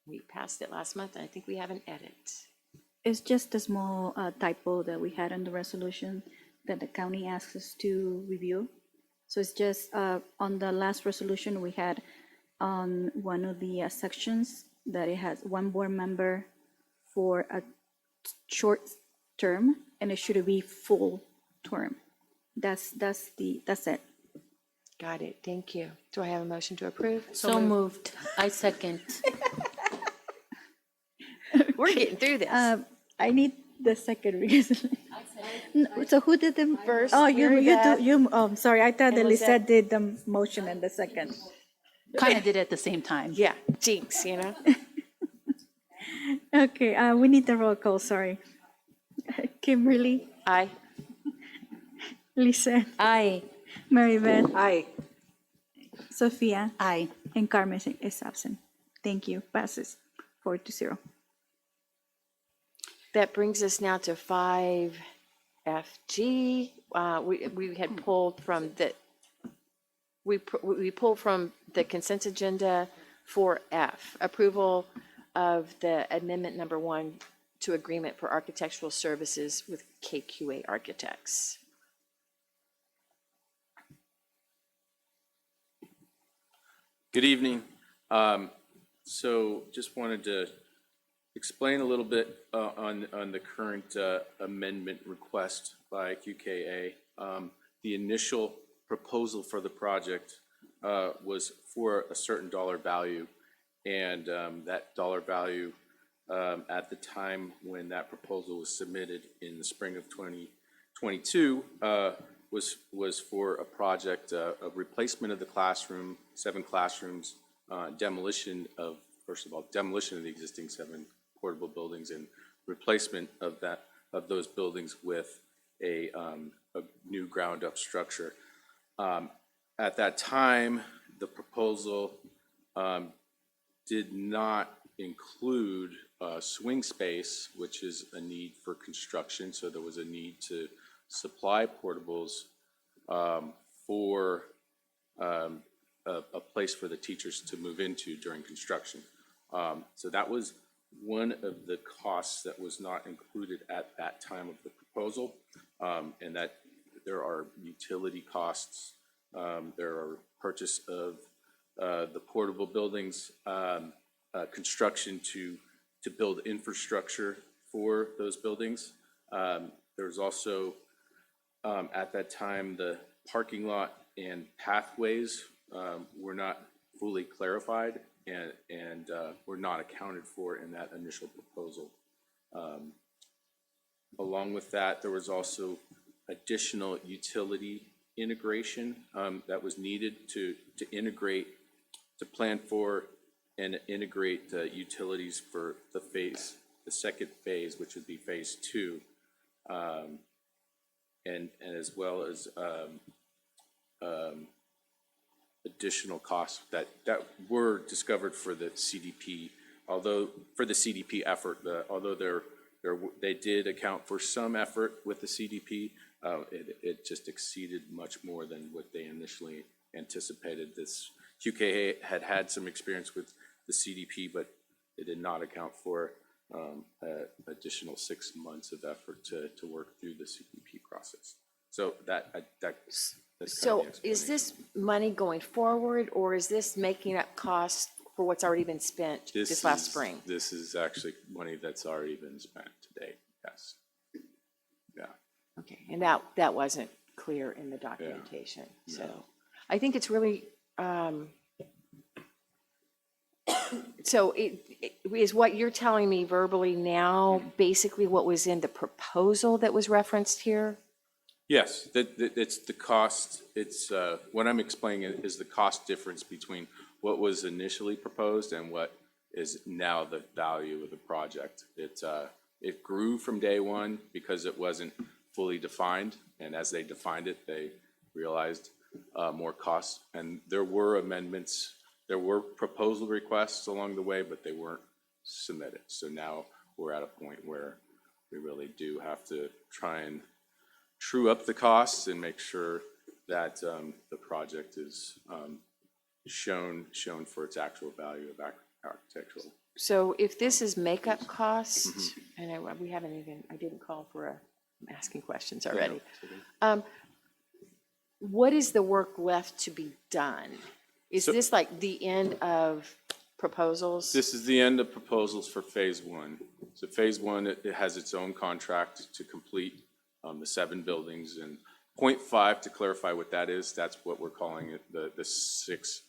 We passed it last month, and I think we have an edit. It's just a small typo that we had on the resolution that the county asked us to review. So it's just on the last resolution we had on one of the sections that it has 1 board member for a short term, and it should be full term. That's it. Got it. Thank you. Do I have a motion to approve? So moved. I second. We're getting through this. I need the second because. So who did the First, Oh, Mary Beth. I'm sorry. I thought that And Lisette did the motion and the second. Kind of did it at the same time. Yeah, jinx, Okay, we need the roll call, sorry. Kimberly, Aye. Lisette, Aye. Mary Beth, Aye. Sophia, Aye. and Carmen is absent. Thank you. Passes 4-0. That brings us now to 5FG. We had pulled from the, we pulled from the consent agenda 4F, approval of the amendment number 1 to agreement for architectural services with KQA Architects. Good evening. So just wanted to explain a little bit on the current amendment request by QKA. The initial proposal for the project was for a certain dollar value, and that dollar value at the time when that proposal was submitted in the spring of 2022 was for a project of replacement of the classroom, 7 classrooms, demolition of, first of all, demolition of the existing 7 portable buildings and replacement of those buildings with a new ground-up structure. At that time, the proposal did not include swing space, which is a need for construction, so there was a need to supply portables for a place for the teachers to move into during construction. So that was one of the costs that was not included at that time of the proposal, and that there are utility costs, there are purchase of the portable buildings, construction to build infrastructure for those buildings. There's also, at that time, the parking lot and pathways were not fully clarified and were not accounted for in that initial proposal. Along with that, there was also additional utility integration that was needed to integrate, to plan for and integrate utilities for the second phase, which would be phase 2, and as well as additional costs that were discovered for the CDP. Although for the CDP effort, although they did account for some effort with the CDP, it just exceeded much more than what they initially anticipated. This QKA had some experience with the CDP, but it did not account for additional 6 months of effort to work through the CDP process. So that's kind of the So is explanation. this money going forward, or is this making up costs for what's already been spent this last spring? This is actually money that's already been spent today, yes. Yeah. Okay, and that wasn't clear in the documentation, so I think it's really, so is what you're telling me verbally now basically what was in the proposal that was referenced here? Yes, it's the cost, it's, what I'm explaining is the cost difference between what was initially proposed and what is now the value of the project. It grew from day one because it wasn't fully defined, and as they defined it, they realized more costs. And there were amendments, there were proposal requests along the way, but they weren't submitted. So now we're at a point where we really do have to try and true up the costs and make sure that the project is shown for its actual value of architectural. So if this is makeup costs, and we haven't even, I didn't call for I'm asking questions already. What is the work left to be done? Is this like the end of proposals? This is the end of proposals for phase 1. So phase 1, it has its own contract to complete the 7 buildings, and 0.5, to clarify what that is, that's what we're calling it, the 6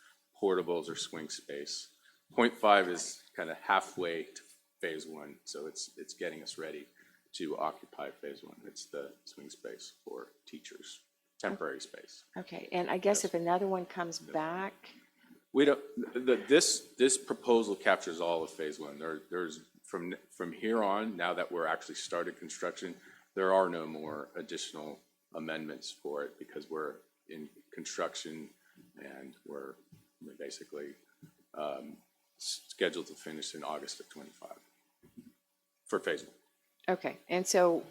portables or swing space. 0.5 is kind of halfway to phase 1, so it's getting us ready to occupy phase 1. It's the swing space for teachers, temporary space. Okay, and I guess if another one comes back, We don't, this proposal captures all of phase 1. There's, from here on, now that we're actually started construction, there are no more additional amendments for it because we're in construction, and we're basically scheduled to finish in August of '25 for phase 1. Okay, and so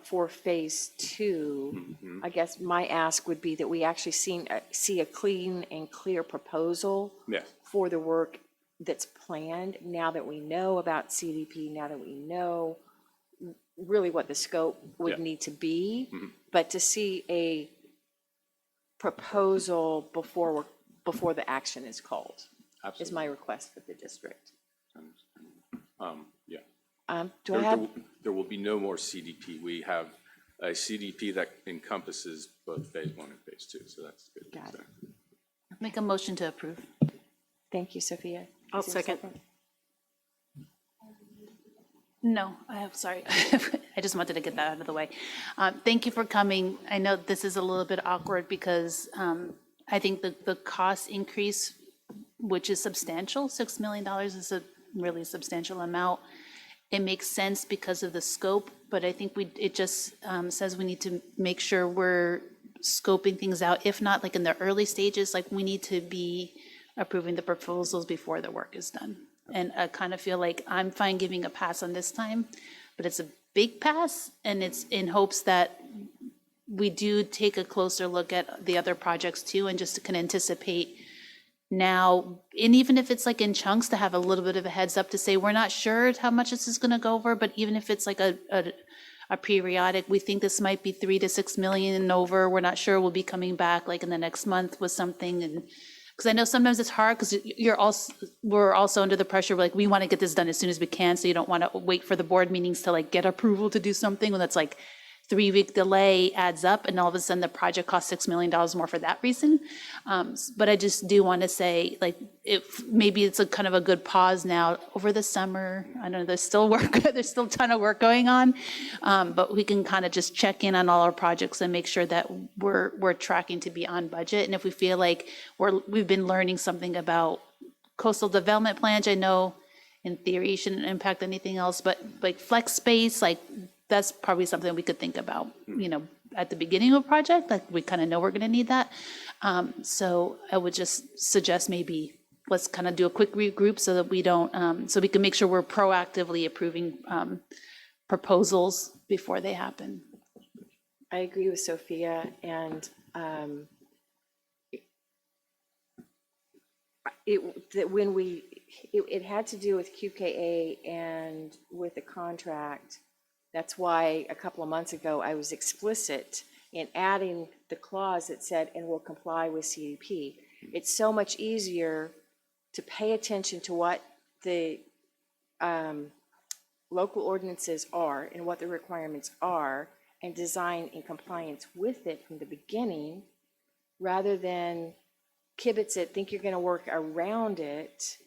for phase 2, I guess my ask would be that we actually see a clean and clear proposal Yes. for the work that's planned, now that we know about CDP, now that we know really what the scope would Yeah. need to be, but to see a proposal before the action is called is Absolutely. my request for the district. Yeah. Do I have, There will be no more CDP. We have a CDP that encompasses both phase 1 and phase 2, so that's good. Got it. Make a motion to approve. Thank you, Sophia. I'll Is there a second. No, sorry. I just wanted to get that out of the way. Thank you for coming. I know this is a little bit awkward because I think the cost increase, which is substantial, $6 million is a really substantial amount. It makes sense because of the scope, but I think it just says we need to make sure we're scoping things out. If not, like in the early stages, like we need to be approving the proposals before the work is done. And I kind of feel like I'm fine giving a pass on this time, but it's a big pass, and it's in hopes that we do take a closer look at the other projects too, and just to kind of anticipate now, and even if it's like in chunks, to have a little bit of a heads up to say, we're not sure how much this is gonna go over, but even if it's like a periodic, we think this might be 3 to 6 million and over, we're not sure, we'll be coming back like in the next month with something. And because I know sometimes it's hard, because we're also under the pressure, like, we want to get this done as soon as we can, so you don't want to wait for the board meetings to like get approval to do something, when that's like 3-week delay adds up, and all of a sudden the project costs $6 million more for that reason. But I just do want to say, like, if maybe it's a kind of a good pause now over the summer. I know there's still work, there's still a ton of work going on, but we can kind of just check in on all our projects and make sure that we're tracking to be on budget. And if we feel like we've been learning something about coastal development plans, I know in theory it shouldn't impact anything else, but like flex space, like, that's probably something we could think about, at the beginning of a project, like we kind of know we're going to need that. So I would just suggest maybe let's kind of do a quick regroup so that we don't, so we can make sure we're proactively approving proposals before they happen. I agree with Sophia, and it had to do with QKA and with the contract. That's why a couple of months ago, I was explicit in adding the clause that said, and will comply with CDP. It's so much easier to pay attention to what the local ordinances are and what the requirements are, and design in compliance with it from the beginning, rather than kibitz it, think you're going to work around it.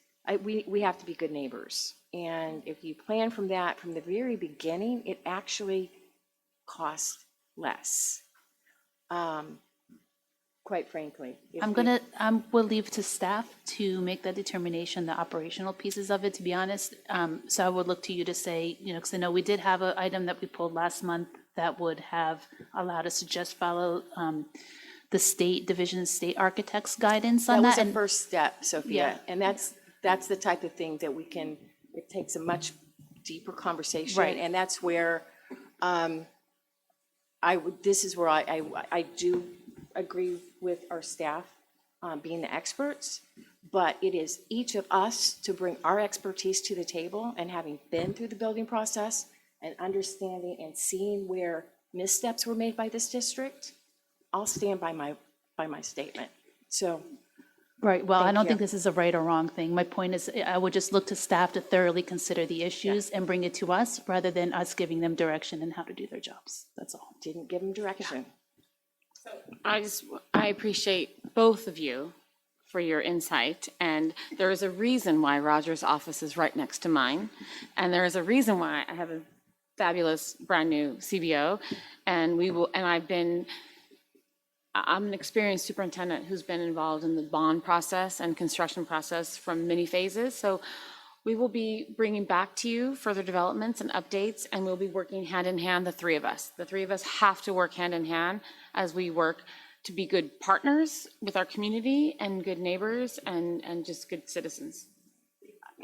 We have to be good neighbors. And if you plan from that from the very beginning, it actually costs less. Quite frankly. We'll leave to staff to make that determination, the operational pieces of it, to be honest. So I would look to you to say, because I know we did have an item that we pulled last month that would have allowed us to just follow the state architect's guidance on that. That was a first step, Sophia. Yeah. And that's the type of thing that it takes a much deeper conversation. Right. And that's where this is where I do agree with our staff being the experts, but it is each of us to bring our expertise to the table, and having been through the building process and understanding and seeing where missteps were made by this district, I'll stand by my statement. So. Right, well, I Thank don't you. think this is a right or wrong thing. My point is, I would just look to staff to thoroughly consider the issues and bring it to us, rather than us giving them direction on how to do their jobs. That's all. Didn't give them direction. I appreciate both of you for your insight, and there is a reason why Roger's office is right next to mine, and there is a reason why I have a fabulous brand new CBO, and I'm an experienced superintendent who's been involved in the bond process and construction process from many phases. So we will be bringing back to you further developments and updates, and we'll be working hand in hand, the three of us. The three of us have to work hand in hand as we work to be good partners with our community and good neighbors and just good citizens.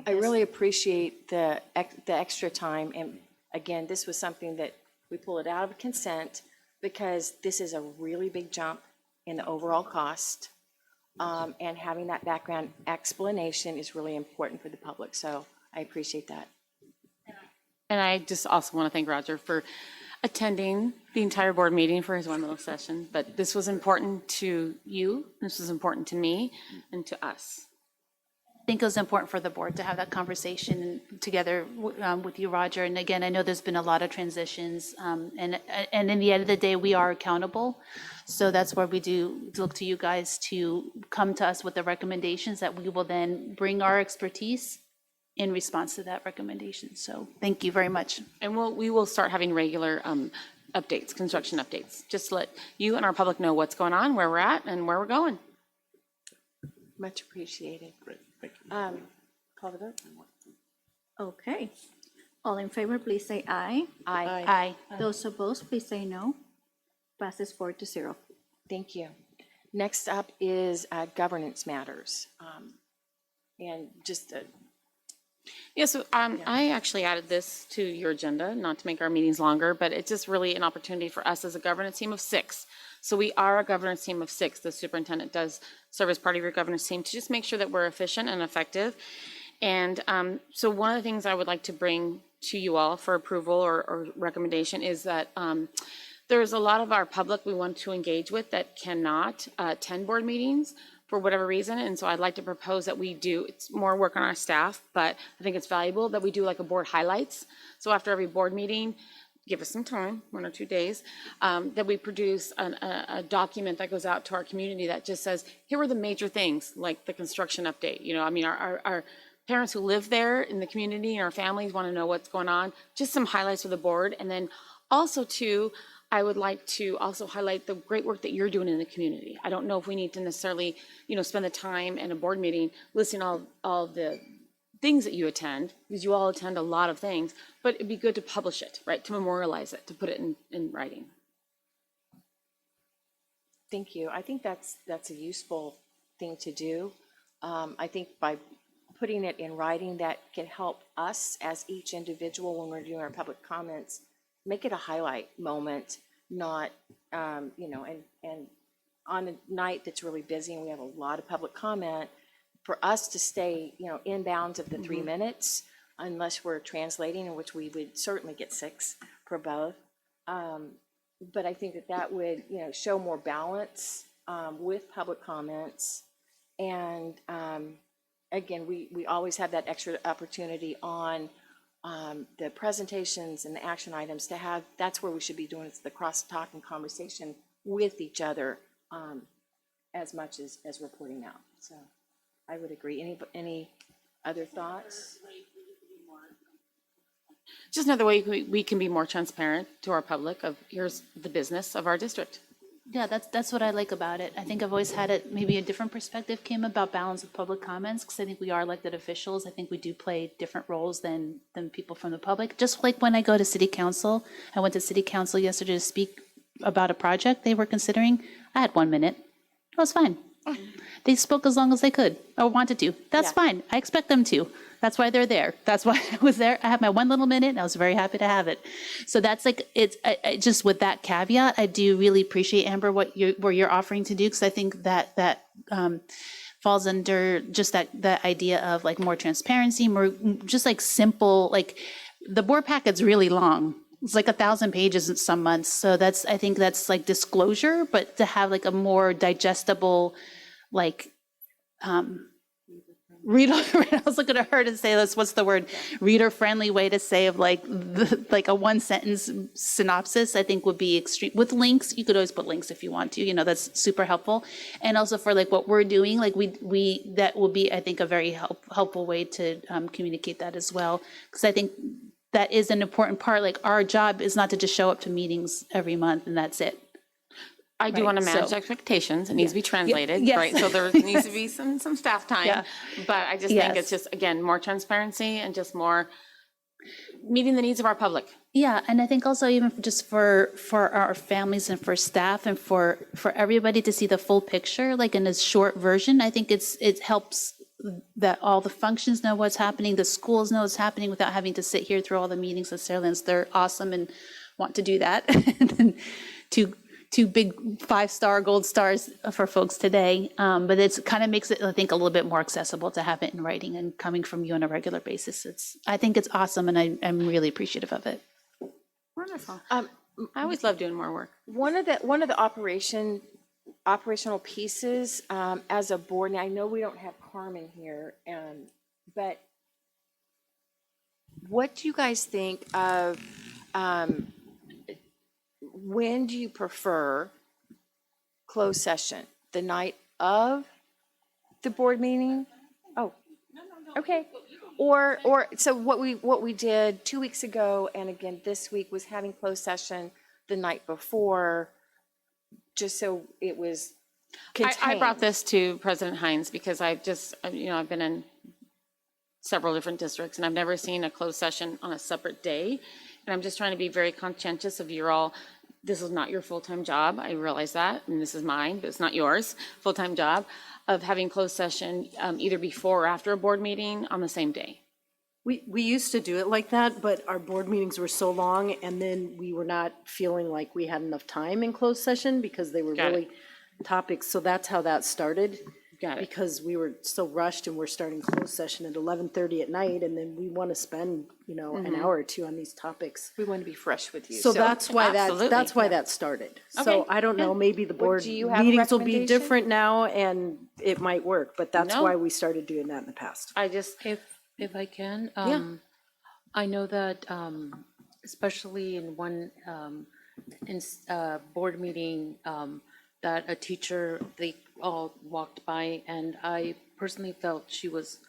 I really appreciate the extra time, and again, this was something that we pulled it out of consent because this is a really big jump in the overall cost, and having that background explanation is really important for the public, so I appreciate that. And I just also want to thank Roger for attending the entire board meeting for his one little session, but this was important to you, this was important to me, and to us. I think it was important for the board to have that conversation together with you, Roger. And again, I know there's been a lot of transitions, and in the end of the day, we are accountable. So that's where we do look to you guys to come to us with the recommendations that we will then bring our expertise in response to that recommendation. So thank you very much. And we will start having regular updates, construction updates, just to let you and our public know what's going on, where we're at, and where we're going. Much appreciated. Great, thank you. Call the vote. Okay. All in favor, please say aye. Aye. Those opposed, please say no. Passes 4-0. Thank you. Next up is governance matters. And just Yeah, so I actually added this to your agenda, not to make our meetings longer, but it's just really an opportunity for us as a governance team of 6. So we are a governance team of 6. The superintendent does serve as part of your governance team to just make sure that we're efficient and effective. And so one of the things I would like to bring to you all for approval or recommendation is that there's a lot of our public we want to engage with that cannot attend board meetings for whatever reason. And so I'd like to propose that we do, it's more work on our staff, but I think it's valuable that we do like a board highlights. So after every board meeting, give us some time, 1 or 2 days, that we produce a document that goes out to our community that just says, here are the major things, like the construction update. You know, I mean, our parents who live there in the community and our families want to know what's going on, just some highlights for the board. And then also too, I would like to also highlight the great work that you're doing in the community. I don't know if we need to necessarily, you know, spend the time in a board meeting listing all the things that you attend, because you all attend a lot of things, but it'd be good to publish it, right? To memorialize it, to put it in writing. thank you. I think that's a useful thing to do. I think by putting it in writing, that can help us as each individual when we're doing our public comments, make it a highlight moment, not, you know, and on a night that's really busy and we have a lot of public comment, for us to stay, you know, in bounds of the 3 minutes, unless we're translating, in which we would certainly get 6 for both. But I think that would, you know, show more balance with public comments. And again, we always have that extra opportunity on the presentations and the action items to have, that's where we should be doing, it's the cross-talk and conversation with each other as much as reporting out. So I would agree. Any other thoughts? Just another way we can be more transparent to our public of here's the business of our district. Yeah, that's what I like about it. I think I've always had it, maybe a different perspective came about balance of public comments, because I think we are elected officials. I think we do play different roles than people from the public. Just like when I go to city council, I went to city council yesterday to speak about a project they were considering. I had 1 minute. It was fine. They spoke as long as they could or wanted to. That's fine. I expect them to. That's why they're there. That's why I was there. I had my 1 little minute and I was very happy to have it. So that's like, it's just with that caveat, I do really appreciate, Amber, what you're offering to do, because I think that falls under just that idea of like more transparency, more just like simple, like the board packet's really long. It's like 1,000 pages in some months. So I think that's like disclosure, but to have like a more digestible, like, I was looking at her to say this, what's the word? Reader-friendly way to say of like, like a 1-sentence synopsis, I think would be extreme. With links, you could always put links if you want to, you know, that's super helpful. And also for like what we're doing, like that will be, I think, a very helpful way to communicate that as well. Because I think that is an important part. Like our job is not to just show up to meetings every month and that's it. I do want to manage expectations. It needs to be translated, Yes. right? So there needs to be some staff time. Yeah. But I just think it's just, again, more transparency and just more meeting the needs of our public. Yeah, and I think also even just for our families and for staff and for everybody to see the full picture, like in a short version, I think it helps that all the functions know what's happening, the schools know what's happening without having to sit here through all the meetings necessarily. And they're awesome and want to do that. And then two big 5-star gold stars for folks today. But it's kind of makes it, I think, a little bit more accessible to have it in writing and coming from you on a regular basis. I think it's awesome, and I'm really appreciative of it. Wonderful. I always love doing more work. One of the operational pieces as a board, and I know we don't have Carmen here, but what do you guys think of, when do you prefer closed session? The night of the board meeting? Oh, okay. Or so what we did 2 weeks ago and again this week was having closed session the night before, just so it was contained. I brought this to President Hines because I've been in several different districts and I've never seen a closed session on a separate day. And I'm just trying to be very conscientious of this is not your full-time job. I realize that, and this is mine, but it's not yours, full-time job, of having closed session either before or after a board meeting on the same day. We used to do it like that, but our board meetings were so long, and then we were not feeling like we had enough time in closed session because they were really topics. So that's how that started. Got it. Because we were so rushed and we're starting closed session at 11:30 at night, and then we want to spend, an hour or two on these topics. We want to be fresh with you. So that's why Absolutely. that's why that started. So Okay. I don't know, maybe the board do you have a meetings will be recommendation? different now and it might work, but that's No. why we started doing that in the past. I just, If I can, I know that, especially in one, board meeting, that a teacher, they all walked by, and I personally felt she was,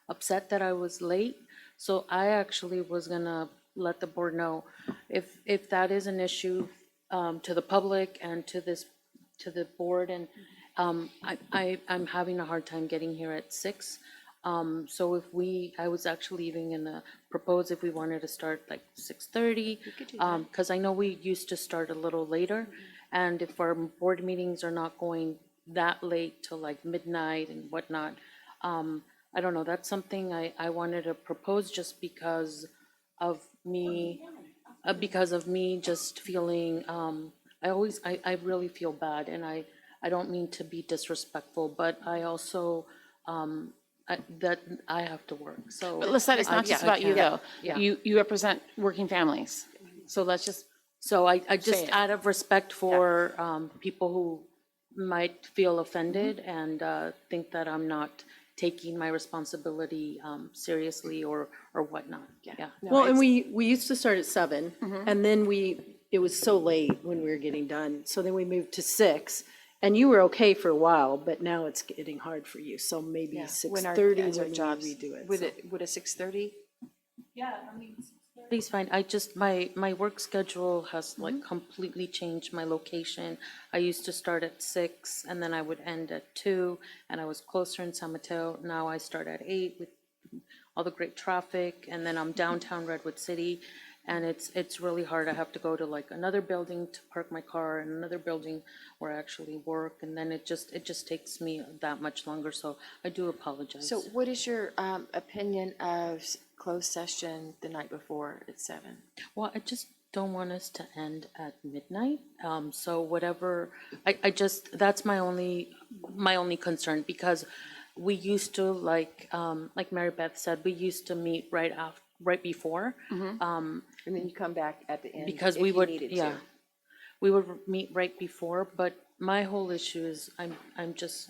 upset that I was late. So I actually was gonna let the board know if that is an issue, to the public and to the board, and, I'm having a hard time getting here at 6. So I was actually even gonna propose if we wanted to start like 6:30, because I know we used to start a little later. And if our board meetings are not going that late till like midnight and whatnot, I don't know, that's something I wanted to propose just because of me just feeling, I really feel bad, and I don't mean to be disrespectful, but I also, that I have to work, so. but Lisette, it's not just about you though. Yeah. You represent working families. So let's just, So I just, it. out of respect for people who might feel offended and think that I'm not taking my responsibility seriously or whatnot, yeah. Well, and we used to start at 7, and then it was so late when we were getting done, so then we moved to 6, and you were okay for a while, but now it's getting hard for you, so maybe 6:30 as our when jobs we redo it. Would a 6:30? It's fine. I just, my work schedule has like completely changed my location. I used to start at 6 and then I would end at 2, and I was closer in San Mateo. Now I start at 8 with all the great traffic, and then I'm downtown Redwood City, and it's really hard. I have to go to like another building to park my car and another building where I actually work, and then it just takes me that much longer, so I do apologize. So what is your opinion of closed session the night before at 7? Well, I just don't want us to end at midnight. So whatever, I just, that's my only concern, because we used to, like Mary Beth said, we used to meet right before. And then you come back at the end Because if we you would, needed to. yeah, we would meet right before, but my whole issue is I'm just,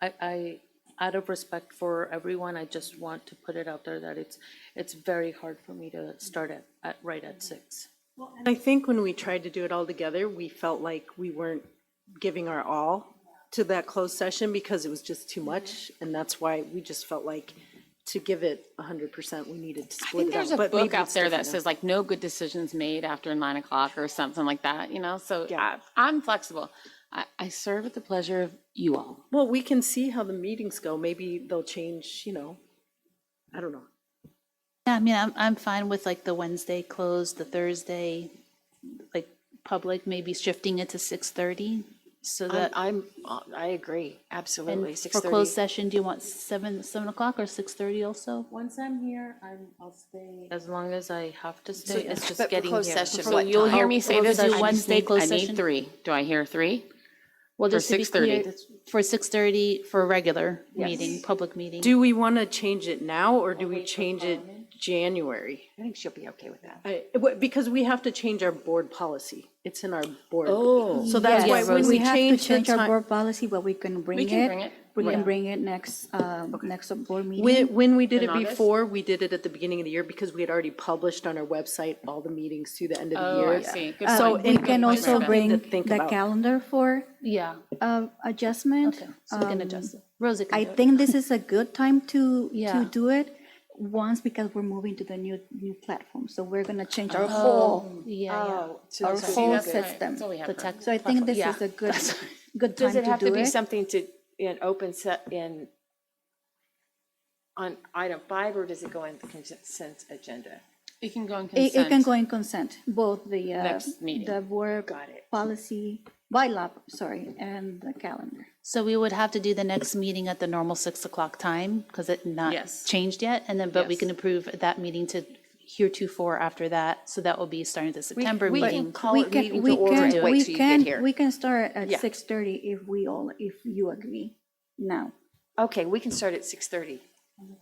I, out of respect for everyone, I just want to put it out there that it's very hard for me to start right at 6. And I think when we tried to do it all together, we felt like we weren't giving our all to that closed session because it was just too much, and that's why we just felt like to give it 100%, we needed to I split think it there's up. a But book maybe out it's there that different now. says like no good decisions made after 9 o'clock or something like that, so Yeah. I'm flexible. I serve at the pleasure of you all. Well, we can see how the meetings go. Maybe they'll change, I don't know. Yeah, I mean, I'm fine with like the Wednesday closed, the Thursday, like public, maybe shifting it to 6:30 so that. I agree, absolutely, And 6:30. for closed session, do you want 7 o'clock or 6:30 also? Once I'm here, I'll stay as long as I have to stay. It's but just for getting closed here. session, So what you'll time? hear me say Closed this, I session. just Wednesday need, closed I need session? 3. Do I hear 3? Well, For just to be 6:30. clear, for 6:30 for a regular meeting, public meeting. Do we want to change it now, or do we change it January? I think she'll be okay with that. Because we have to change our board policy. It's in our board. Oh. So that's Yes, why when We we have to change the change our time. board policy, but we can bring it. We can bring it. We can bring it next board meeting. When we did In it August? before, we did it at the beginning of the year because we had already published on our website all the meetings through the end of the Oh, year. I see. Good So point. we Good can point, also Brenda. bring to think the about. calendar for Yeah, adjustment. okay, so we can adjust it. Rosa can I do it. think this is a good time to Yeah. do it. Once, because we're moving to the new platform, so we're gonna change our whole Yeah, So our so whole you- That's right. system. That's all we have. The for- tech. So I think this Yeah, is a good time Does it to have to do be it. something in open set in, on item 5, or does it go in the consent agenda? It can go in It consent. can go in consent, both the Next meeting. the board Got it. policy, bylaw, sorry, and the calendar. So we would have to do the next meeting at the normal 6 o'clock time, because it not Yes. changed yet, and then, but we Yes. can approve that meeting to heretofore after that, so that will be starting the September we can meeting. call it meeting to order and wait till you get here. We can start at Yeah. 6:30 if you agree now. Okay, we can start at 6:30.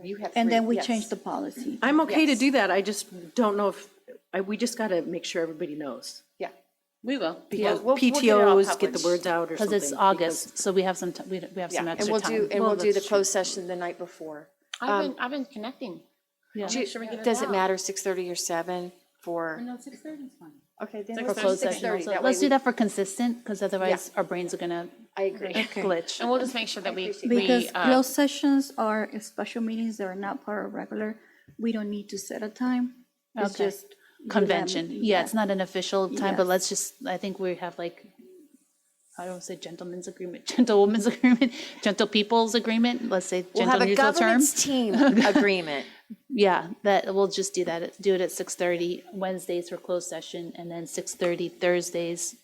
You have And three- then we yes. change the policy. I'm okay to Yes. do that. I just don't know if, we just got to make sure everybody knows. Yeah. We will. Because we'll get it all PTOs get the published. words out or Because something. it's August, so we have some, we have some Yeah, and extra we'll time. we'll do the that's true. closed session the night before. I've been connecting. Yeah. Make sure we get it Does it out. matter 6:30 or 7 for? No, 6:30 is fine. Okay, then For let's do closed session 6:30. also. That Let's way do we- that for consistent, because otherwise our brains are gonna I agree. glitch. And we'll just make sure that Because we, closed sessions are special meetings that are not part of regular. We don't need to set a time. It's Okay. just. you let Convention, me- yeah, it's not an official time, but Yes. let's just, I think we have like, I don't say gentleman's agreement, gentlewoman's agreement, gentle people's agreement, let's say We'll have gentle a neutral term. governance team agreement. Yeah, that, we'll just do that, do it at 6:30 Wednesdays for closed session, and then 6:30 Thursdays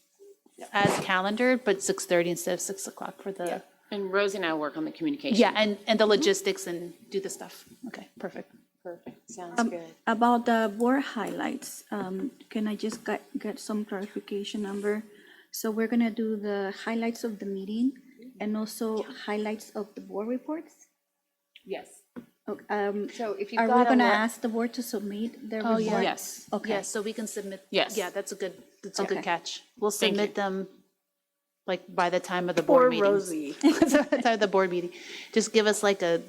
as calendared, but 6:30 instead of 6 o'clock for the, and Rosie and I will work on the communication. yeah, and the logistics and do the stuff. Okay, perfect. Perfect, sounds good. About the board highlights, can I just get some clarification number? So we're gonna do the highlights of the meeting and also highlights of the board reports? Yes. Okay, So if you've Are we got gonna a, ask the board to submit their Oh, report? yeah. Yes. Okay. Yeah, so we can submit. Yes. Yeah, that's a good Okay. catch. We'll Thank submit you. them like by the time of the Poor board meeting. Rosie. Time of the board meeting. Just give us like a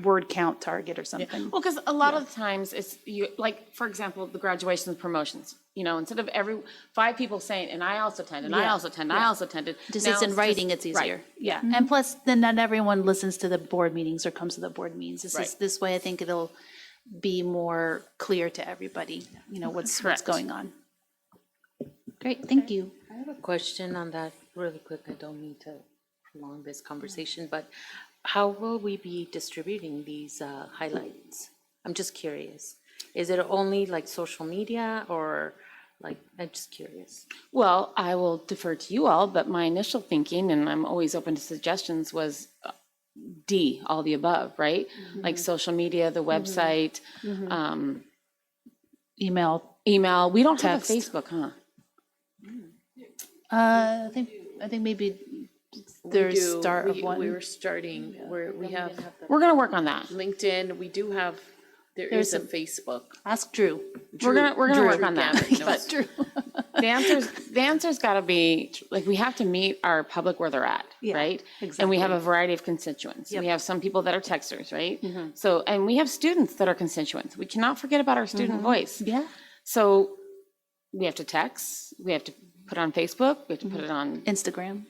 word count target or something. Well, because a lot of the times it's you, like, for example, the graduations and promotions, you know, instead of 5 people saying, and I also attended, and I Yeah. also attended, I also attended. Just now it's in writing, just- it's right. easier. Yeah, and plus, then not everyone listens to the board meetings or comes to the board meetings. Right. This way, I think it'll be more clear to everybody, you know, what's Correct. going on. Great, thank you. I have a question on that really quick. I don't mean to prolong this conversation, but how will we be distributing these highlights? I'm just curious. Is it only like social media or like, I'm just curious. Well, I will defer to you all, but my initial thinking, and I'm always open to suggestions, was D, all the above, right? Like social media, the website, Email. email. We don't have a Text. Facebook, huh? I think maybe there's start of We one. were starting, we have We're going to work on that. LinkedIn, we do have, there is a Facebook. Ask Drew. We're gonna work on that. Gavin knows. But the answer's got to be, like, we have to meet our public where they're at, right? And we have a variety of constituents. We have some people that are texters, right? So, and we have students that are constituents. We cannot forget about our student voice. Yeah. So we have to text, we have to put it on Facebook, we have to put it on, Instagram.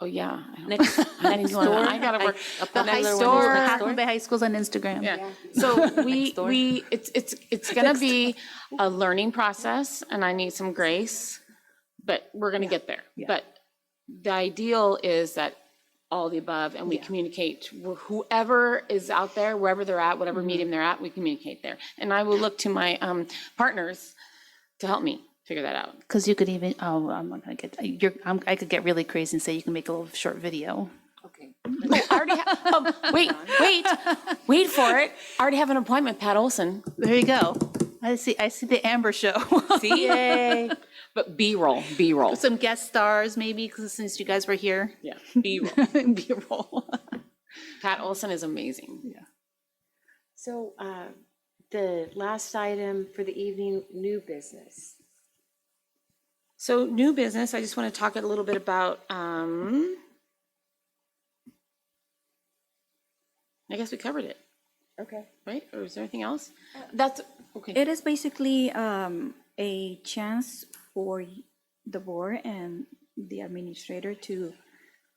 oh, yeah. Next I gotta work. The high store. Half of the high schools on Instagram. Yeah, so it's gonna be a learning process, and I need some grace, but we're gonna get there. But the ideal is that all the above, and we communicate. Whoever is out there, wherever they're at, whatever medium they're at, we communicate there. And I will look to my partners to help me figure that out. Because you could even, oh, I'm not gonna get, I could get really crazy and say you can make a little short video. Okay. I already wait for it. I already have an appointment, Pat Olson. There you go. I see the Amber show. See? Yay. But B-roll. Some guest stars maybe, 'cause since you guys were here. Yeah, B-roll. B-roll. Pat Olson is amazing. So the last item for the evening, new business. So new business, I just want to talk a little bit about, I guess we covered it, Okay. right? Or is there anything else? That's, okay. It is basically a chance for the board and the administrator to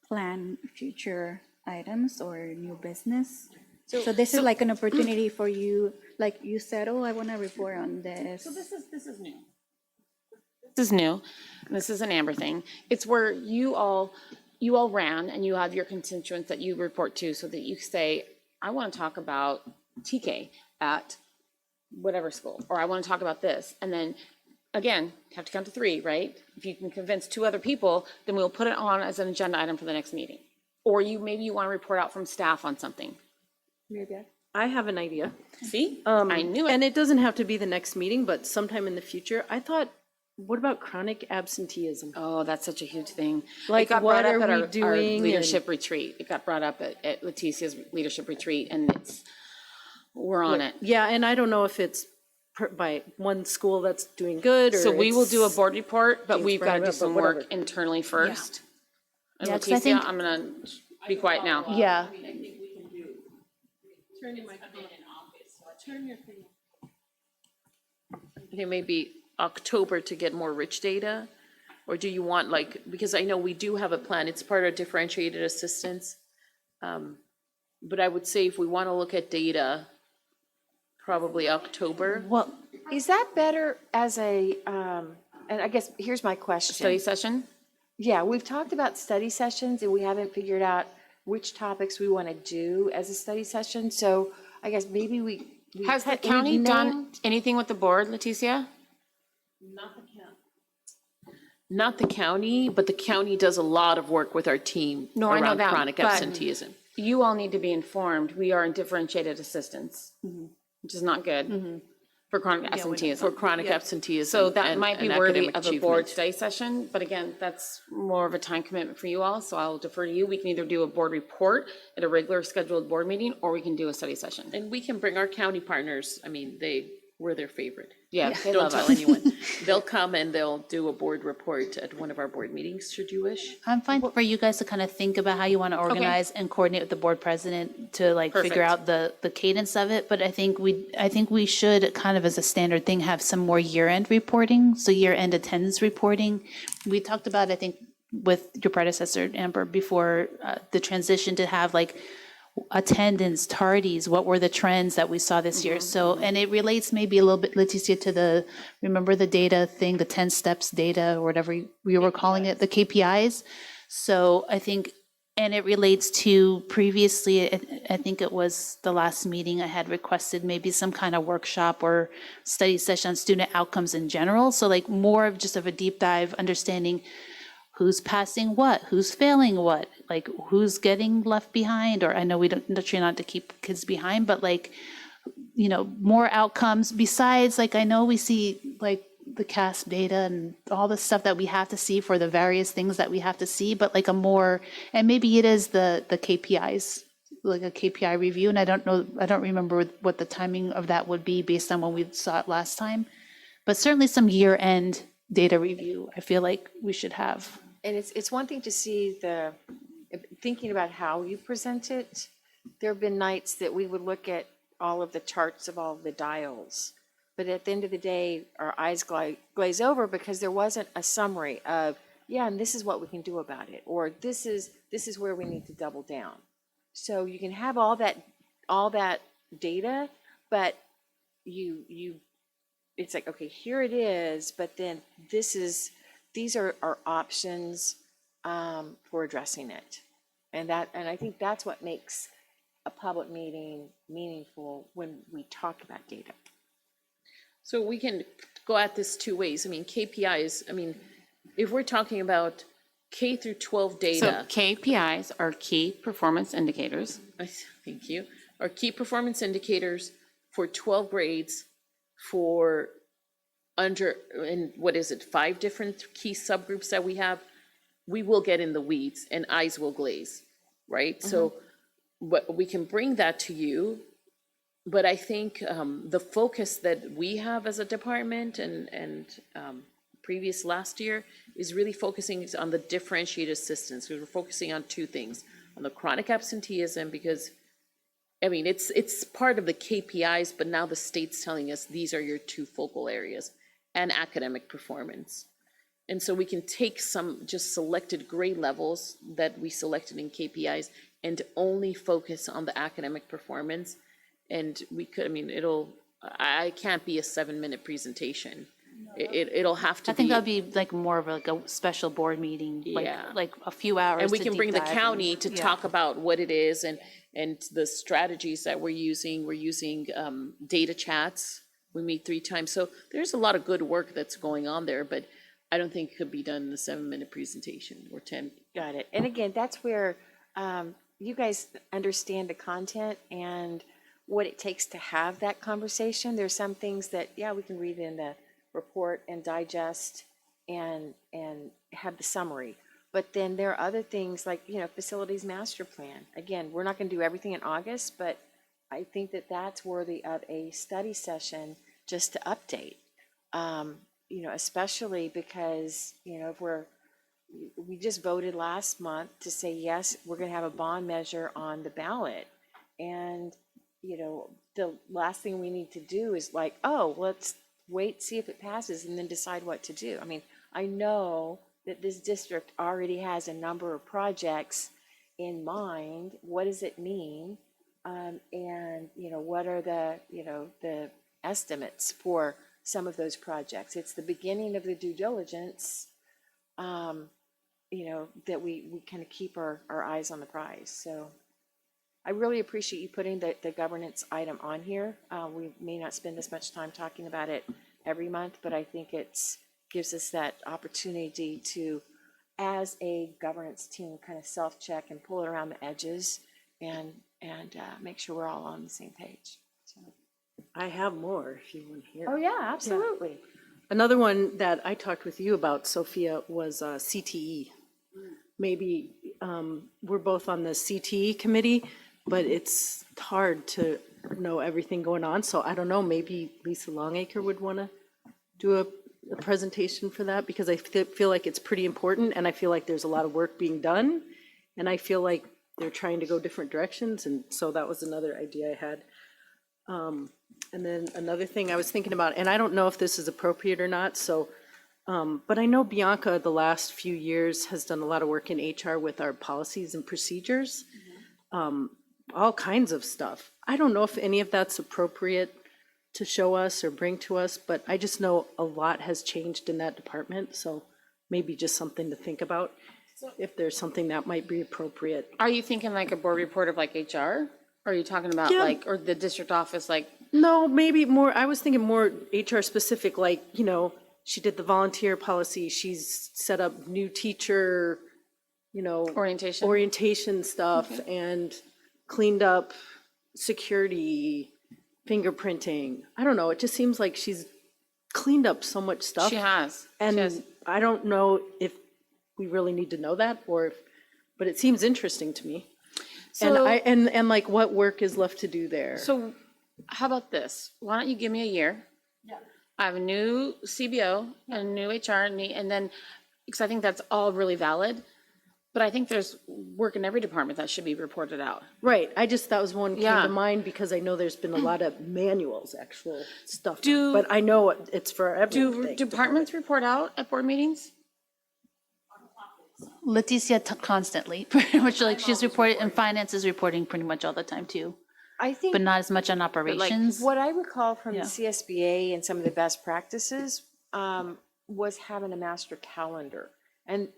plan future items or new business. So this is like an opportunity for you, like you said, oh, I want to report on this. So this is new. This is new. This is an Amber thing. It's where you all ran and you have your constituents that you report to, so that you say, I want to talk about TK at whatever school, or I want to talk about this. And then, again, have to count to 3, right? If you can convince 2 other people, then we'll put it on as an agenda item for the next meeting. Or maybe you want to report out from staff on something. I have an idea. See? I knew it. And it doesn't have to be the next meeting, but sometime in the future. I thought, what about chronic absenteeism? Oh, that's such a huge thing. Like, It got what brought up are at we our doing leadership retreat. It got brought up at Leticia's leadership retreat, and we're on it. Yeah, and I don't know if it's by one school that's doing good, or So we will do a it's- board report, but things we've got to brought do up, some but work whatever. internally first. And Yeah, 'cause I Leticia, think- I'm gonna be quiet now. Yeah. I think maybe October to get more rich data? Or do you want like, because I know we do have a plan, it's part of differentiated assistance. But I would say if we want to look at data, probably October. Well, Is that better as a, and I guess, here's my question. Study session? Yeah, we've talked about study sessions and we haven't figured out which topics we want to do as a study session. So I guess maybe we. Has the we've county done named- anything with the board, Leticia? Not the county, but the county does a lot of work with our team No, I know around that, chronic but- absenteeism. You all need to be informed. We are in differentiated assistance, which is not good for chronic absenteeism. For chronic absenteeism. So that and- might be and worthy academic of a board achievement. study session, but again, that's more of a time commitment for you all, so I'll defer to you. We can either do a board report at a regular scheduled board meeting, or we can do a study session. And we can bring our county partners, I mean, we're their favorite. Yeah, they Don't love tell us. anyone. They'll come and they'll do a board report at one of our board meetings, should you wish. I'm fine for you guys to kind of think about how you want to organize and coordinate with the board president to like figure Perfect. out the cadence of it. But I think we should kind of as a standard thing have some more year-end reporting, so year-end attendance reporting. We talked about, I think, with your predecessor, Amber, before the transition to have like attendance, tardies, what were the trends that we saw this year? So, and it relates maybe a little bit, Leticia, to remember the data thing, the 10 steps data, or whatever we were calling it, the KPIs. So I think, and it relates to previously, I think it was the last meeting I had requested maybe some kind of workshop or study session on student outcomes in general. So like more of just of a deep dive understanding who's passing what, who's failing what, like who's getting left behind, or I know we don't try not to keep kids behind, but like, you know, more outcomes besides, like, I know we see like the CASP data and all the stuff that we have to see for the various things that we have to see, but like a more, and maybe it is the KPIs, like a KPI review. And I don't know, I don't remember what the timing of that would be based on when we saw it last time, but certainly some year-end data review, I feel like we should have. And it's one thing to see thinking about how you present it. There have been nights that we would look at all of the charts of all of the dials. But at the end of the day, our eyes glaze over because there wasn't a summary of, yeah, and this is what we can do about it, or this is where we need to double down. So you can have all that data, but it's like, okay, here it is, but then these are our options for addressing it. And I think that's what makes a public meeting meaningful when we talk about data. So we can go at this two ways. I mean, KPIs, I mean, if we're talking about K through 12 So data, KPIs are key performance indicators. thank you, are key performance indicators for 12 grades for under, and what is it, 5 different key subgroups that we have, we will get in the weeds and eyes will glaze, right? So, but we can bring that to you. But I think the focus that we have as a department and previous last year is really focusing on the differentiated assistance. We're focusing on 2 things, on the chronic absenteeism, because I mean, it's part of the KPIs, but now the state's telling us these are your 2 focal areas, and academic performance. And so we can take some just selected grade levels that we selected in KPIs and only focus on the academic performance. And we could, I mean, I can't be a 7-minute presentation. It'll have to be. I think that'd be like more of like a special board meeting, Yeah. like a few hours. And we to can deep bring the dive county to yeah. talk about what it is and the strategies that we're using. We're using data chats. We meet 3 times. So there's a lot of good work that's going on there, but I don't think it could be done in a 7-minute presentation or 10. Got it. And again, that's where you guys understand the content and what it takes to have that conversation. There's some things that, yeah, we can read in the report and digest and have the summary. But then there are other things like, facilities master plan. Again, we're not going to do everything in August, but I think that that's worthy of a study session just to update. Especially because, if we just voted last month to say, yes, we're going to have a bond measure on the ballot. And, the last thing we need to do is like, oh, let's wait, see if it passes and then decide what to do. I mean, I know that this district already has a number of projects in mind. What does it mean? And, what are the estimates for some of those projects? It's the beginning of the due diligence, that we kind of keep our eyes on the prize. So I really appreciate you putting the governance item on here. We may not spend as much time talking about it every month, but I think gives us that opportunity to, as a governance team, kind of self-check and pull it around the edges and make sure we're all on the same page. So. I have more if you want to hear. Oh, yeah, absolutely. Another one that I talked with you about, Sophia, was CTE. Maybe we're both on the CTE committee, but it's hard to know everything going on. So I don't know, maybe Lisa Longacre would want to do a presentation for that, because I feel like it's pretty important, and I feel like there's a lot of work being done, and I feel like they're trying to go different directions, and so that was another idea I had. And then another thing I was thinking about, and I don't know if this is appropriate or not, so, but I know Bianca the last few years has done a lot of work in HR with our policies and procedures, all kinds of stuff. I don't know if any of that's appropriate to show us or bring to us, but I just know a lot has changed in that department, so maybe just something to think about, if there's something that might be appropriate. Are you thinking like a board report of like HR? Or are you talking about Yeah. like, or the district office, like, No, maybe more, I was thinking more HR specific, like, she did the volunteer policy, she's set up new teacher, orientation? orientation stuff, and cleaned up security, fingerprinting. I don't know, it just seems like she's cleaned up so much stuff. She has. And I don't know if we really need to know that, but it seems interesting to me. So- And like what work is left to do there? So how about this? Why don't you give me a year? Yeah. I have a new CBO, a new HR, and then, because I think that's all really valid. But I think there's work in every department that should be reported out. Right, that was one came Yeah. to mind because I know there's been a lot of manuals, actual stuff. Do- But I know it's for everything. Do departments report out at board meetings? Leticia constantly, pretty much like she's reported, and finance is reporting pretty much all the time too, I think. but not as much on operations. What I recall from Yeah. the CSBA and some of the best practices was having a master calendar. And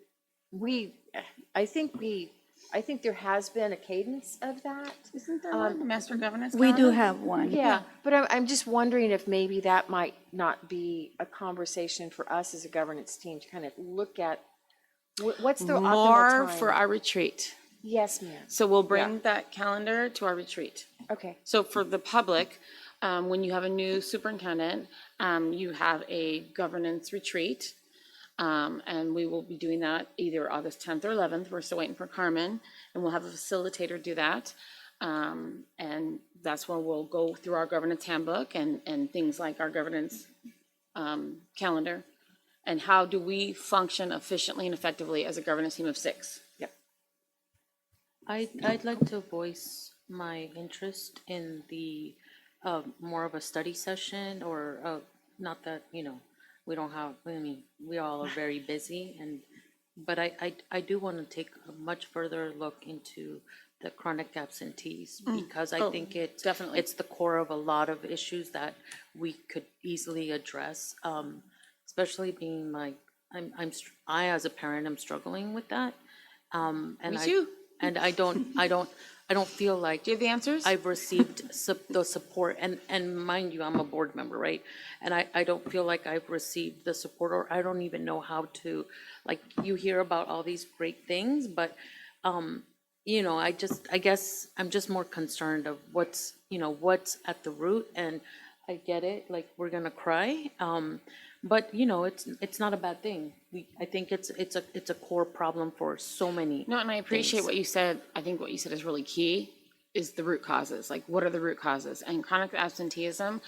I think we I think there has been a cadence of that. Isn't there one, the master governance We do calendar? have one. Yeah, but I'm just wondering if maybe that might not be a conversation for us as a governance team to kind of look at what's the optimal More time? for our retreat. Yes, ma'am. So we'll bring that calendar to our retreat. Okay. So for the public, when you have a new superintendent, you have a governance retreat. And we will be doing that either August 10th or 11th. We're still waiting for Carmen, and we'll have a facilitator do that. And that's when we'll go through our governance handbook and things like our governance calendar. And how do we function efficiently and effectively as a governance team of 6? Yep. I'd like to voice my interest in the, more of a study session or, not that, we don't have, we all are very busy but I do want to take a much further look into the chronic absentees because I think definitely. it's the core of a lot of issues that we could easily address, especially being like, I as a parent am struggling with that. And Me too. And I don't feel like Do you have the answers? I've received the support, and mind you, I'm a board member, right? And I don't feel like I've received the support, or I don't even know how to, like, you hear about all these great things, but, I guess I'm just more concerned of what's at the root, and I get it, like, we're gonna cry, but, it's not a bad thing. I think it's a core problem for so many. No, and I appreciate things. what you said. I think what you said is really key, is the root causes. Like, what are the root causes? And chronic absenteeism,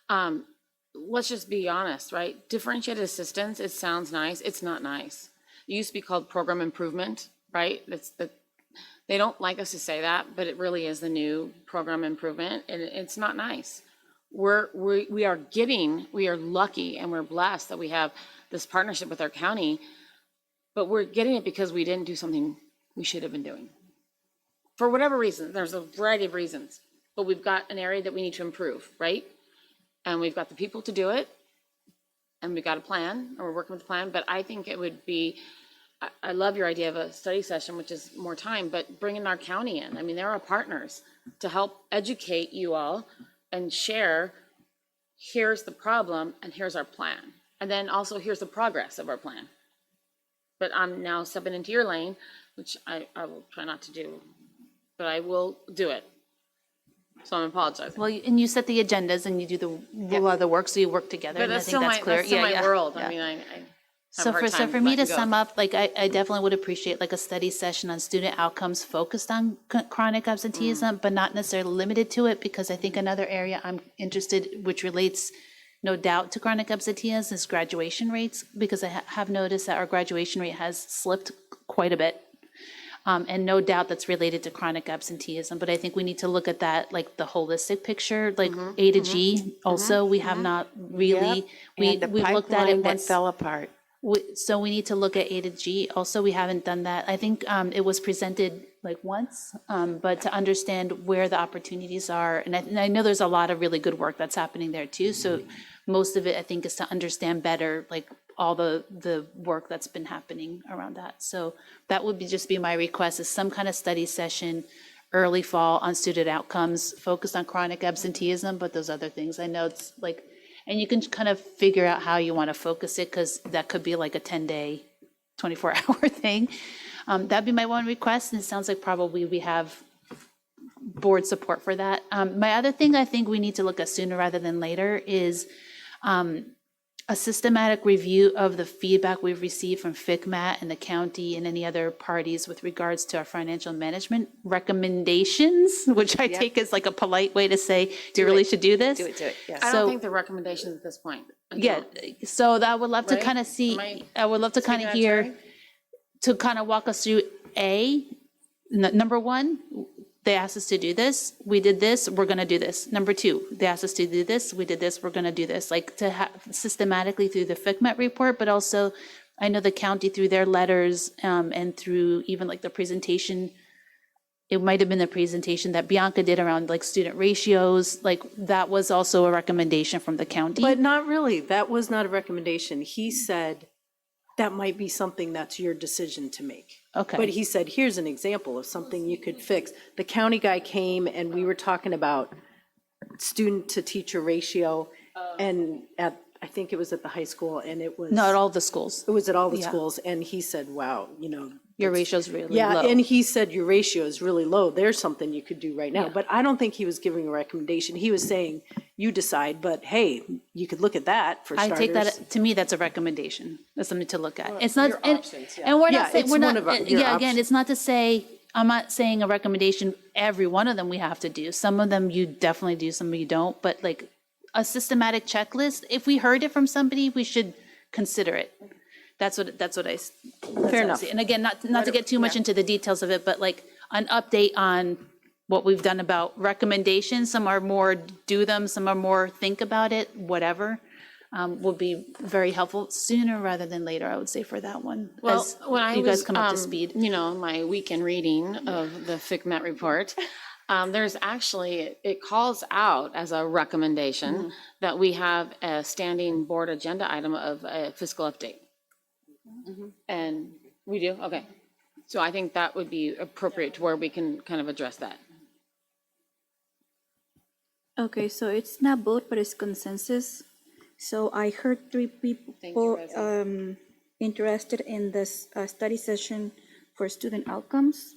let's just be honest, right? Differentiated assistance, it sounds nice. It's not nice. It used to be called program improvement, right? They don't like us to say that, but it really is the new program improvement, and it's not nice. We are lucky and we're blessed that we have this partnership with our county, but we're getting it because we didn't do something we should have been doing. For whatever reason, there's a variety of reasons, but we've got an area that we need to improve, right? And we've got the people to do it, and we've got a plan, or we're working with a plan, but I think it would be, I love your idea of a study session, which is more time, but bringing our county in. I mean, they're our partners to help educate you all and share, here's the problem and here's our plan. And then also here's the progress of our plan. But I'm now stepping into your lane, which I will try not to do, but I will do it. So I'm apologizing. Well, and you set the agendas and you do a lot of the work, so you work together. But and I that's think still that's clear. that's still my world. Yeah. I mean, I have So a hard time for me to letting go. sum up, like, I definitely would appreciate like a study session on student outcomes focused on chronic absenteeism, but not necessarily limited to it, because I think another area I'm interested, which relates no doubt to chronic absenteeism, is graduation rates, because I have noticed that our graduation rate has slipped quite a bit. And no doubt that's related to chronic absenteeism, but I think we need to look at that, like the holistic picture, like A to G. Also, we have not really, And the we've looked at it pipeline that once. fell apart. So we need to look at A to G. Also, we haven't done that. I think it was presented like once, but to understand where the opportunities are. And I know there's a lot of really good work that's happening there too. So most of it, I think, is to understand better, like all the work that's been happening around that. So that would just be my request, is some kind of study session early fall on student outcomes, focused on chronic absenteeism, but those other things. I know it's like, and you can kind of figure out how you want to focus it, because that could be like a 10-day, 24-hour thing. That'd be my one request, and it sounds like probably we have board support for that. My other thing I think we need to look at sooner rather than later is a systematic review of the feedback we've received from FCMAT and the county and any other parties with regards to our financial management recommendations, which I take as like a polite way to say, you really should do this. Do it, yes. I So- don't think the recommendations at this point. Yeah, so I would love to Right? kind of see, Am I would love to kind speaking of out of hear, turn? to kind of walk us through number one, they asked us to do this, we did this, we're gonna do this. Number two, they asked us to do this, we did this, we're gonna do this. Like, to have systematically through the FCMAT report, but also, I know the county through their letters, and through even like the presentation, it might have been the presentation that Bianca did around like student ratios, like that was also a recommendation from the county. But not really. That was not a recommendation. He said, that might be something that's your decision to make. Okay. But he said, here's an example of something you could fix. The county guy came and we were talking about student to teacher ratio, and I think it was at the high school, and it was. Not all the schools. It was at all the Yeah. schools, and he said, wow, Your ratio's really low. yeah, and he said your ratio is really low. There's something you could do right now. But I don't think he was giving a recommendation. He was saying, you decide, but hey, you could look at that for I starters. take that, to me, that's a recommendation. That's something to look at. It's not, your and, options, yeah. and we're Yeah, not saying, it's we're one not, of our- your yeah, again, options. it's not to say, I'm not saying a recommendation, every one of them we have to do. Some of them you definitely do, some of you don't, but like a systematic checklist, if we heard it from somebody, we should consider it. That's what I. Fair enough. And again, not to get too much into the details of it, but like an update on what we've done about recommendations. Some are more do them, some are more think about it, whatever, will be very helpful sooner rather than later, I would say, for that one. Well, as when I you guys was, come up to speed. you know, my weekend reading of the FCMAT report, there's actually, it calls out as a recommendation that we have a standing board agenda item of a fiscal update. And we do? Okay. So I think that would be appropriate to where we can kind of address that. Okay, so it's not vote, but it's consensus. So I heard 3 people interested in this study session for student outcomes.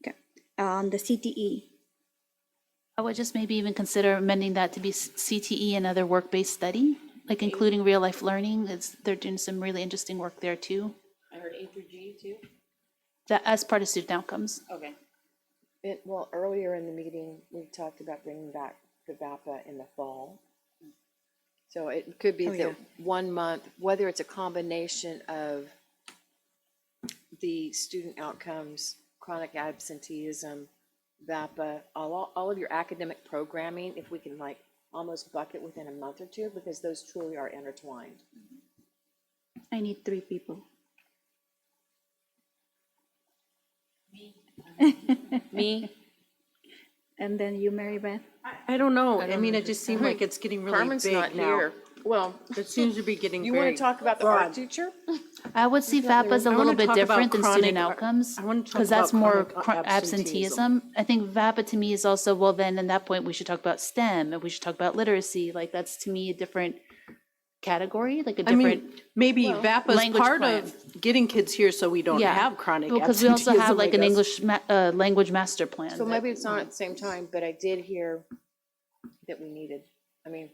Okay, on the CTE. I would just maybe even consider amending that to be CTE and other work-based study, like including real-life learning. They're doing some really interesting work there too. I heard A through G too? That as part of student outcomes. Okay. Well, earlier in the meeting, we talked about bringing back the VAPA in the fall. So it could be that 1 month, whether it's a combination of the student outcomes, chronic absenteeism, VAPA, all of your academic programming, if we can like almost bucket within a month or two, because those truly are intertwined. I need 3 people. Me? And then you, Mary Beth? I don't know. I mean, it just seemed like it's getting really Carmen's big not now. here. Well, It seems to be getting you very want to talk about the broad. art teacher? I would see VAPA as a I little wanna bit talk about different than student chronic- outcomes, I wanna talk because that's about more chronic absenteeism. I think VAPA to me is also, well, then at that point, we should talk about STEM, and we should talk about literacy. Like, that's to me a different category, like a I different. mean, maybe VAPA's language part plan. of getting kids here so we don't Yeah. have chronic Because we also have absenteeism, like I an guess. English language master plan. So that- maybe it's not at the same time, but I did hear that we needed, I mean,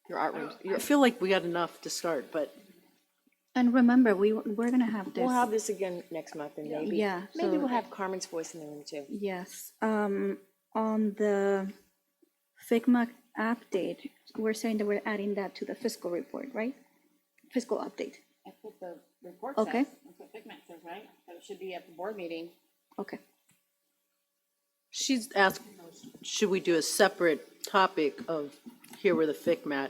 your art room, I feel like we got enough to start, but And remember, we're gonna have this. we'll have this again next month and maybe, Yeah, maybe so- we'll have Carmen's voice in the room too. Yes, on the Figma update, we're saying that we're adding that to the fiscal report, right? Fiscal update, That's what the report Okay. says. That's what FCMAT says, right? That it should be at the board meeting. okay. she's asked, should we do a separate topic of here were the FCMAT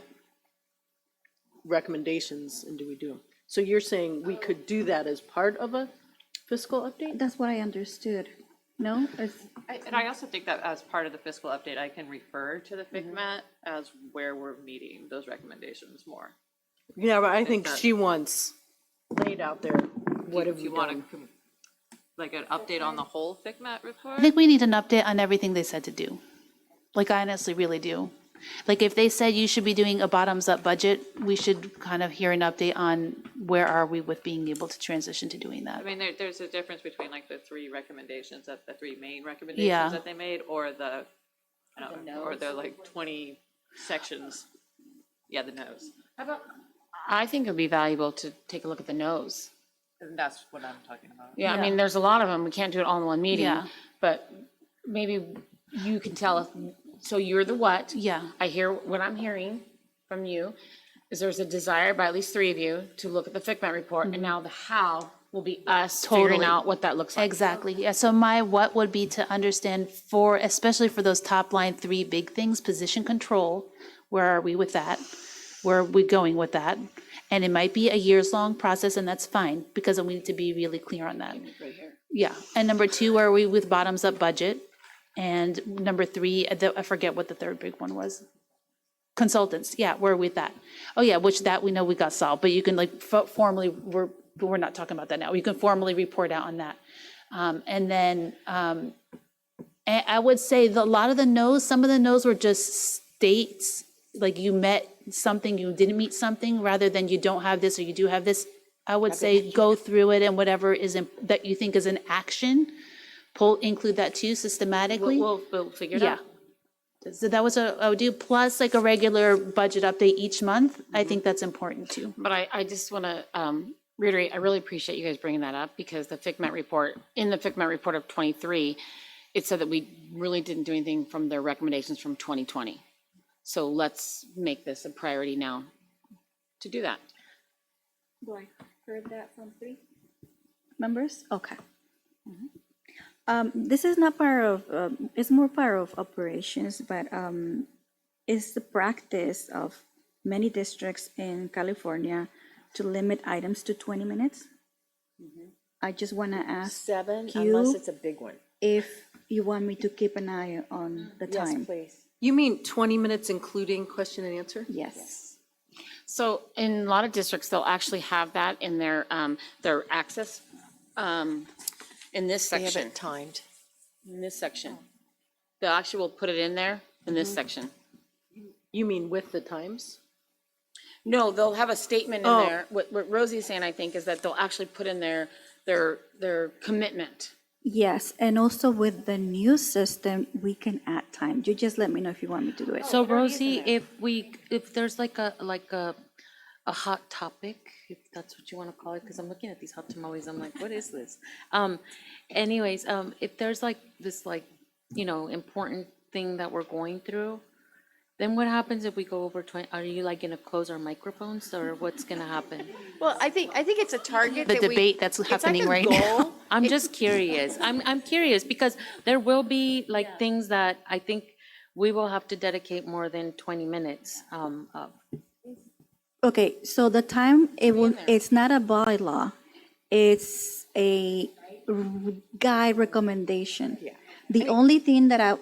recommendations, and do we do them? So you're saying we could do that as part of a fiscal update? That's what I understood. No? And I also think that as part of the fiscal update, I can refer to the FCMAT as where we're meeting those recommendations more. Yeah, but I think that- she wants laid out there, what have If you you want done? like an update on the whole FCMAT report? I think we need an update on everything they said to do. Like, I honestly really do. Like, if they said you should be doing a bottoms-up budget, we should kind of hear an update on where are we with being able to transition to doing that. I mean, there's a difference between like the 3 recommendations, the 3 main Yeah. recommendations that they made, or the, I don't know, or the like 20 sections. Yeah, the nose. I think it'd be valuable to take a look at the nose. And that's what I'm talking about. Yeah, I mean, there's a lot of them. We can't do it all in one meeting. Yeah. But maybe you can tell us, so you're the what? Yeah. I hear, what I'm hearing from you is there's a desire by at least 3 of you to look at the FCMAT report, and now the how will be us figuring Totally. out what that looks like. Exactly, yeah, so my what would be to understand for, especially for those top line 3 big things, position control, where are we with that? Where are we going with that? And it might be a years-long process, and that's fine, because we need to be really clear on that. Yeah, and number 2, where are we with bottoms-up budget? And number 3, I forget what the third big one was. Consultants, yeah, where are we with that? Oh, yeah, which that we know we got solved, but you can like formally, we're not talking about that now. You can formally report out on that. And then I would say a lot of the no's, some of the no's were just states, like you met something, you didn't meet something, rather than you don't have this or you do have this. I would say go through it and whatever is that you think is an action, include that too systematically. We'll figure it Yeah. out. So that was I would do plus like a regular budget update each month. I think that's important too. But I just want to reiterate, I really appreciate you guys bringing that up, because the FCMET report, in the FCMET report of 23, it said that we really didn't do anything from their recommendations from 2020. So let's make this a priority now to do that. Do I heard that from 3 members? Okay. This is not part of, it's more part of operations, but it's the practice of many districts in California to limit items to 20 minutes. I just want to ask 7, you unless it's a big one. if you want me to keep an eye on the Yes, time. please. You mean 20 minutes including question and answer? Yes. So in a lot of districts, they'll actually have that in their access, in this They have section, it timed. in this section. They'll actually will put it in there, in this section. You mean with the times? No, they'll have a statement in Oh. there. What Rosie's saying, I think, is that they'll actually put in their commitment. Yes, and also with the new system, we can add time. You just let me know if you want me to do it. So Rosie, if there's like a hot topic, if that's what you want to call it, because I'm looking at these hot tamales, I'm like, what is this? Anyways, if there's like this important thing that we're going through, then what happens if we go over 20? Are you like gonna close our microphones, or what's gonna happen? Well, I think it's a target The that we. debate that's it's like happening a right goal. now. I'm just curious. I'm curious because there will be like things that I think we will have to dedicate more than 20 minutes of. Okay, so the time, it's not a bylaw, it's a guide recommendation. Yeah. The only thing that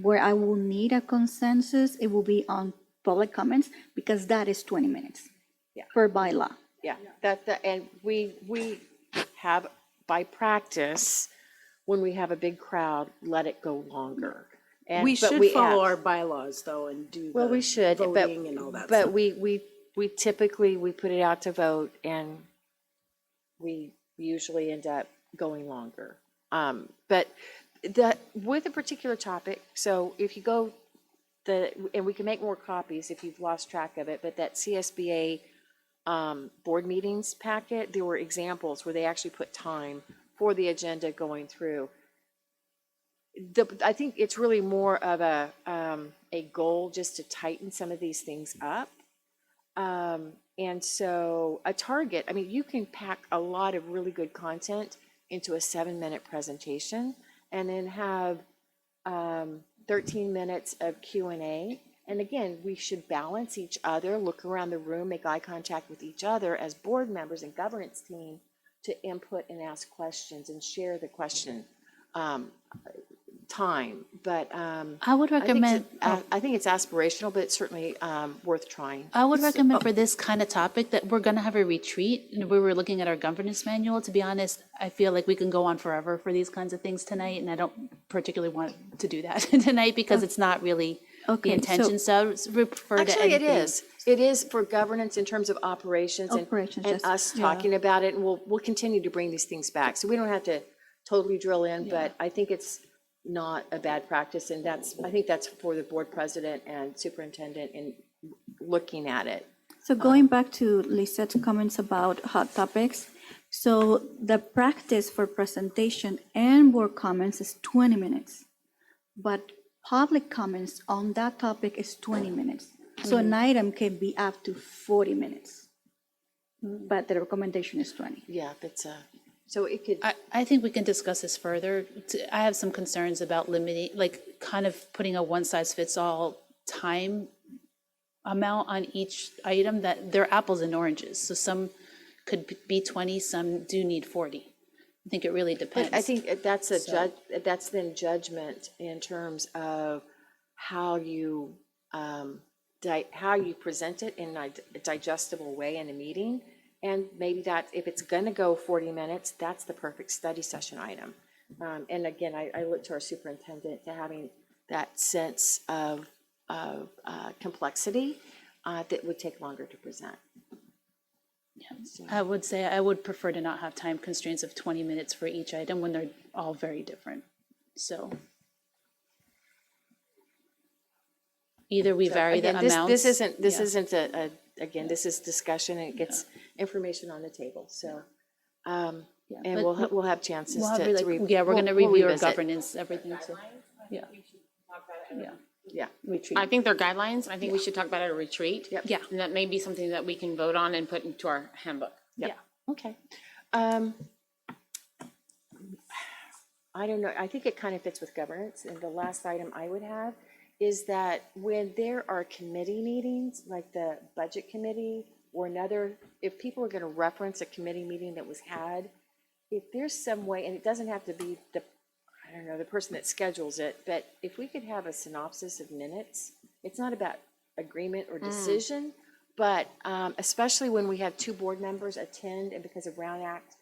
where I will need a consensus, it will be on public comments, because that is 20 minutes. Yeah. Per bylaw. Yeah, and we have, by practice, when we have a big crowd, let it go longer. And We but should follow ask- our bylaws though and do Well, we should, but, voting and all that but stuff. we typically, we put it out to vote and we usually end up going longer. But with a particular topic, so if you go and we can make more copies if you've lost track of it, but that CSBA board meetings packet, there were examples where they actually put time for the agenda going through. I think it's really more of a goal just to tighten some of these things up. And so a target, I mean, you can pack a lot of really good content into a 7-minute presentation and then have 13 minutes of Q&A. And again, we should balance each other, look around the room, make eye contact with each other as board members and governance team to input and ask questions and share the question time. But I would recommend. I think it's aspirational, but it's certainly worth trying. I would recommend for this kind of topic that we're gonna have a retreat, and we were looking at our governance manual. To be honest, I feel like we can go on forever for these kinds of things tonight, and I don't particularly want to do that tonight because it's not really the Okay, intention, so I would refer to Actually, it anything. is. It is for governance in terms of operations and Yes. us talking about it, and we'll continue to bring these things back. So we don't have to totally drill in, but I think it's not a bad practice, and I think that's for the board president and superintendent in looking at it. So going back to Lisette's comments about hot topics, so the practice for presentation and board comments is 20 minutes. But public comments on that topic is 20 minutes. So an item can be up to 40 minutes. But the recommendation is 20. Yeah, so it could. I think we can discuss this further. I have some concerns about limiting, like kind of putting a one-size-fits-all time amount on each item, that they're apples and oranges. So some could be 20, some do need 40. I think it really depends. But I think that's then judgment in terms of how you how you present it in a digestible way in a meeting. And maybe that, if it's gonna go 40 minutes, that's the perfect study session item. And again, I look to our superintendent to having that sense of complexity that would take longer to present. I would say I would prefer to not have time constraints of 20 minutes for each item when they're all very different. So either we vary the Again, this amounts. isn't again, this is discussion and it gets information on the table, so. And but we'll have chances We'll have, to. yeah, we're gonna we'll review our revisit. governance, everything too. Yeah. Yeah. Yeah. Retreat. I think they're guidelines. I think we should talk about it at a retreat. Yep. Yeah. And that may be something that we can vote on and put into our handbook. Yeah. Okay. I don't know, I think it kind of fits with governance, and the last item I would have is that when there are committee meetings, like the budget committee or another, if people are gonna reference a committee meeting that was had, if there's some way, and it doesn't have to be the, I don't know, the person that schedules it, but if we could have a synopsis of minutes, it's not about agreement or decision, but especially when we have two board members attend, and because of Brown Act,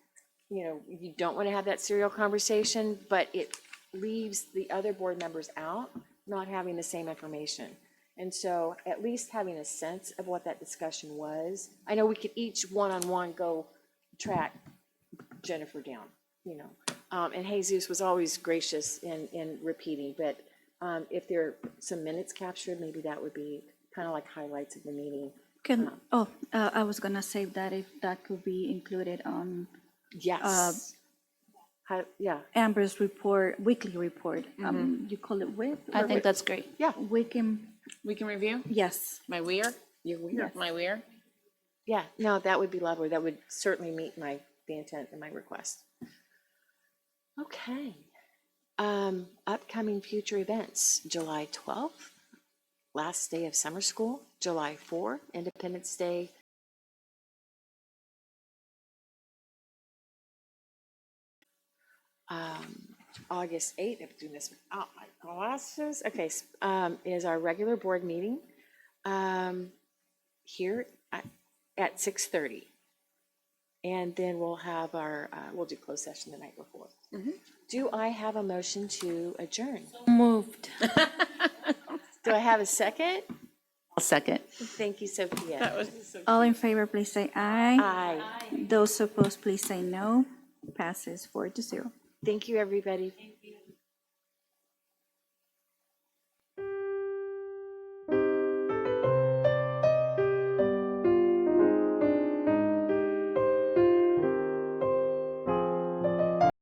you know, you don't want to have that serial conversation, but it leaves the other board members out, not having the same information. And so at least having a sense of what that discussion was. I know we could each one-on-one go track Jennifer down, you know. And Jesus was always gracious in repeating, but if there are some minutes captured, maybe that would be kind of like highlights of the meeting. I was gonna say that if that could be included on Yes. Yeah, Amber's report, weekly report. You call it WIP? I think that's great. yeah, We can, We can review yes. my weir. My weir. yeah. No, that would be lovely. That would certainly meet the intent and my request. Okay. Upcoming future events, July 12th, last day of summer school, July 4th, Independence Day. August 8th, I'm doing this without my glasses. Okay, is our regular board meeting here at 6:30. And then we'll have we'll do closed session the night before. Do I have a motion to adjourn? Moved. Do I have a second? I'll second. Thank you, Sophia. All in favor, please say aye. Aye. Those opposed, please say no. Passes 4-0. Thank you, everybody.